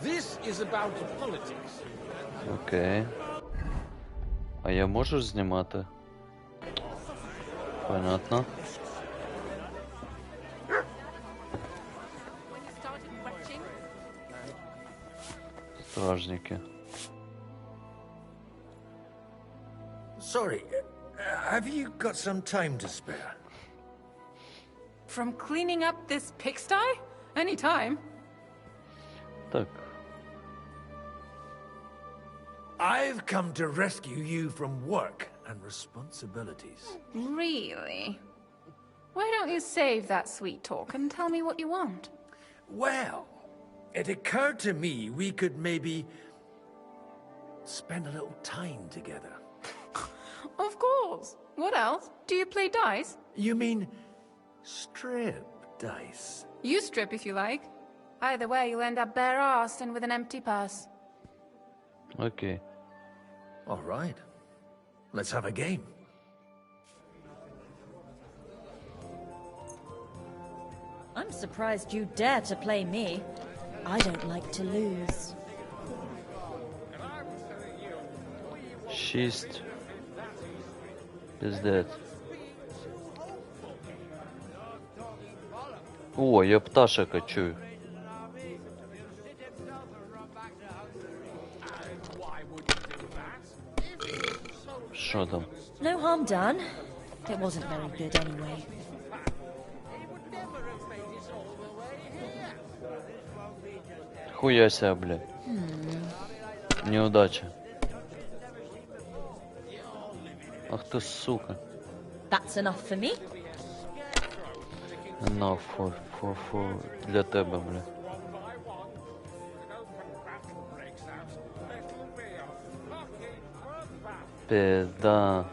this is about politics. Окей. А я можу знімати? Понятно. Стражники. Sorry, have you got some time to spare? From cleaning up this pigsty? Any time. Так. I've come to rescue you from work and responsibilities. Really? Why don't you save that sweet talk and tell me what you want? Well, it occurred to me we could maybe spend a little time together. Of course. What else? Do you play dice? You mean strip dice? You strip if you like. Either way, you'll end up bare-assed and with an empty purse. Окей. All right. Let's have a game. I'm surprised you dare to play me. I don't like to lose. 6. Пиздец. О, я пташика чую. Що там? No harm done. It wasn't very good anyway. Хуя себя, блядь. Неудача. Ах ты, сука. That's enough for me. На, для тебе, бля. Пизда.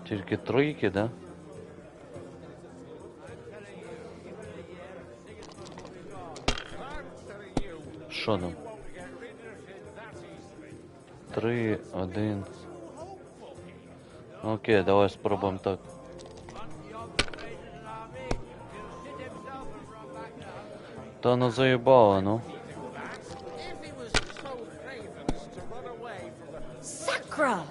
Тільки тройки, да? Що там? 3, 1. Окей, давай спробуємо так. Та ну заїбало, ну. Sacra!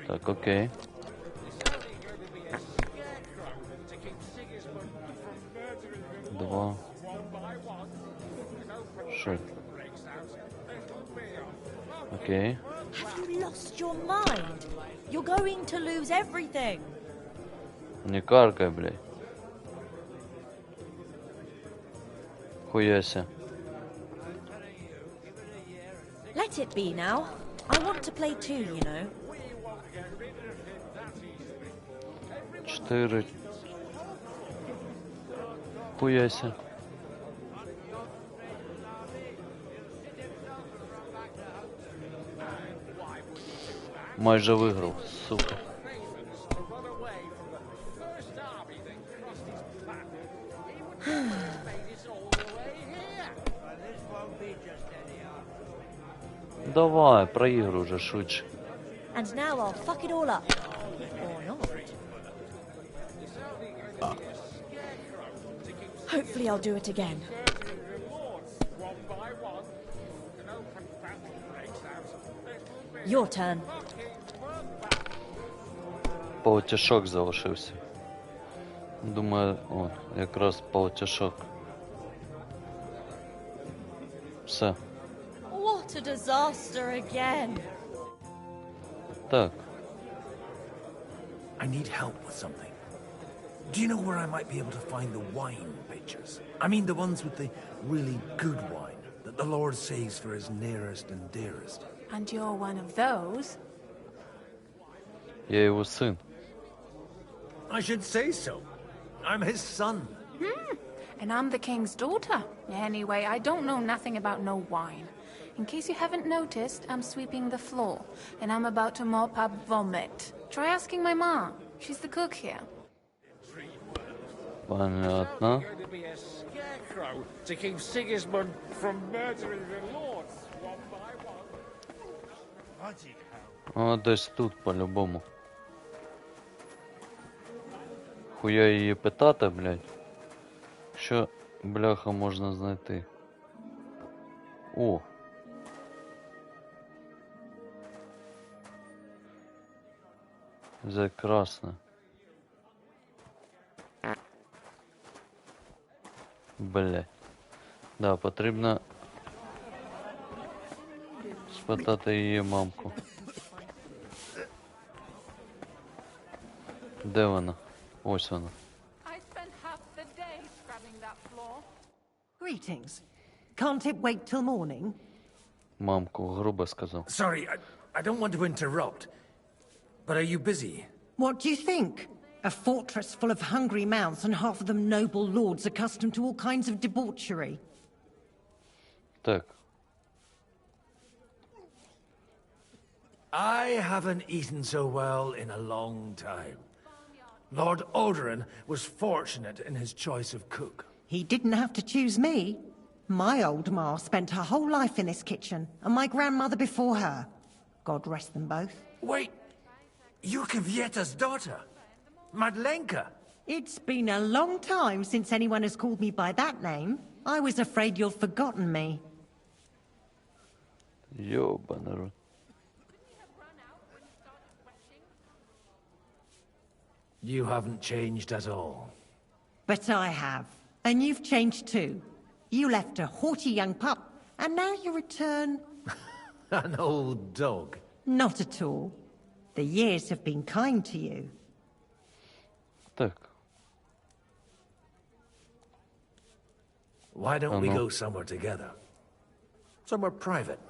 Так, окей. Два. Що? Окей. Have you lost your mind? You're going to lose everything. Не каркай, блядь. Хуяся. Let it be now. I want to play too, you know. 4. Хуяся. Майже виграв, сука. Давай, проігруй уже швидше. And now I'll fuck it all up. Or not. Hopefully I'll do it again. Your turn. Полтішок залишився. Думаю, о, якраз полтішок. Все. What a disaster again. Так. I need help with something. Do you know where I might be able to find the wine pitchers? I mean the ones with the really good wine that the Lord saves for his nearest and dearest. And you're one of those? Я його син. I should say so. I'm his son. And I'm the king's daughter. Anyway, I don't know nothing about no wine. In case you haven't noticed, I'm sweeping the floor, and I'm about to mop up vomit. Try asking my mom. She's the cook here. Понятно. To keep Sigismund from murdering the lords one by one. О, десь тут, по-любому. Хуя її питати, блядь. Що, бляха, можна знайти? О! Це красно. Блядь. Да, потрібно спитати її мамку. Де вона? Ось вона. I spent half the day scrubbing that floor. Greetings. Can't it wait till morning? Мамку, грубо сказав. Sorry, I don't want to interrupt. But are you busy? What do you think? A fortress full of hungry mouths and half of them noble lords accustomed to all kinds of debauchery. Так. I haven't eaten so well in a long time. Lord Alderaan was fortunate in his choice of cook. He didn't have to choose me. My old ma spent her whole life in this kitchen, and my grandmother before her. God rest them both. Wait, you're Kvieta's daughter, Madlenka. It's been a long time since anyone has called me by that name. I was afraid you'd forgotten me. Ёбаный рот. You haven't changed at all. But I have. And you've changed too. You left a haughty young pup, and now you return... An old dog. Not at all. The years have been kind to you. Так. Why don't we go somewhere together? Somewhere private.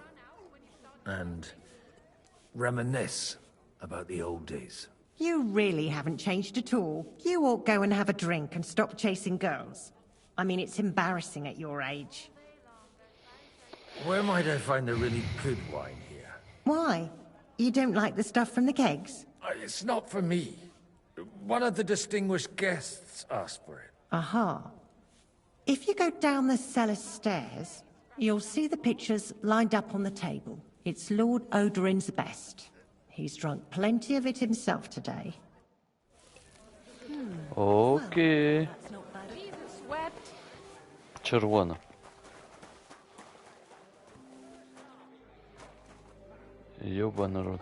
And reminisce about the old days. You really haven't changed at all. You ought go and have a drink and stop chasing girls. I mean, it's embarrassing at your age. Where might I find a really good wine here? Why? You don't like the stuff from the kegs? It's not for me. One of the distinguished guests asked for it. Aha. If you go down the cellar stairs, you'll see the pictures lined up on the table. It's Lord Odorin's best. He's drunk plenty of it himself today. Окей. Червона. Ёба народ.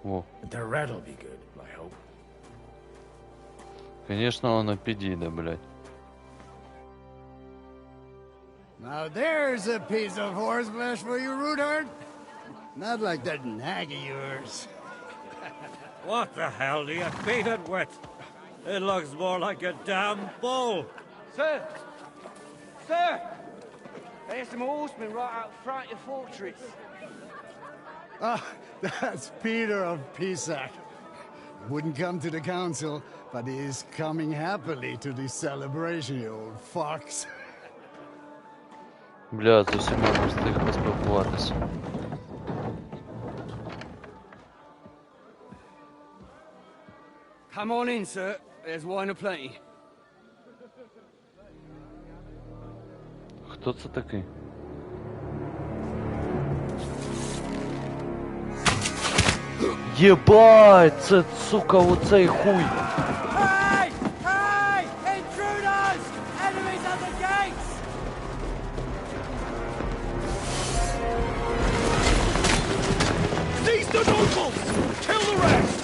Во. The red'll be good, I hope. Конечно, он аппетита, блядь. Now there's a piece of horseflesh for you, Rudart. Not like that nag of yours. What the hell do you feed it with? It looks more like a damn bull. Sir! Sir! There's some horsemen right out front of the fortress. Ah, that's Peter of Pisac. Wouldn't come to the council, but he is coming happily to the celebration, you old fox. Бля, з усіма не встиг поспілкуватися. Come on in, sir. There's wine aplenty. Хто це такий? Єбать, це, сука, оцей хуй. Hey! Hey! Intruders! Enemies at the gates! Seize the nobles! Kill the rest!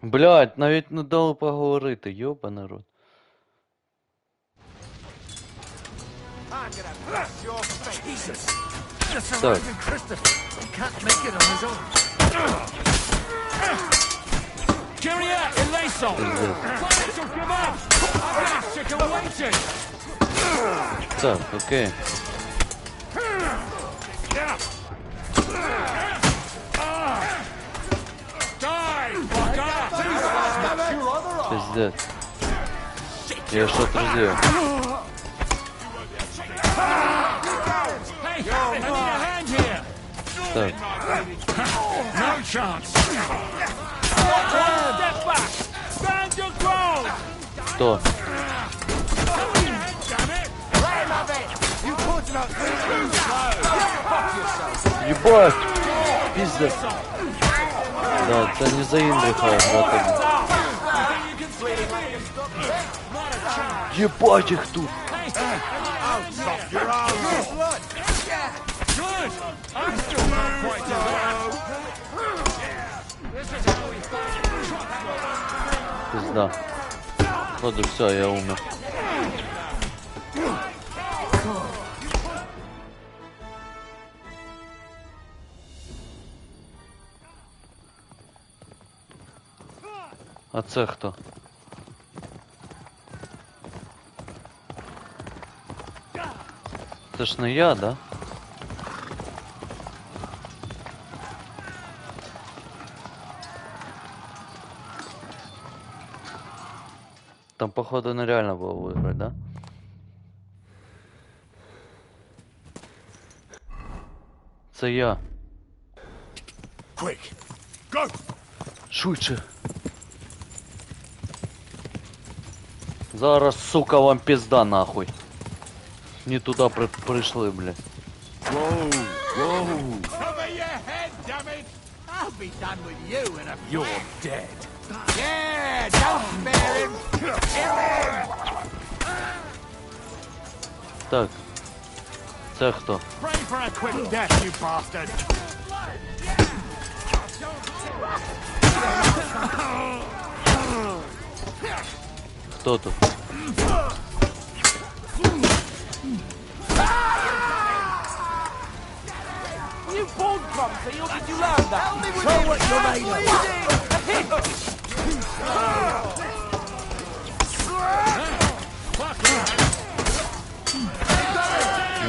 Блядь, навіть не дали поговорити, йоба народ. Так. Так, окей. Пиздец. Я что-то сделал. Так. Кто? Ебать! Пиздец. Да, это не за Индриха, братан. Ебать их тут! Пизда. Походу все, я умер. А це хто? Це ж не я, да? Там, походу, нереально было выиграть, да? Це я. Quick, go! Швидше. Зараз, сука, вам пизда нахуй. Не туда пришли, блядь. Whoa, whoa. Cover your head, damn it! I'll be done with you in a few. You're dead. Yeah, don't spare him! Kill him! Так. Це хто? Pray for a quick death, you bastard! Хто тут? You born clumsy, or did you learn that? Show what you're made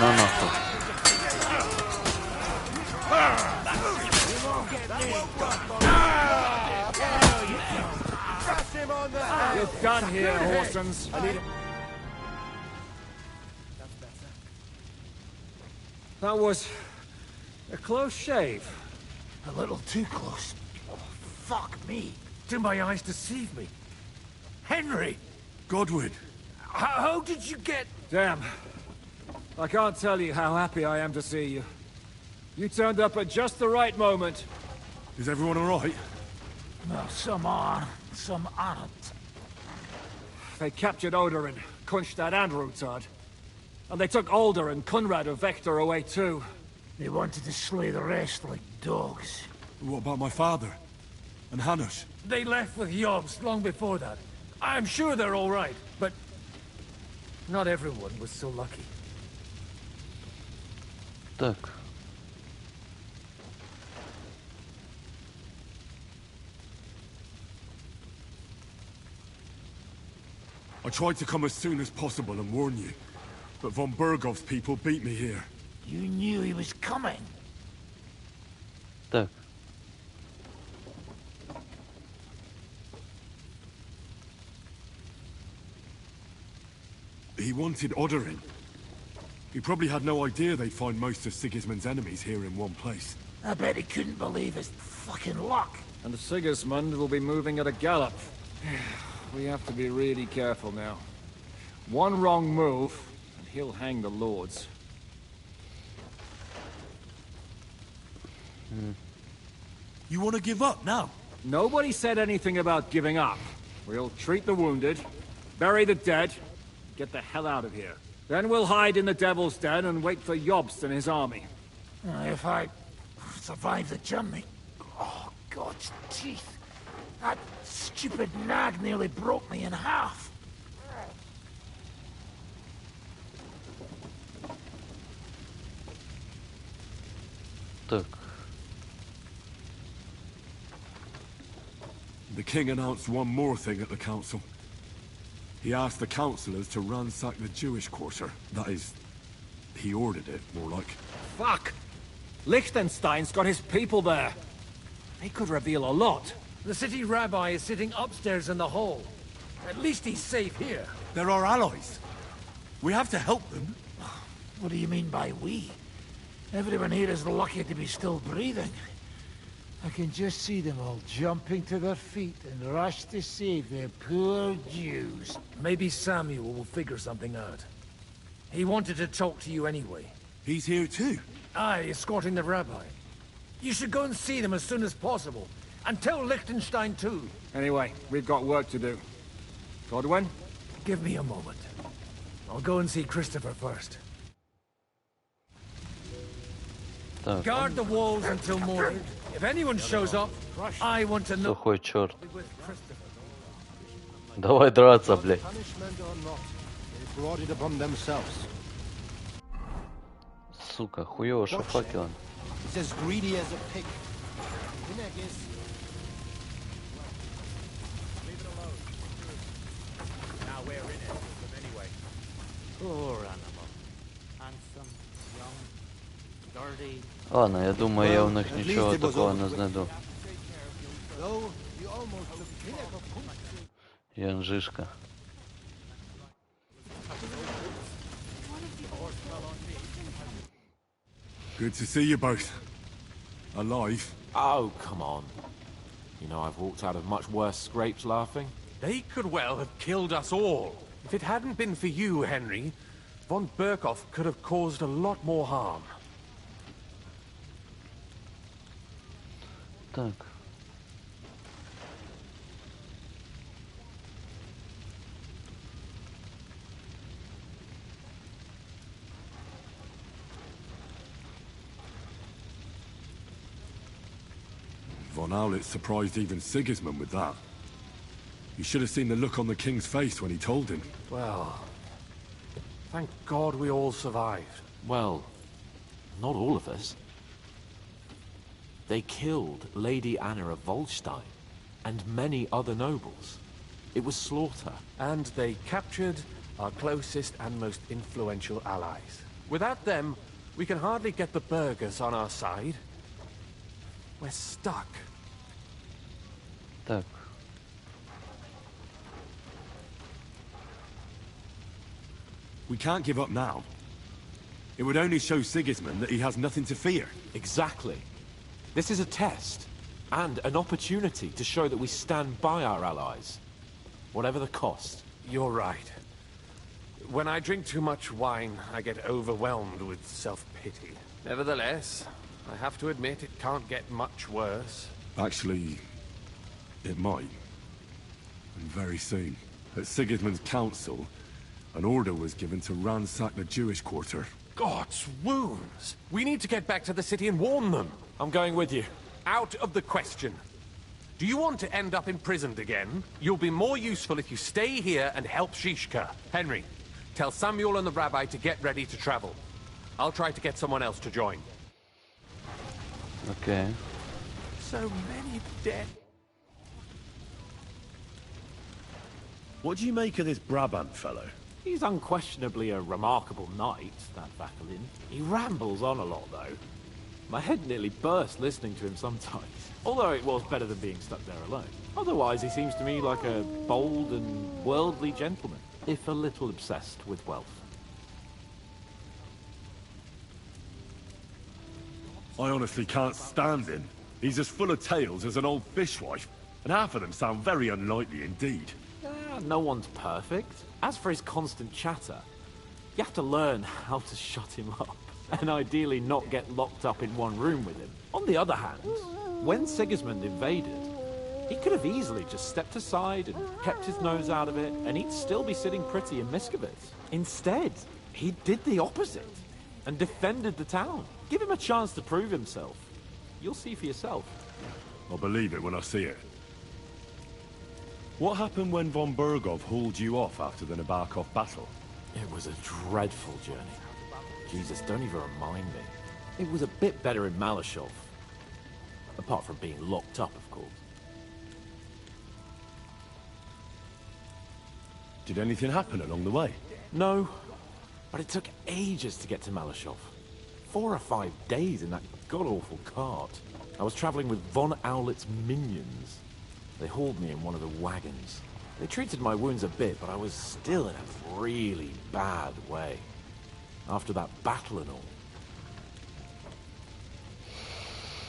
На нахуй. You're done here, Horsens. I need... That was a close shave. A little too close. Oh, fuck me. Do my eyes deceive me? Henry! Godwin! How did you get... Damn. I can't tell you how happy I am to see you. You turned up at just the right moment. Is everyone alright? Well, some are, some aren't. They captured Odorin, Kunstad and Rutard. And they took Alder and Kunrad of Vector away too. They wanted to slay the rest like dogs. What about my father? And Hanush? They left with Yobs long before that. I'm sure they're all right, but... not everyone was so lucky. Так. I tried to come as soon as possible and warn you, but von Bergov's people beat me here. You knew he was coming. Так. He wanted Odorin. He probably had no idea they'd find most of Sigismund's enemies here in one place. I bet he couldn't believe his fucking luck. And Sigismund will be moving at a gallop. We have to be really careful now. One wrong move, and he'll hang the lords. You want to give up now? Nobody said anything about giving up. We'll treat the wounded, bury the dead, get the hell out of here. Then we'll hide in the Devil's Den and wait for Jobst and his army. If I survive the journey... Oh, God's teeth. That stupid nag nearly broke me in half. Так. The king announced one more thing at the council. He asked the councillors to ransack the Jewish quarter. That is, he ordered it, more like. Fuck! Liechtenstein's got his people there. They could reveal a lot. The city rabbi is sitting upstairs in the hall. At least he's safe here. They're our allies. We have to help them. What do you mean by we? Everyone here is lucky to be still breathing. I can just see them all jumping to their feet and rush to save their poor Jews. Maybe Samuel will figure something out. He wanted to talk to you anyway. He's here too? Aye, escorting the rabbi. You should go and see them as soon as possible. And tell Liechtenstein too. Anyway, we've got work to do. Godwin? Give me a moment. I'll go and see Christopher first. Так. Guard the walls until morning. If anyone shows up, I want to know. Сухой черт. Давай драться, блядь. Сука, хуёво шафаки он. He's as greedy as a pig. Now we're in it with them anyway. Poor animal. Handsome, young, sturdy. Ладно, я думаю, я у них нічого такого не знайду. Янжишка. Good to see you both. Alive. Oh, come on. You know I've walked out of much worse scrapes laughing. They could well have killed us all. If it hadn't been for you, Henry, von Berkhoff could have caused a lot more harm. Так. Von Owlet surprised even Sigismund with that. You should have seen the look on the king's face when he told him. Well, thank God we all survived. Well, not all of us. They killed Lady Anna of Volstein and many other nobles. It was slaughter. And they captured our closest and most influential allies. Without them, we can hardly get the burghers on our side. We're stuck. Так. We can't give up now. It would only show Sigismund that he has nothing to fear. Exactly. This is a test, and an opportunity to show that we stand by our allies, whatever the cost. You're right. When I drink too much wine, I get overwhelmed with self-pity. Nevertheless, I have to admit it can't get much worse. Actually, it might. And very soon. At Sigismund's council, an order was given to ransack the Jewish quarter. God's wounds! We need to get back to the city and warn them. I'm going with you. Out of the question. Do you want to end up imprisoned again? You'll be more useful if you stay here and help Shishka. Henry, tell Samuel and the rabbi to get ready to travel. I'll try to get someone else to join. Okay. So many dead. What do you make of this Brabant fellow? He's unquestionably a remarkable knight, that Vakalin. He rambles on a lot, though. My head nearly burst listening to him sometimes. Although it was better than being stuck there alone. Otherwise, he seems to me like a bold and worldly gentleman, if a little obsessed with wealth. I honestly can't stand him. He's as full of tales as an old fishwife, and half of them sound very unlikely indeed. No one's perfect. As for his constant chatter, you have to learn how to shut him up, and ideally not get locked up in one room with him. On the other hand, when Sigismund invaded, he could have easily just stepped aside and kept his nose out of it, and he'd still be sitting pretty in Miskovitz. Instead, he did the opposite, and defended the town. Give him a chance to prove himself. You'll see for yourself. I'll believe it when I see it. What happened when von Bergov hauled you off after the Nabokov battle? It was a dreadful journey. Jesus, don't even remind me. It was a bit better in Malashov. Apart from being locked up, of course. Did anything happen along the way? No, but it took ages to get to Malashov. 4 or 5 days in that god-awful cart. I was traveling with von Owlet's minions. They hauled me in one of the wagons. They treated my wounds a bit, but I was still in a really bad way. After that battle and all.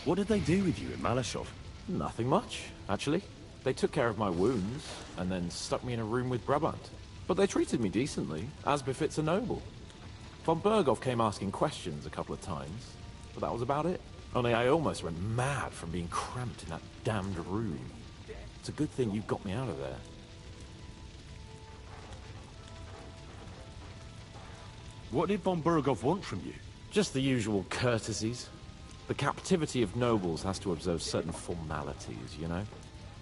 What did they do with you in Malashov? Nothing much, actually. They took care of my wounds, and then stuck me in a room with Brabant. But they treated me decently, as befits a noble. Von Bergov came asking questions a couple of times, but that was about it. Only I almost went mad from being cramped in that damned room. It's a good thing you got me out of there. What did von Bergov want from you? Just the usual courtesies. The captivity of nobles has to observe certain formalities, you know?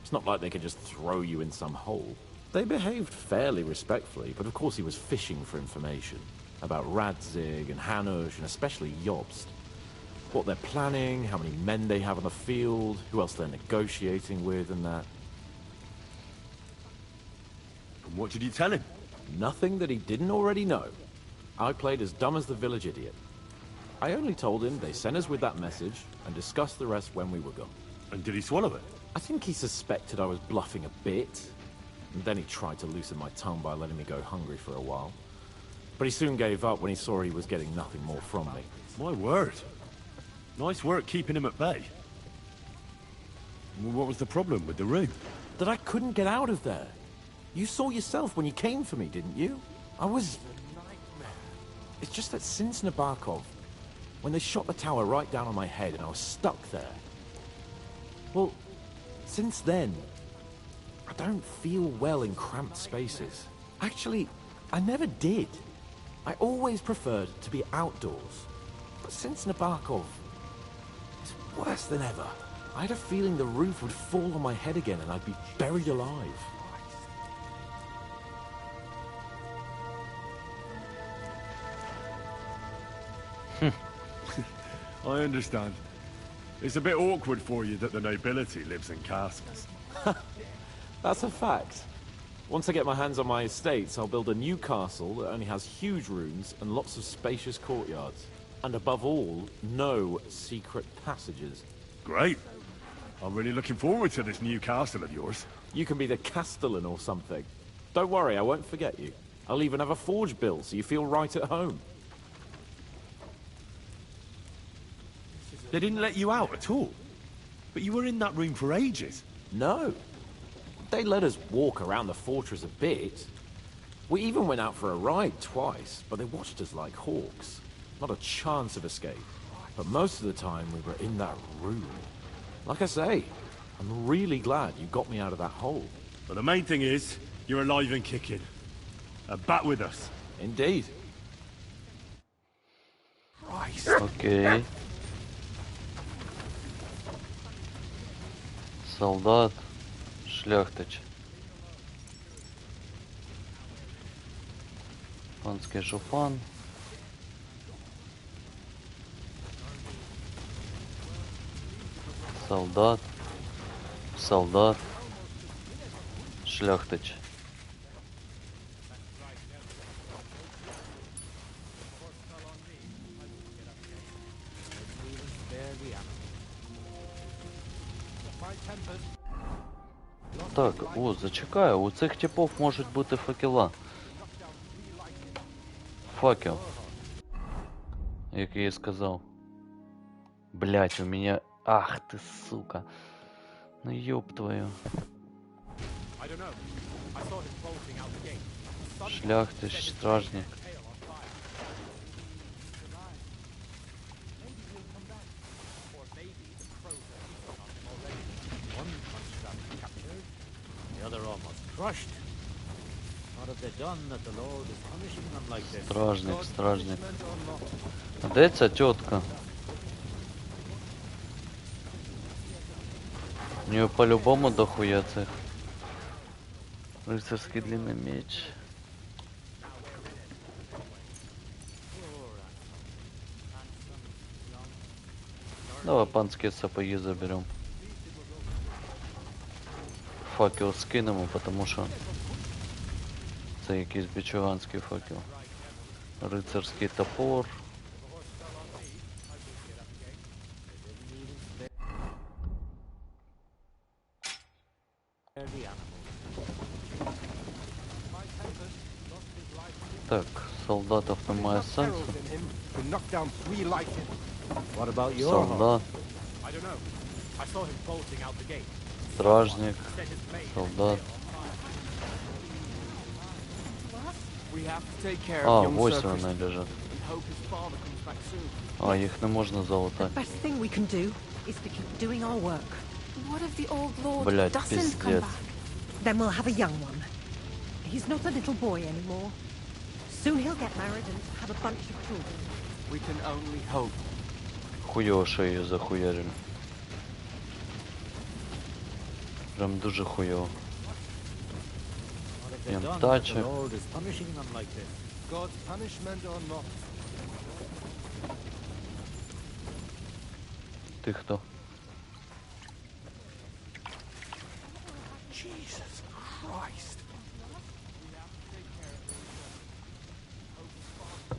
It's not like they could just throw you in some hole. They behaved fairly respectfully, but of course he was fishing for information. About Radzig and Hanush, and especially Jobst. What they're planning, how many men they have on the field, who else they're negotiating with, and that. And what did you tell him? Nothing that he didn't already know. I played as dumb as the village idiot. I only told him they sent us with that message, and discussed the rest when we were gone. And did he swallow it? I think he suspected I was bluffing a bit, and then he tried to loosen my tongue by letting me go hungry for a while. But he soon gave up when he saw he was getting nothing more from me. My word. Nice work keeping him at bay. What was the problem with the room? That I couldn't get out of there. You saw yourself when you came for me, didn't you? I was... It's just that since Nabokov, when they shot the tower right down on my head and I was stuck there. Well, since then, I don't feel well in cramped spaces. Actually, I never did. I always preferred to be outdoors. But since Nabokov, it's worse than ever. I had a feeling the roof would fall on my head again and I'd be buried alive. I understand. It's a bit awkward for you that the nobility lives in castles. That's a fact. Once I get my hands on my estates, I'll build a new castle that only has huge rooms and lots of spacious courtyards. And above all, no secret passages. Great. I'm really looking forward to this new castle of yours. You can be the castellan or something. Don't worry, I won't forget you. I'll even have a forge built so you feel right at home. They didn't let you out at all? But you were in that room for ages. No. They let us walk around the fortress a bit. We even went out for a ride twice, but they watched us like hawks. Not a chance of escape. But most of the time we were in that room. Like I say, I'm really glad you got me out of that hole. But the main thing is, you're alive and kicking. And back with us. Indeed. Окей. Солдат. Шляхтич. Панский жупан. Солдат. Солдат. Шляхтич. Так, о, зачекаю, у цих типов можуть бути факела. Факел. Як я і сказав. Блять, у меня... Ах ты, сука. Ну ёб твою. Шляхтич, стражник. The other almost crushed. What have they done that the Lord is punishing them like this? Стражник, стражник. А де ця тетка? У нее по-любому дохуя цих. Рыцарский длинный меч. Давай панские сапоги заберем. Факел скинемо, потому що це якийсь бичуганський факел. Рицарський топор. Так, солдатов немає сенсу. Солдат. Стражник. Солдат. А, ось вони лежать. А, їх не можна залутати. Best thing we can do is to keep doing our work. What if the old lord Блять, doesn't come пиздец. back? Then we'll have a young one. He's not a little boy anymore. Soon he'll get married and have a bunch of children. We can only hope. Хуйово, що її захуярили. Прям дуже хуйово. What have they Їм done that тачок. the Lord is punishing them like this? God's punishment or not? Ти хто? Jesus Christ.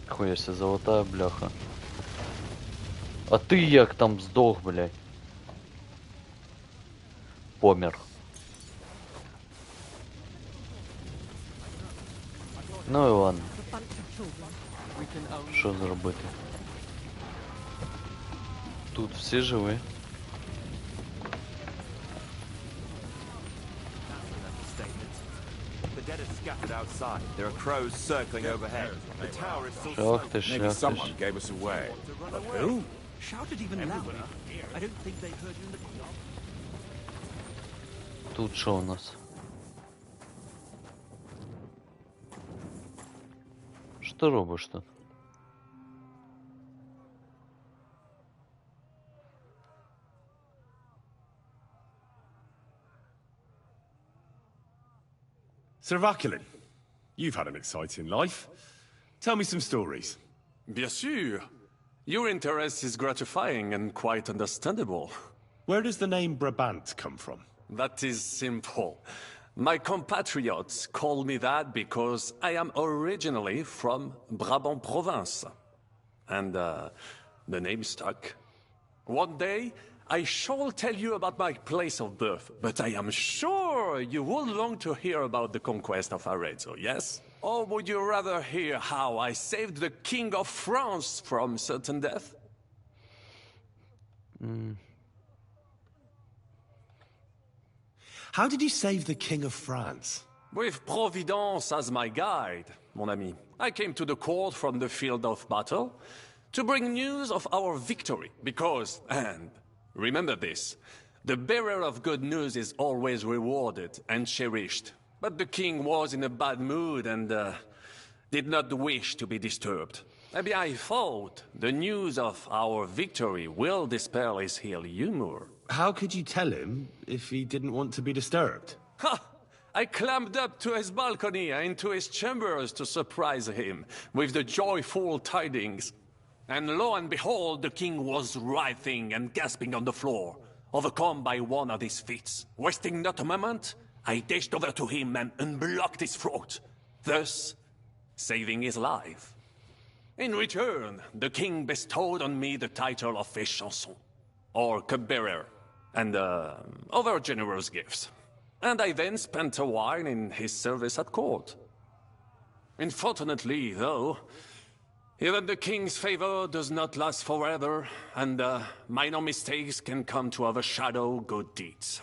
Хуяся, золотая бляха. А ти як там здох, блядь? Помер. Ну і ладно. Що зробити? Тут всі живі. The dead are scattered outside. There are crows circling overhead. The tower is still Шляхтич, Maybe шляхтич. someone gave us away. But who? Shout it even louder. I don't think they heard you in the court. Тут що у нас? Що ти робиш тут? Sir Vaculin, you've had an exciting life. Tell me some stories. Bien sûr. Your interest is gratifying and quite understandable. Where does the name Brabant come from? That is simple. My compatriots call me that because I am originally from Brabant province. And, the name stuck. One day, I shall tell you about my place of birth, but I am sure you will long to hear about the conquest of Arezzo, yes? Or would you rather hear how I saved the King of France from certain death? How did you save the King of France? With Providence as my guide, mon ami. I came to the court from the field of battle to bring news of our victory, because, and remember this, the bearer of good news is always rewarded and cherished. But the king was in a bad mood and did not wish to be disturbed. Maybe I thought the news of our victory will dispel his ill humor. How could you tell him if he didn't want to be disturbed? Ha! I climbed up to his balcony and into his chambers to surprise him with the joyful tidings. And lo and behold, the king was writhing and gasping on the floor, overcome by one of his fits. Wasting not a moment, I dashed over to him and unblocked his throat, thus saving his life. In return, the king bestowed on me the title of Échanson, or cupbearer, and other generous gifts. And I then spent a while in his service at court. Unfortunately, though, even the king's favor does not last forever, and minor mistakes can come to overshadow good deeds.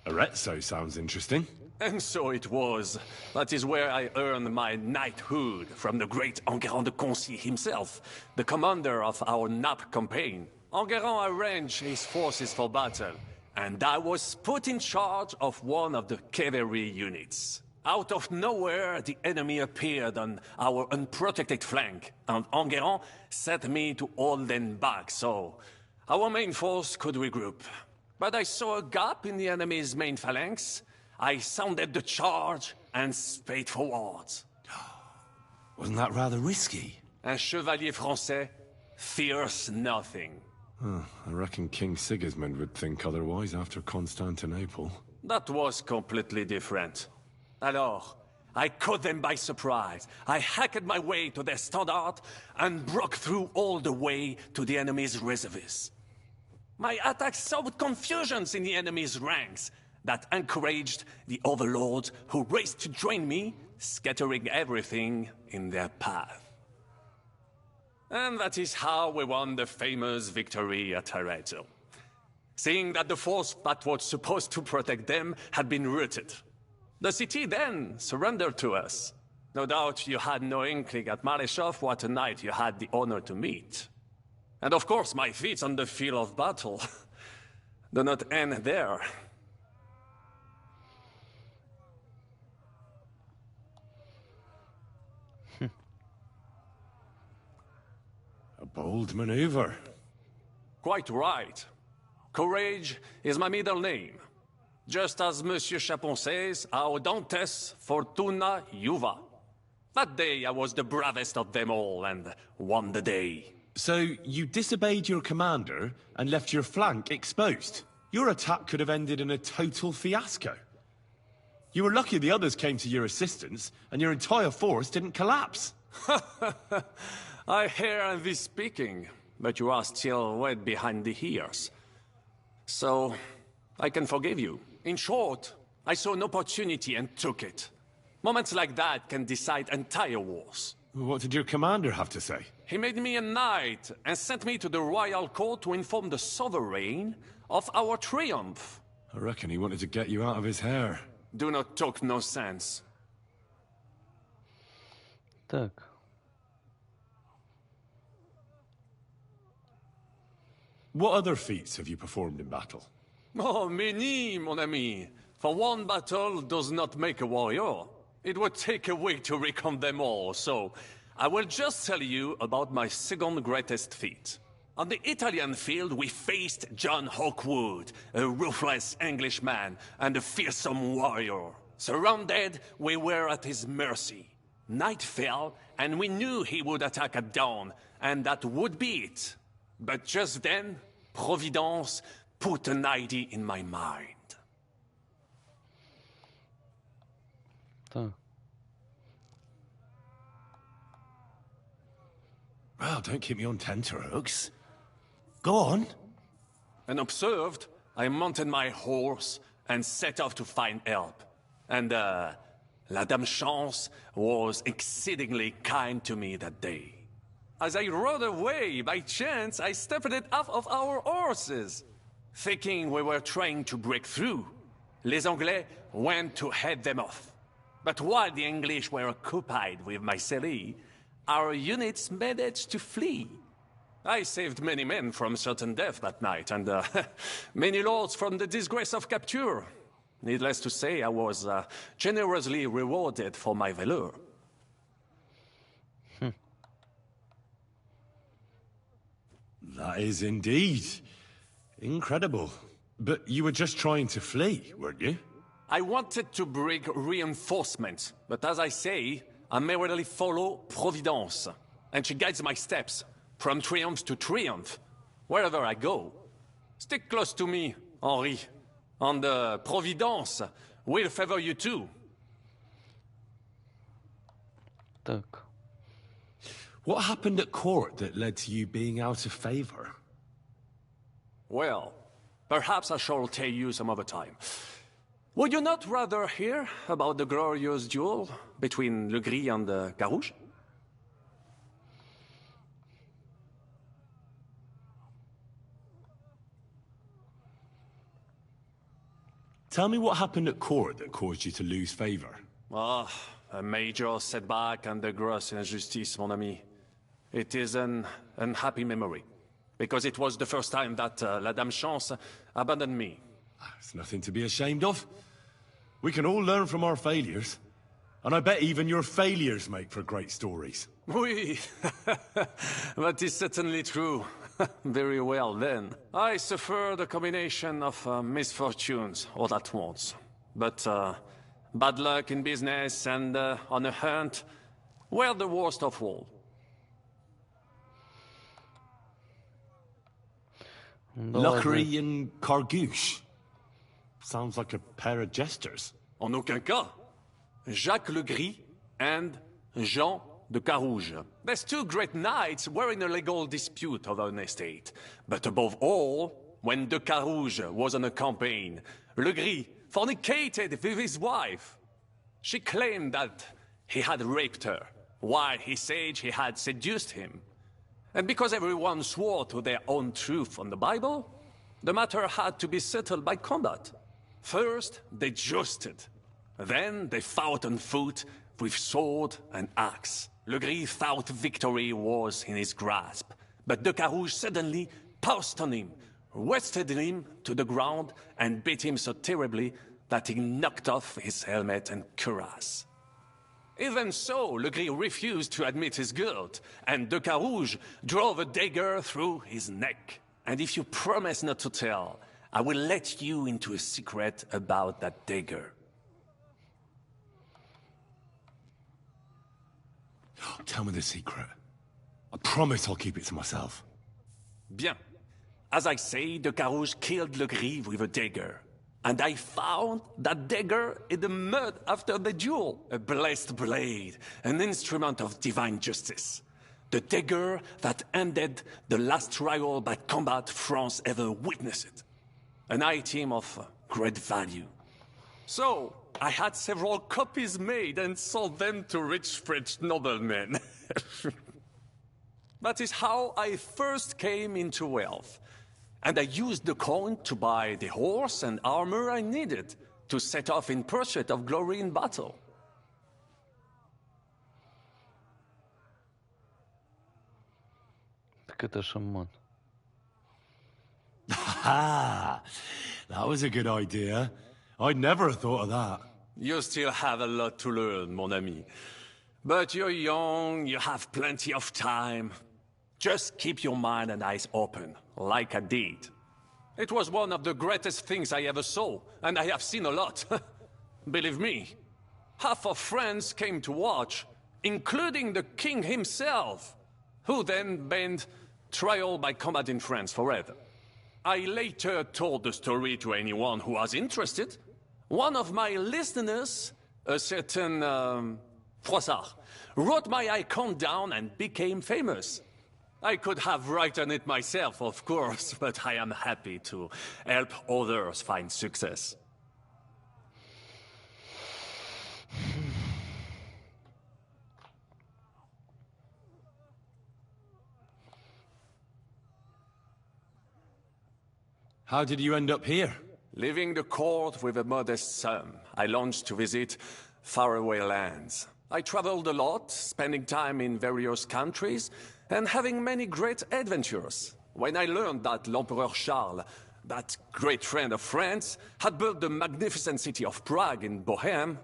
Arezzo sounds interesting. And so it was. That is where I earned my knighthood from the great Enguerrand de Concy himself, the commander of our Naples campaign. Enguerrand arranged his forces for battle, and I was put in charge of one of the cavalry units. Out of nowhere, the enemy appeared on our unprotected flank, and Enguerrand set me to hold them back so our main force could regroup. But I saw a gap in the enemy's main phalanx. I sounded the charge and sped forwards. Wasn't that rather risky? Un chevalier français fears nothing. I reckon King Sigismund would think otherwise after Constantinople. That was completely different. Alors, I caught them by surprise. I hacked my way to their standard and broke through all the way to the enemy's reserves. My attack sowed confusions in the enemy's ranks that encouraged the overlords who raced to join me, scattering everything in their path. And that is how we won the famous victory at Arezzo. Seeing that the force that was supposed to protect them had been routed. The city then surrendered to us. No doubt you had no inkling at Maleshov what a knight you had the honor to meet. And of course my feats on the field of battle do not end there. A bold maneuver. Quite right. Courage is my middle name. Just as Monsieur Chapon says, Audantes Fortuna Juva. That day I was the bravest of them all and won the day. So you disobeyed your commander and left your flank exposed? Your attack could have ended in a total fiasco. You were lucky the others came to your assistance and your entire force didn't collapse. I hear thee speaking, but you are still wet behind the ears. So, I can forgive you. In short, I saw an opportunity and took it. Moments like that can decide entire wars. What did your commander have to say? He made me a knight and sent me to the royal court to inform the sovereign of our triumph. I reckon he wanted to get you out of his hair. Do not talk nonsense. Так. What other feats have you performed in battle? Oh, many, mon ami. For one battle does not make a warrior. It would take a week to recount them all, so I will just tell you about my second greatest feat. On the Italian field, we faced John Hawkwood, a ruthless Englishman and a fearsome warrior. Surrounded, we were at his mercy. Night fell, and we knew he would attack at dawn, and that would be it. But just then, Providence put an idea in my mind. Well, don't keep me on tenterhooks. Go on. Unobserved, I mounted my horse and set off to find help. And, La Dame Chance was exceedingly kind to me that day. As I rode away, by chance, I stepped it off of our horses. Thinking we were trying to break through, Les Anglais went to head them off. But while the English were occupied with Myceli, our units managed to flee. I saved many men from certain death that night, and many lords from the disgrace of capture. Needless to say, I was generously rewarded for my valor. That is indeed incredible. But you were just trying to flee, weren't you? I wanted to bring reinforcements, but as I say, I merely follow Providence, and she guides my steps, from triumph to triumph, wherever I go. Stick close to me, Henri, and Providence will favor you too. What happened at court that led to you being out of favor? Well, perhaps I shall tell you some other time. Would you not rather hear about the glorious duel between Le Gris and Carouge? Tell me what happened at court that caused you to lose favor. Ah, a major setback and a gross injustice, mon ami. It is an unhappy memory, because it was the first time that La Dame Chance abandoned me. It's nothing to be ashamed of. We can all learn from our failures. And I bet even your failures make for great stories. Oui, that is certainly true. Very well, then. I suffered a combination of misfortunes all at once. But bad luck in business and on a hunt were the worst of all. Lockery and Cargouche. Sounds like a pair of jesters. En aucun cas. Jacques Le Gris and Jean de Carouge. These two great knights were in a legal dispute over an estate. But above all, when de Carouge was on a campaign, Le Gris fornicated with his wife. She claimed that he had raped her, while he said he had seduced him. And because everyone swore to their own truth on the Bible, the matter had to be settled by combat. First, they jousted. Then they fought on foot with sword and axe. Le Gris thought victory was in his grasp, but de Carouge suddenly pounced on him, wrested him to the ground, and beat him so terribly that he knocked off his helmet and cuirass. Even so, Le Gris refused to admit his guilt, and de Carouge drove a dagger through his neck. And if you promise not to tell, I will let you into a secret about that dagger. Tell me the secret. I promise I'll keep it to myself. Bien. As I say, de Carouge killed Le Gris with a dagger. And I found that dagger in the mud after the duel. A blessed blade, an instrument of divine justice. The dagger that ended the last trial by combat France ever witnessed. An item of great value. So, I had several copies made and sold them to rich French noblemen. That is how I first came into wealth. And I used the coin to buy the horse and armor I needed to set off in pursuit of glory in battle. Ha! That was a good idea. I'd never have thought of that. You still have a lot to learn, mon ami. But you're young, you have plenty of time. Just keep your mind and eyes open, like I did. It was one of the greatest things I ever saw, and I have seen a lot. Believe me, half of France came to watch, including the king himself, who then banned trial by combat in France forever. I later told the story to anyone who was interested. One of my listeners, a certain Froissart, wrote my icon down and became famous. I could have written it myself, of course, but I am happy to help others find success. How did you end up here? Leaving the court with a modest sum, I launched to visit faraway lands. I traveled a lot, spending time in various countries, and having many great adventures. When I learned that l'Empereur Charles, that great friend of France, had built the magnificent city of Prague in Bohème,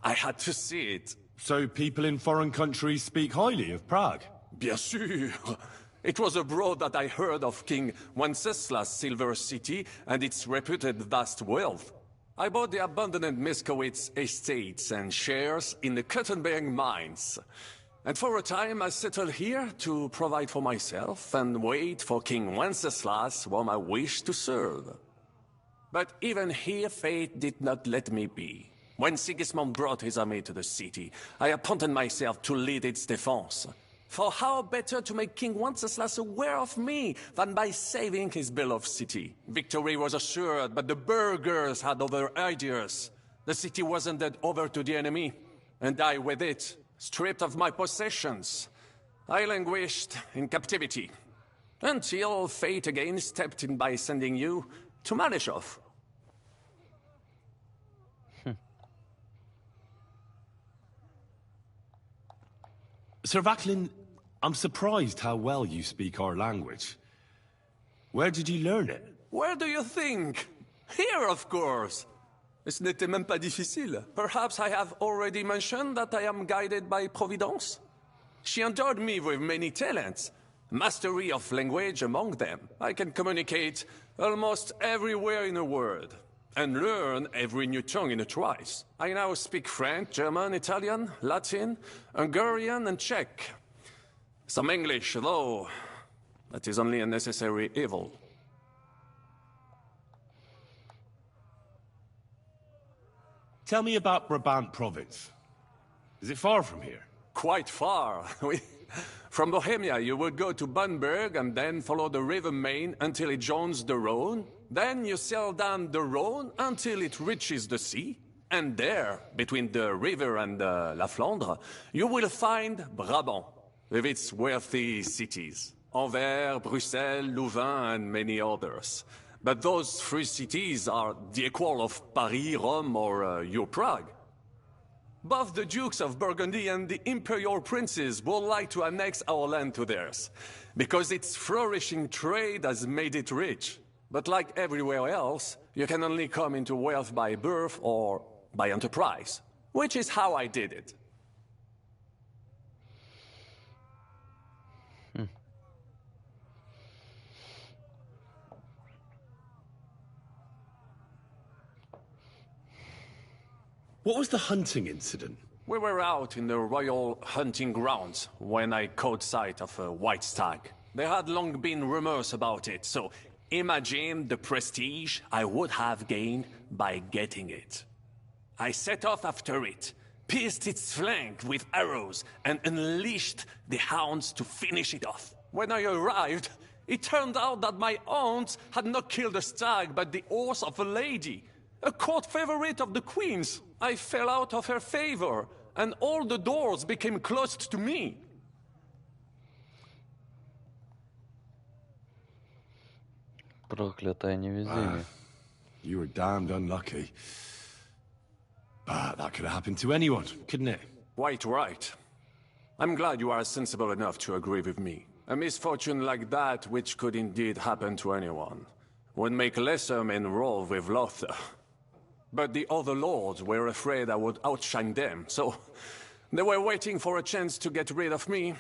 I had to see it. So people in foreign countries speak highly of Prague? Bien sûr! It was abroad that I heard of King Wenceslas' silver city and its reputed vast wealth. I bought the abandoned Miskowitz estates and shares in the Kuttenberg mines. And for a time I settled here to provide for myself and wait for King Wenceslas, whom I wished to serve. But even here fate did not let me be. When Sigismund brought his army to the city, I appointed myself to lead its defense. For how better to make King Wenceslas aware of me than by saving his beloved city? Victory was assured, but the burghers had other ideas. The city was handed over to the enemy, and I with it, stripped of my possessions. I languished in captivity, until fate again stepped in by sending you to Malishov. Sir Vaclin, I'm surprised how well you speak our language. Where did you learn it? Where do you think? Here, of course. Ce n'était même pas difficile. Perhaps I have already mentioned that I am guided by Providence? She endowed me with many talents, mastery of language among them. I can communicate almost everywhere in a word, and learn every new tongue in a trice. I now speak French, German, Italian, Latin, Hungarian, and Czech. Some English, though that is only a necessary evil. Tell me about Brabant province. Is it far from here? Quite far. From Bohemia, you would go to Bamberg and then follow the river Main until it joins the Rhone. Then you sail down the Rhone until it reaches the sea. And there, between the river and La Flandre, you will find Brabant, with its wealthy cities. Anvers, Bruxelles, Louvain, and many others. But those three cities are the equal of Paris, Rome, or your Prague. Both the Dukes of Burgundy and the Imperial Princes would like to annex our land to theirs, because its flourishing trade has made it rich. But like everywhere else, you can only come into wealth by birth or by enterprise, which is how I did it. What was the hunting incident? We were out in the royal hunting grounds when I caught sight of a white stag. There had long been rumors about it, so imagine the prestige I would have gained by getting it. I set off after it, pierced its flank with arrows, and unleashed the hounds to finish it off. When I arrived, it turned out that my hounds had not killed a stag, but the horse of a lady, a court favorite of the queen's. I fell out of her favor, and all the doors became closed to me. Проклятое невезение. You were damned unlucky. But that could have happened to anyone, couldn't it? Quite right. I'm glad you are sensible enough to agree with me. A misfortune like that, which could indeed happen to anyone, would make lesser men roll with laughter. But the other lords were afraid I would outshine them, so they were waiting for a chance to get rid of me.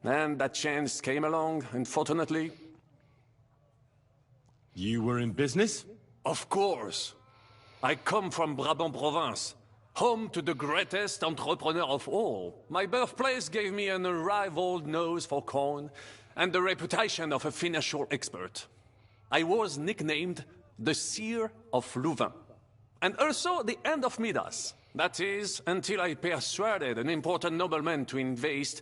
And that chance came along, unfortunately. You were in business? Of course. I come from Brabant Province, home to the greatest entrepreneur of all. My birthplace gave me an unrivaled nose for coin and the reputation of a financial expert. I was nicknamed the Seer of Louvain, and also the End of Midas. That is, until I persuaded an important nobleman to invest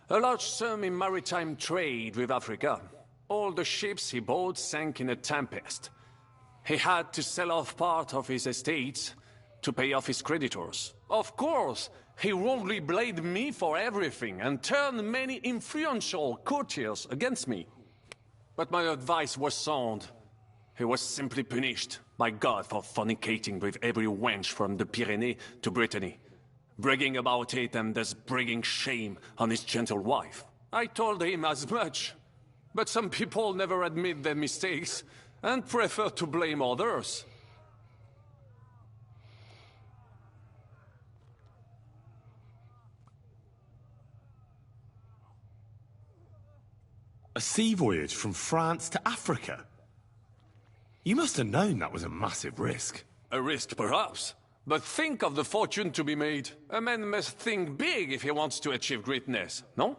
a large sum in maritime trade with Africa. All the ships he bought sank in a tempest. He had to sell off part of his estates to pay off his creditors. Of course, he wrongly blamed me for everything and turned many influential courtiers against me. But my advice was sound. He was simply punished by God for fornicating with every wench from the Pyrenees to Brittany, bragging about it and thus bringing shame on his gentle wife. I told him as much, but some people never admit their mistakes and prefer to blame others. A sea voyage from France to Africa? You must have known that was a massive risk. A risk, perhaps. But think of the fortune to be made. A man must think big if he wants to achieve greatness, no?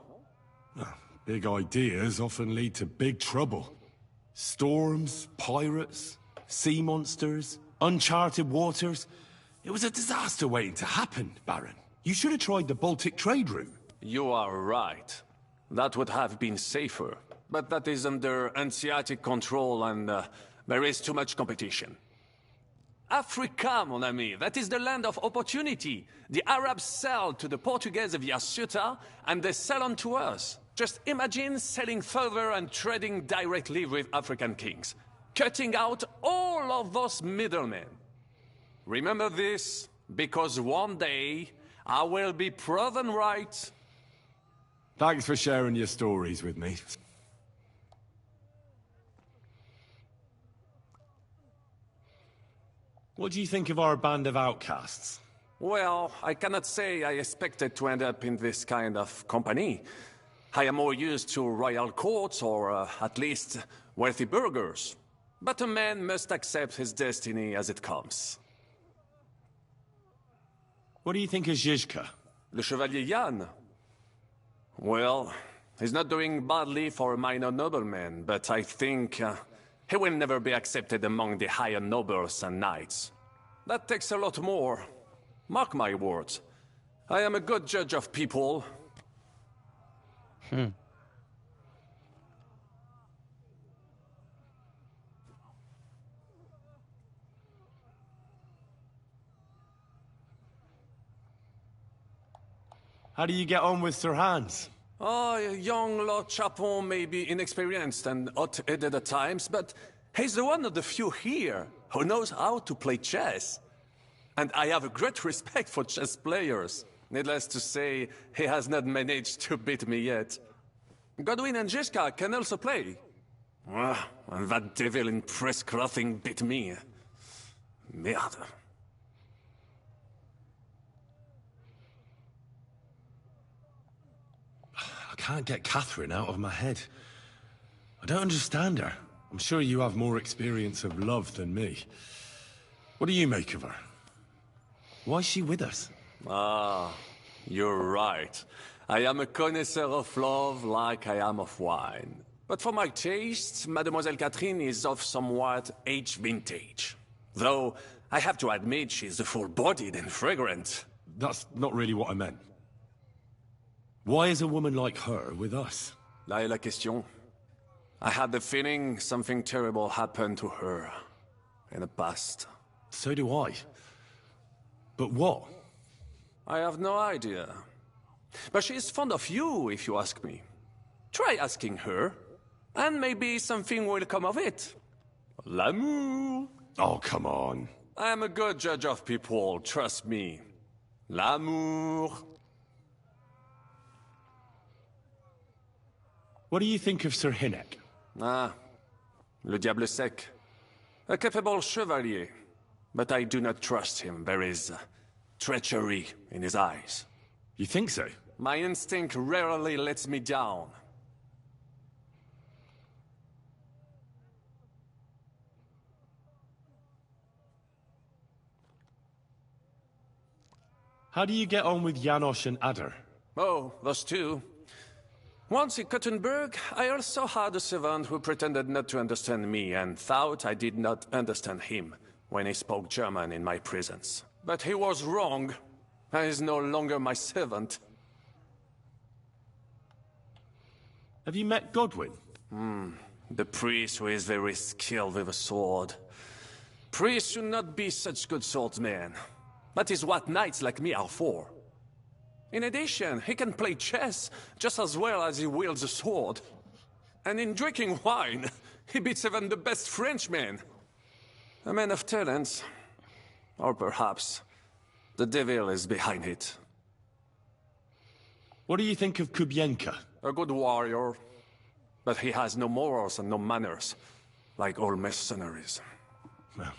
Big ideas often lead to big trouble. Storms, pirates, sea monsters, uncharted waters. It was a disaster waiting to happen, Baron. You should have tried the Baltic trade route. You are right. That would have been safer. But that is under Hanseatic control and there is too much competition. Africa, mon ami, that is the land of opportunity. The Arabs sell to the Portuguese via Ceuta, and they sell on to us. Just imagine selling further and trading directly with African kings, cutting out all of those middlemen. Remember this, because one day I will be proven right. Thanks for sharing your stories with me. What do you think of our band of outcasts? Well, I cannot say I expected to end up in this kind of company. I am more used to royal courts or at least wealthy burghers. But a man must accept his destiny as it comes. What do you think of Zizka? Le Chevalier Jan? Well, he's not doing badly for a minor nobleman, but I think he will never be accepted among the higher nobles and knights. That takes a lot more. Mark my words. I am a good judge of people. How do you get on with Sir Hans? Oh, young Lord Chapon may be inexperienced and hot-headed at times, but he's the one of the few here who knows how to play chess. And I have a great respect for chess players. Needless to say, he has not managed to beat me yet. Godwin and Zizka can also play. And that devil in press clothing beat me. Merde. I can't get Catherine out of my head. I don't understand her. I'm sure you have more experience of love than me. What do you make of her? Why is she with us? Ah, you're right. I am a connoisseur of love like I am of wine. But for my taste, Mademoiselle Catherine is of somewhat aged vintage. Though, I have to admit she's full-bodied and fragrant. That's not really what I meant. Why is a woman like her with us? Là est la question. I had the feeling something terrible happened to her in the past. So do I. But what? I have no idea. But she is fond of you, if you ask me. Try asking her, and maybe something will come of it. L'amour. Oh, come on. I am a good judge of people, trust me. L'amour. What do you think of Sir Hynek? Ah, le diable sec. A capable chevalier. But I do not trust him. There is treachery in his eyes. You think so? My instinct rarely lets me down. How do you get on with Janosch and Adder? Oh, those two. Once in Kuttenberg, I also had a servant who pretended not to understand me and thought I did not understand him when he spoke German in my presence. But he was wrong. He is no longer my servant. Have you met Godwin? The priest who is very skilled with a sword. Priests should not be such good swordsmen. That is what knights like me are for. In addition, he can play chess just as well as he wields a sword. And in drinking wine, he beats even the best Frenchmen. A man of talents. Or perhaps the devil is behind it. What do you think of Kubienka? A good warrior, but he has no morals and no manners, like all mercenaries. Well,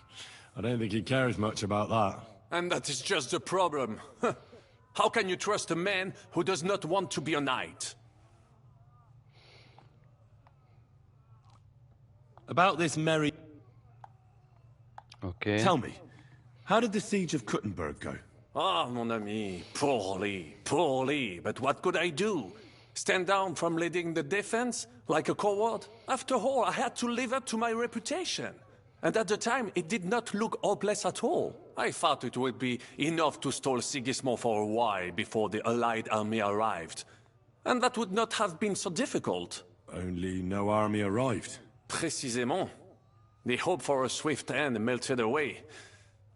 I don't think he cares much about that. And that is just the problem. How can you trust a man who does not want to be a knight? About this merry... Okay. Tell me, how did the siege of Kuttenberg go? Ah, mon ami, poorly, poorly. But what could I do? Stand down from leading the defense like a coward? After all, I had to live up to my reputation. And at the time, it did not look hopeless at all. I thought it would be enough to stall Sigismund for a while before the Allied army arrived. And that would not have been so difficult. Only no army arrived. Précisément. The hope for a swift end melted away,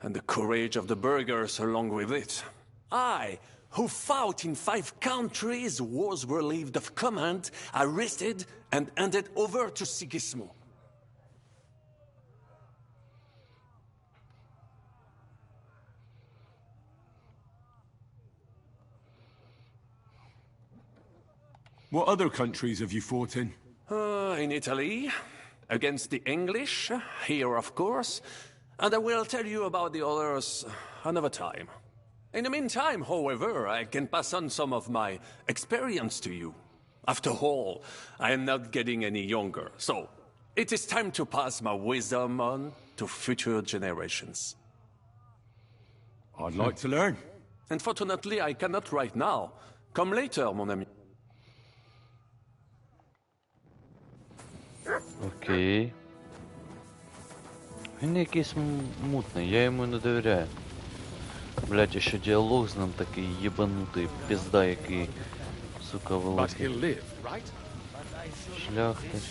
and the courage of the burghers along with it. I, who fought in 5 countries, was relieved of command, arrested, and handed over to Sigismund. What other countries have you fought in? In Italy, against the English, here of course, and I will tell you about the others another time. In the meantime, however, I can pass on some of my experience to you. After all, I am not getting any younger, so it is time to pass my wisdom on to future generations. I'd like to learn. Unfortunately, I cannot right now. Come later, mon ami. Окей. Він якийсь мутний, я йому не довіряю. Блять, ще діалог з ним такий єбанутий, пізда який, сука, великий. Шляхтич.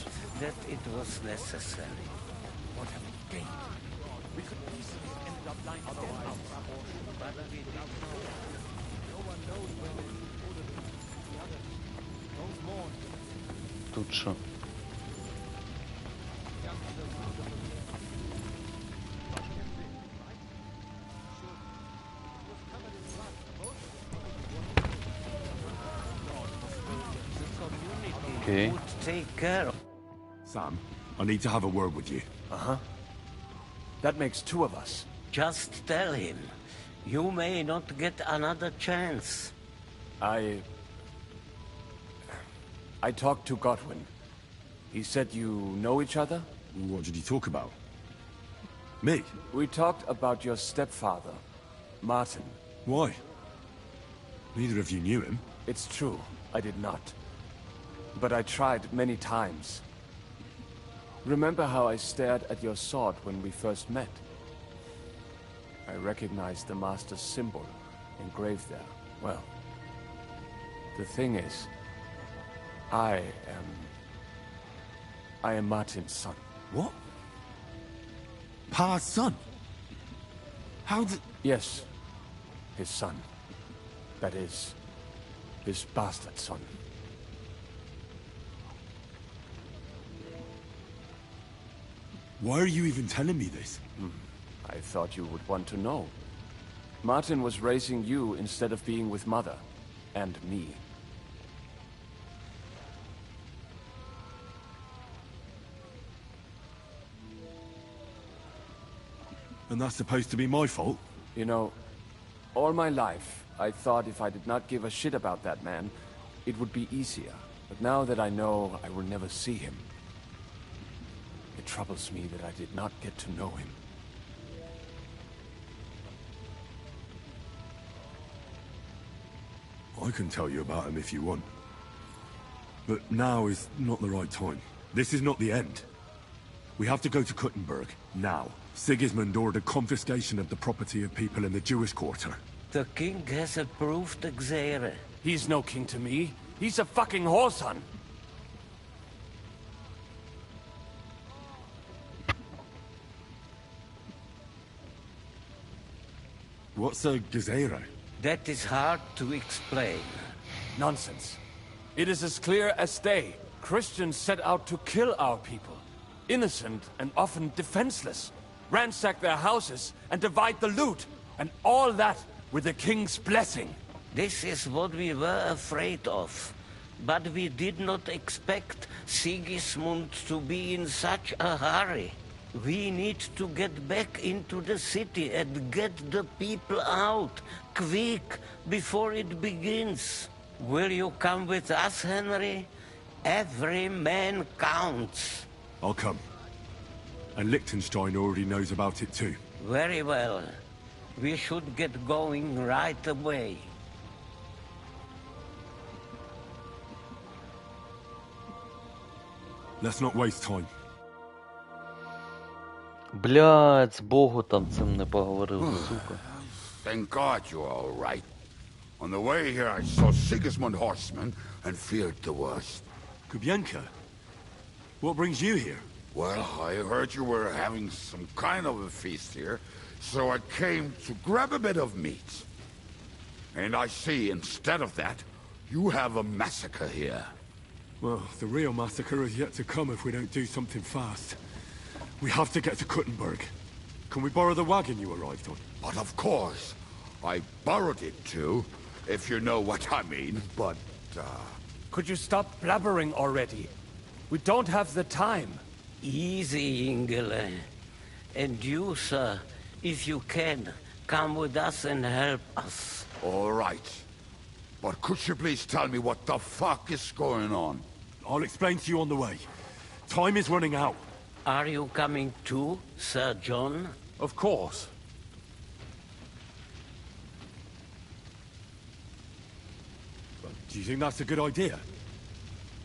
Тут що? Okay. Take care of... Sam, I need to have a word with you. Uh-huh. That makes 2 of us. Just tell him. You may not get another chance. I talked to Godwin. He said you know each other? What did he talk about? Me? We talked about your stepfather, Martin. Why? Neither of you knew him. It's true, I did not. But I tried many times. Remember how I stared at your sword when we first met? I recognized the Master's symbol engraved there. Well, the thing is, I am Martin's son. What? Pa's son? How did... Yes, his son. That is, his bastard son. Why are you even telling me this? I thought you would want to know. Martin was raising you instead of being with Mother. And me. And that's supposed to be my fault? You know, all my life, I thought if I did not give a shit about that man, it would be easier. But now that I know I will never see him, it troubles me that I did not get to know him. I can tell you about him if you want. But now is not the right time. This is not the end. We have to go to Kuttenberg, now. Sigismund ordered confiscation of the property of people in the Jewish quarter. The king has approved Xere. He's no king to me. He's a fucking whoreson. What's a Gezera? That is hard to explain. Nonsense. It is as clear as day. Christians set out to kill our people. Innocent and often defenseless. Ransack their houses and divide the loot. And all that with the king's blessing. This is what we were afraid of. But we did not expect Sigismund to be in such a hurry. We need to get back into the city and get the people out, quick, before it begins. Will you come with us, Henry? Every man counts. I'll come. And Liechtenstein already knows about it too. Very well. We should get going right away. Let's not waste time. Блядь, з Богу там цим не поговорив, сука. Thank God you're all right. On the way here, I saw Sigismund horsemen and feared the worst. Kubienka, what brings you here? Well, I heard you were having some kind of a feast here, so I came to grab a bit of meat. And I see, instead of that, you have a massacre here. Well, the real massacre is yet to come if we don't do something fast. We have to get to Kuttenberg. Can we borrow the wagon you arrived on? But of course. I borrowed it too, if you know what I mean, but, Could you stop blabbering already? We don't have the time. Easy, Ingele. And you, sir, if you can, come with us and help us. All right. But could you please tell me what the fuck is going on? I'll explain to you on the way. Time is running out. Are you coming too, Sir John? Of course. Do you think that's a good idea?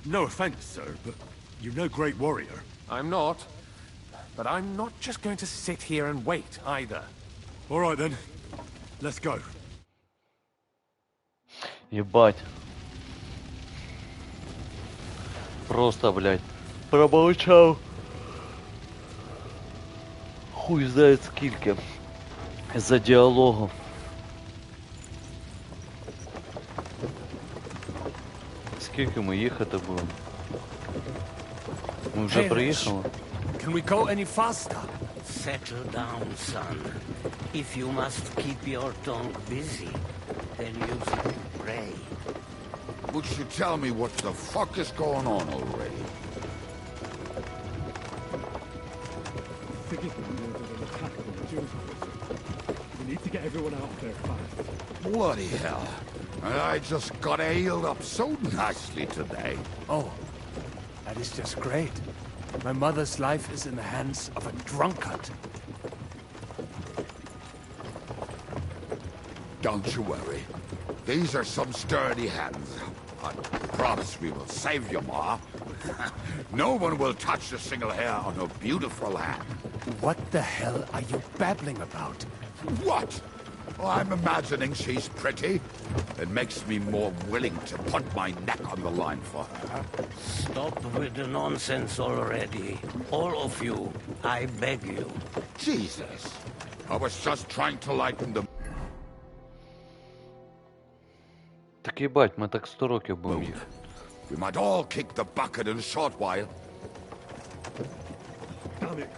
No offense, sir, but you're no great warrior. I'm not. But I'm not just going to sit here and wait, either. All right, then. Let's go. Ебать. Просто, блядь, промолчал. Хуй знает скільки. Из-за диалогу. Скільки ми їхати будемо? Ми вже приїхали. Can we go any faster? Settle down, son. If you must keep your tongue busy, then use it to pray. Would you tell me what the fuck is going on already? We need to get everyone out there fast. Bloody hell. I just got healed up so nicely today. Oh, that is just great. My mother's life is in the hands of a drunkard. Don't you worry. These are some sturdy hands. I promise we will save you, Ma. No one will touch a single hair on her beautiful hand. What the hell are you babbling about? What? Oh, I'm imagining she's pretty. It makes me more willing to put my neck on the line for her. Stop with the nonsense already. All of you, I beg you. Jesus. I was just trying to lighten the... Так ебать, ми так 100 років будемо їхати. We might all kick the bucket in a short while. Damn it,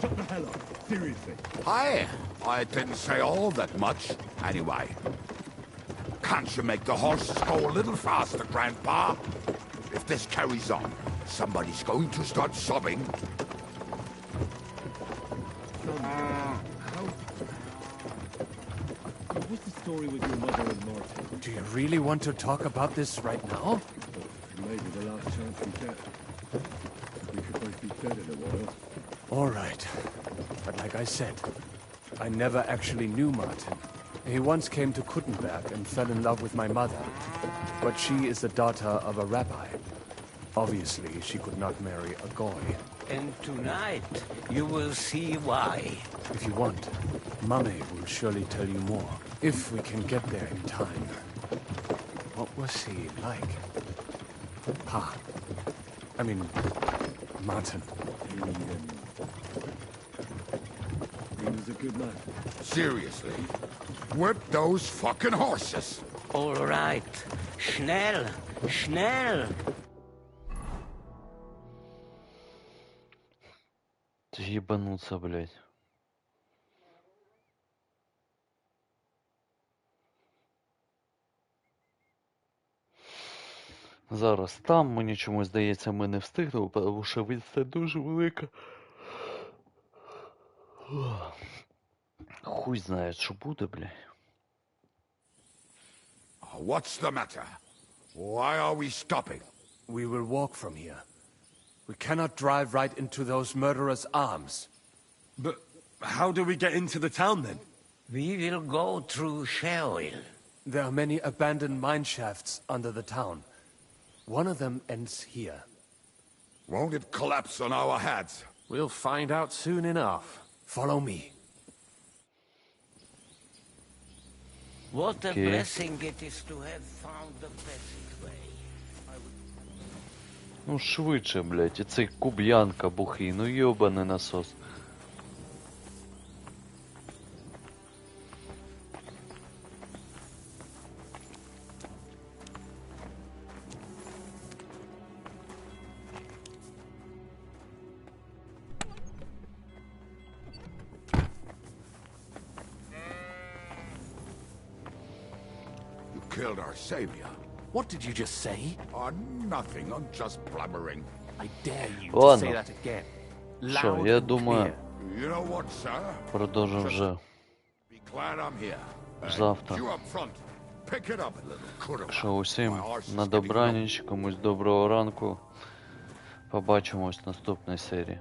shut the hell up. Seriously. I didn't say all that much. Anyway. Can't you make the horses go a little faster, Grandpa? If this carries on, somebody's going to start sobbing. What's the story with your mother and Martin? Do you really want to talk about this right now? Maybe the last chance we get. We could both be dead in a while. All right. But like I said, I never actually knew Martin. He once came to Kuttenberg and fell in love with my mother. But she is the daughter of a rabbi. Obviously, she could not marry a goy. And tonight, you will see why. If you want, Mummy will surely tell you more. If we can get there in time. What was he like? Pa. I mean, Martin. He was a good man. Seriously? Whip those fucking horses! All right. Schnell! Schnell! Ебануться, блядь. Зараз там мені чомусь здається, ми не встигнемо, тому що відстань дуже велика. Хуй знає, що буде, блядь. What's the matter? Why are we stopping? We will walk from here. We cannot drive right into those murderers' arms. But how do we get into the town then? We will go through Sheol. There are many abandoned mine shafts under the town. One of them ends here. Won't it collapse on our heads? We'll find out soon enough. Follow me. What a Okay. blessing it is to have found the passageway. Ну швидше, блядь, і цей куб'янка бухий, ну йобаний насос. Killed our savior. What did you just say? Nothing, I'm just blubbering. I dare you to Ладно. say that again. Що, Loud я and думаю, clear. You know what, sir? продовжимо вже Be glad I'm here. And завтра. you up front. Pick it up a little, could have. Що усім на добраніч, комусь доброго ранку. Побачимось в наступній серії.